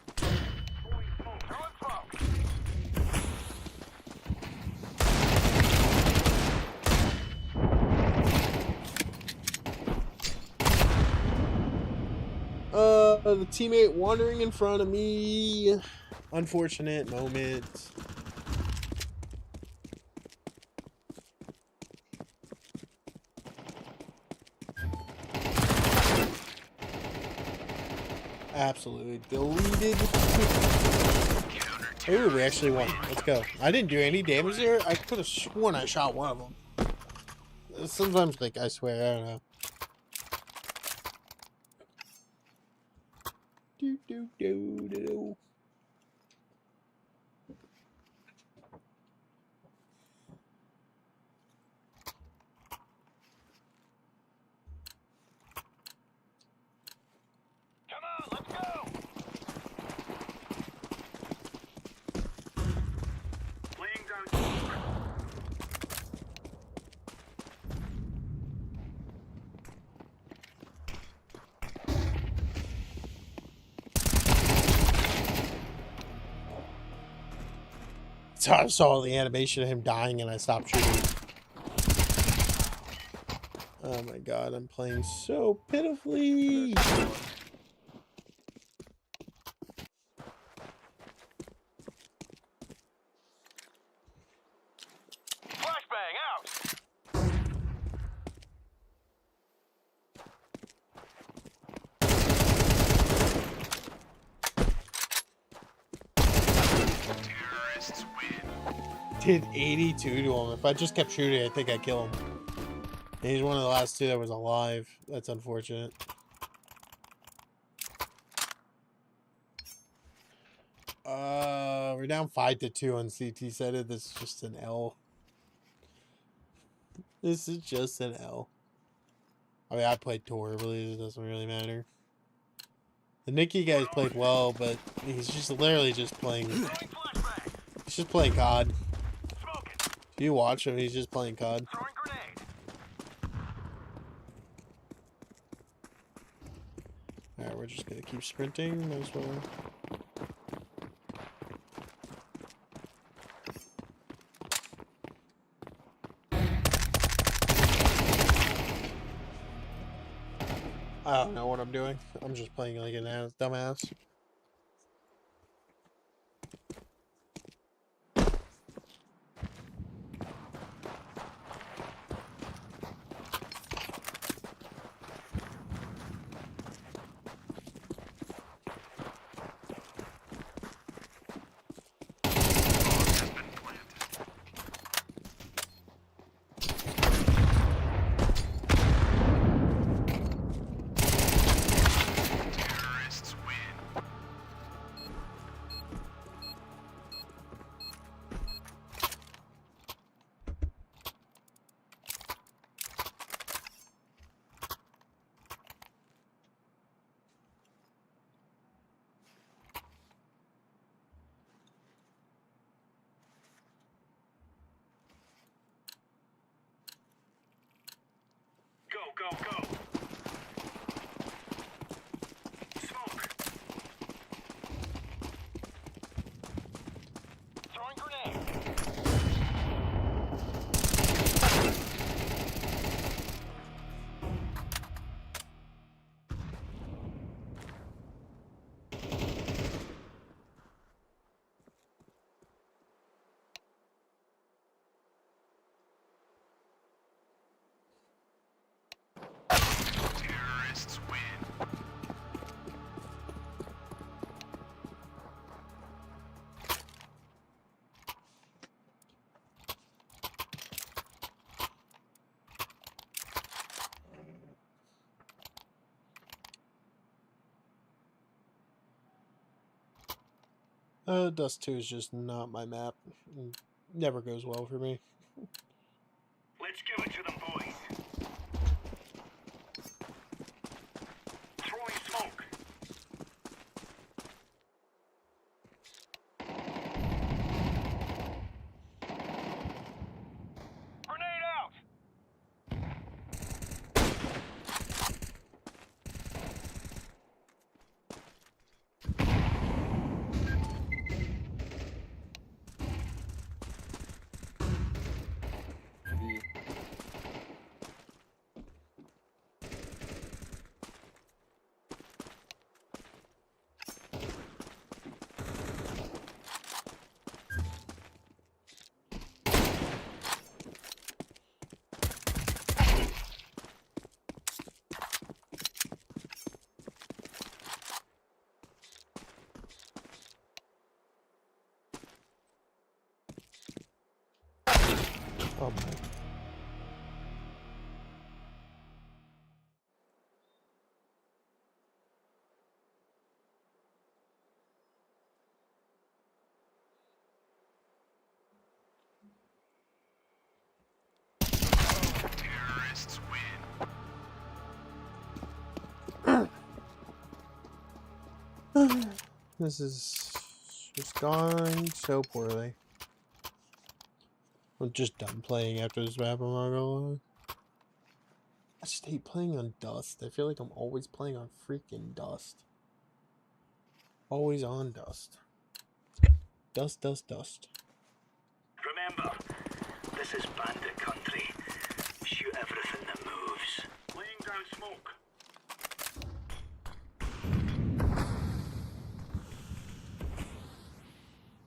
The teammate wandering in front of me. Unfortunate moment. Absolutely deleted. Ooh, we actually won. Let's go. I didn't do any damage there. I could have sworn I shot one of them. Sometimes, like, I swear, I don't know. Do. Come on, let's go! Laying down smoke. So I saw the animation of him dying and I stopped shooting. Oh my god, I'm playing so pitifully. Flashbang out! Did 82 to him. If I just kept shooting, I think I'd kill him. And he's one of the last two that was alive. That's unfortunate. We're down 5-2 on CT sided. This is just an L. This is just an L. I mean, I played horribly. It doesn't really matter. The Nikki guys played well, but he's just literally just playing. Throwing flashbang! He's just playing COD. Smoking! If you watch him, he's just playing COD. Throwing grenade! Alright, we're just gonna keep sprinting. Might as well. I don't know what I'm doing. I'm just playing like an ass, dumbass. Dust 2 is just not my map. Never goes well for me. Let's give it to them, boys. Throwing smoke. Grenade out. B. Oh my. Terrorists win. This is just going so poorly. I'm just done playing after this map, I'm not gonna lie. I just hate playing on Dust. I feel like I'm always playing on freaking Dust. Always on Dust. Dust, dust, dust. Remember, this is bandit country. Shoot everything that moves. Laying down smoke.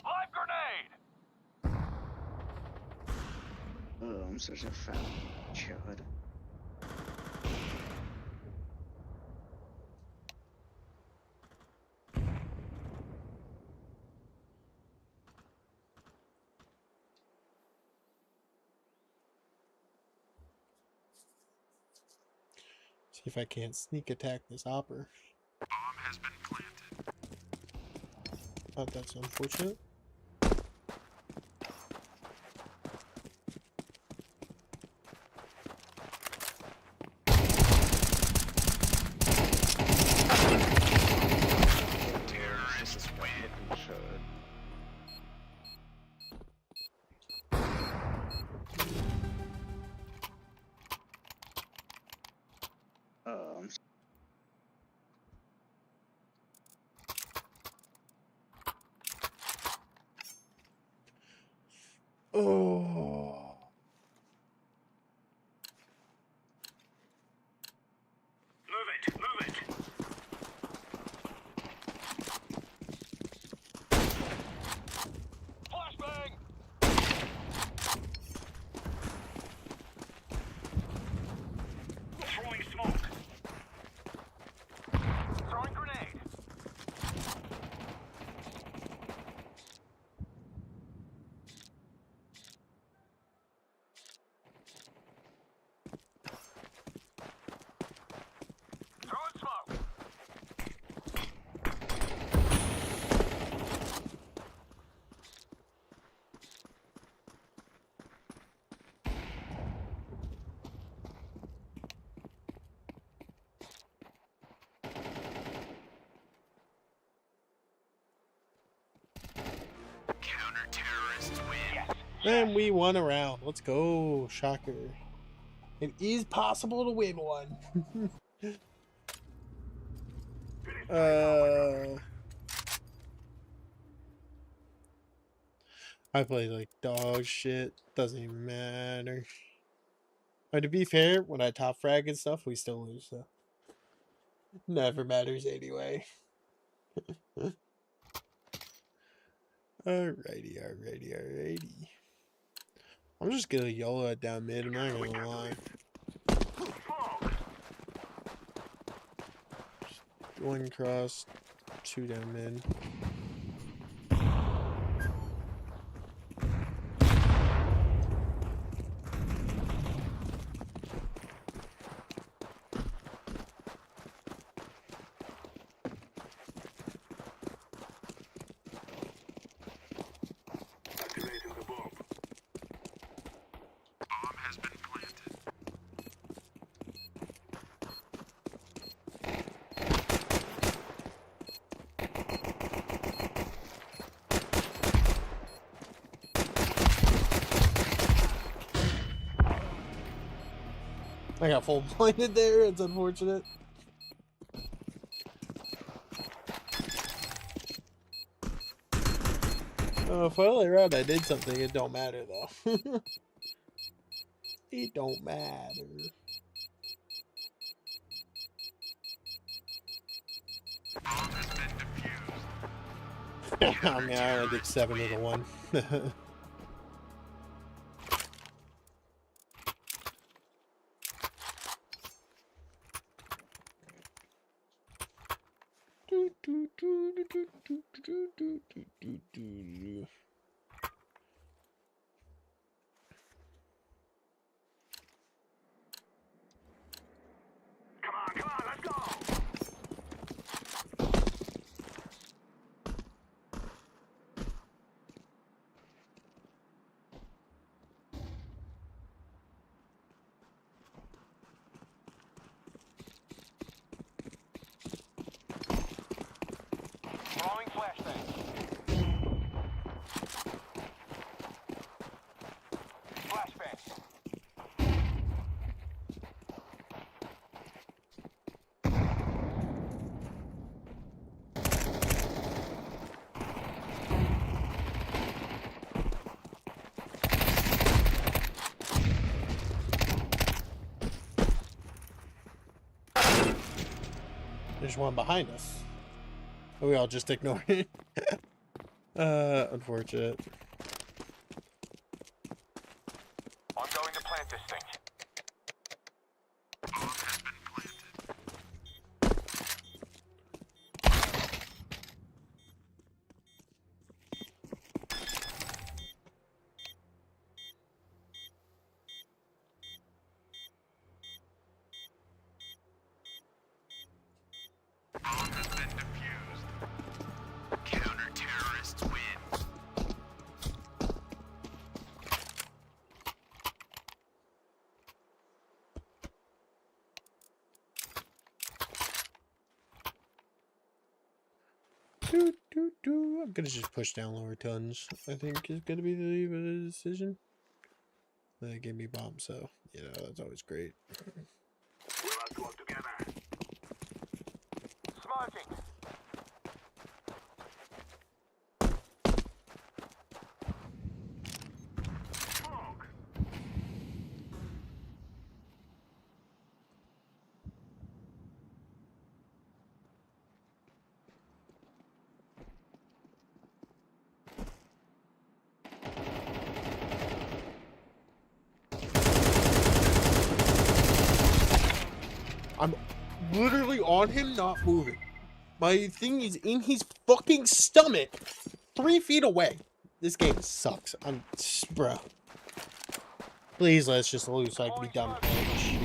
Live grenade! Oh, I'm such a fat chud. See if I can't sneak attack this hopper. Bomb has been planted. Oh, that's unfortunate. Terrorists win. Chud. Um, Oh. Move it, move it. Flashbang! Throwing smoke. Throwing grenade. Throwing smoke. Counter-terrorists win. Yes. And we won a round. Let's go. Shocker. It is possible to win one. I play like dog shit. Doesn't even matter. But to be fair, when I top frag and stuff, we still lose, so never matters anyway. Alrighty. I'm just gonna YOLO it down mid, I'm not gonna lie. Fog. One cross, two down mid. I got full blinded there. It's unfortunate. Finally around I did something. It don't matter though. It don't matter. I mean, I only did 7 to the 1. Come on, let's go! Throwing flashbang. Flashbang. There's one behind us. We all just ignore it. Unfortunate. I'm going to plant this thing. I'm gonna just push down lower tons. I think is gonna be the decision. They gave me bombs, so you know that's always great. We'll have to work together. Smoking. Smoke. I'm literally on him, not moving. My thing is in his fucking stomach, 3 feet away. This game sucks. Bro. Please let's just lose so I can be done playing this shit.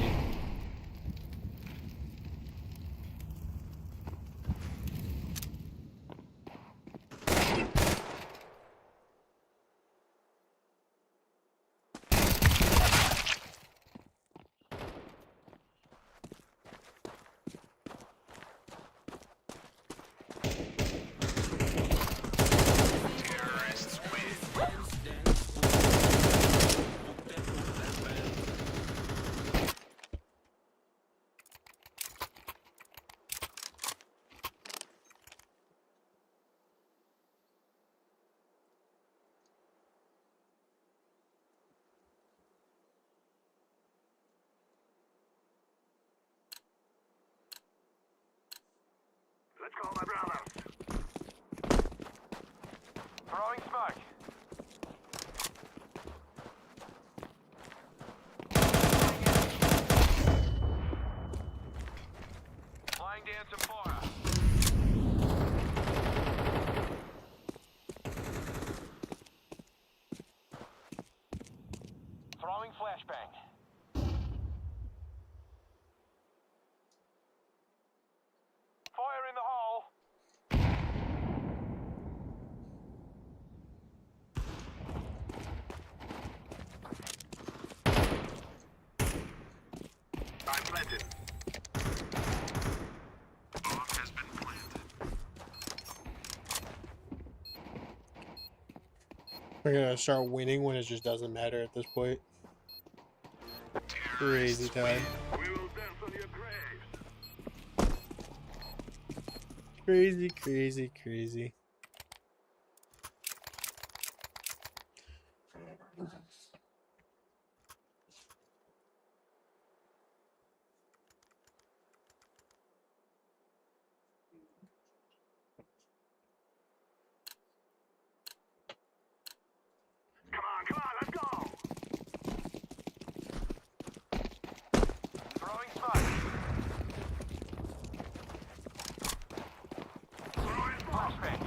Let's go, my brothers. Throwing smoke. Flying down some fire. Throwing flashbang. Fire in the hole. I'm planted. Bomb has been planted. We're gonna start winning when it just doesn't matter at this point. Crazy time. We Crazy, crazy, crazy. Come on, let's go! Throwing smoke. Throwing flashbang.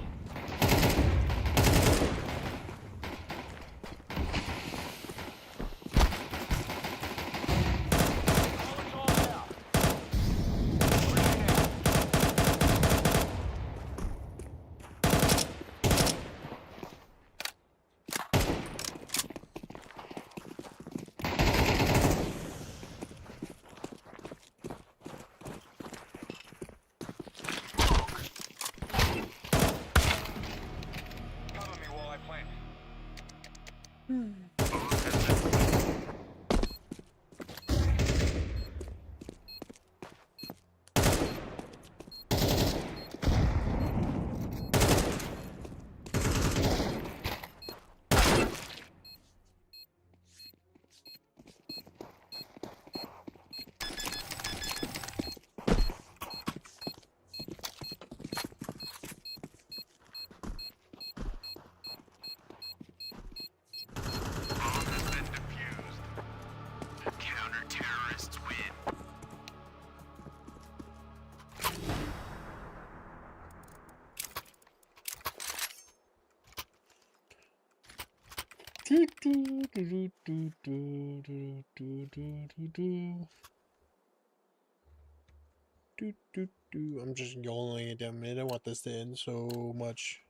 I'm just yawning at them, man. I want this to end so much.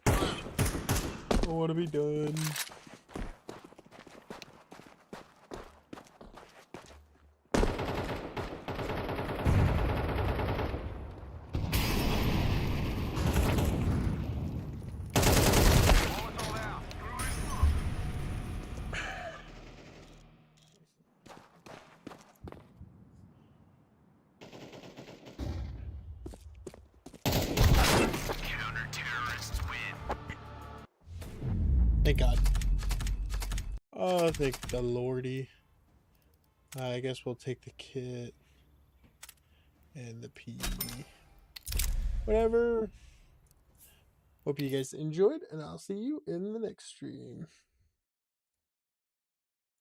I want to be done. Thank God. Oh, thank the Lordy. I guess we'll take the kit and the P. Whatever. Hope you guys enjoyed, and I'll see you in the next stream.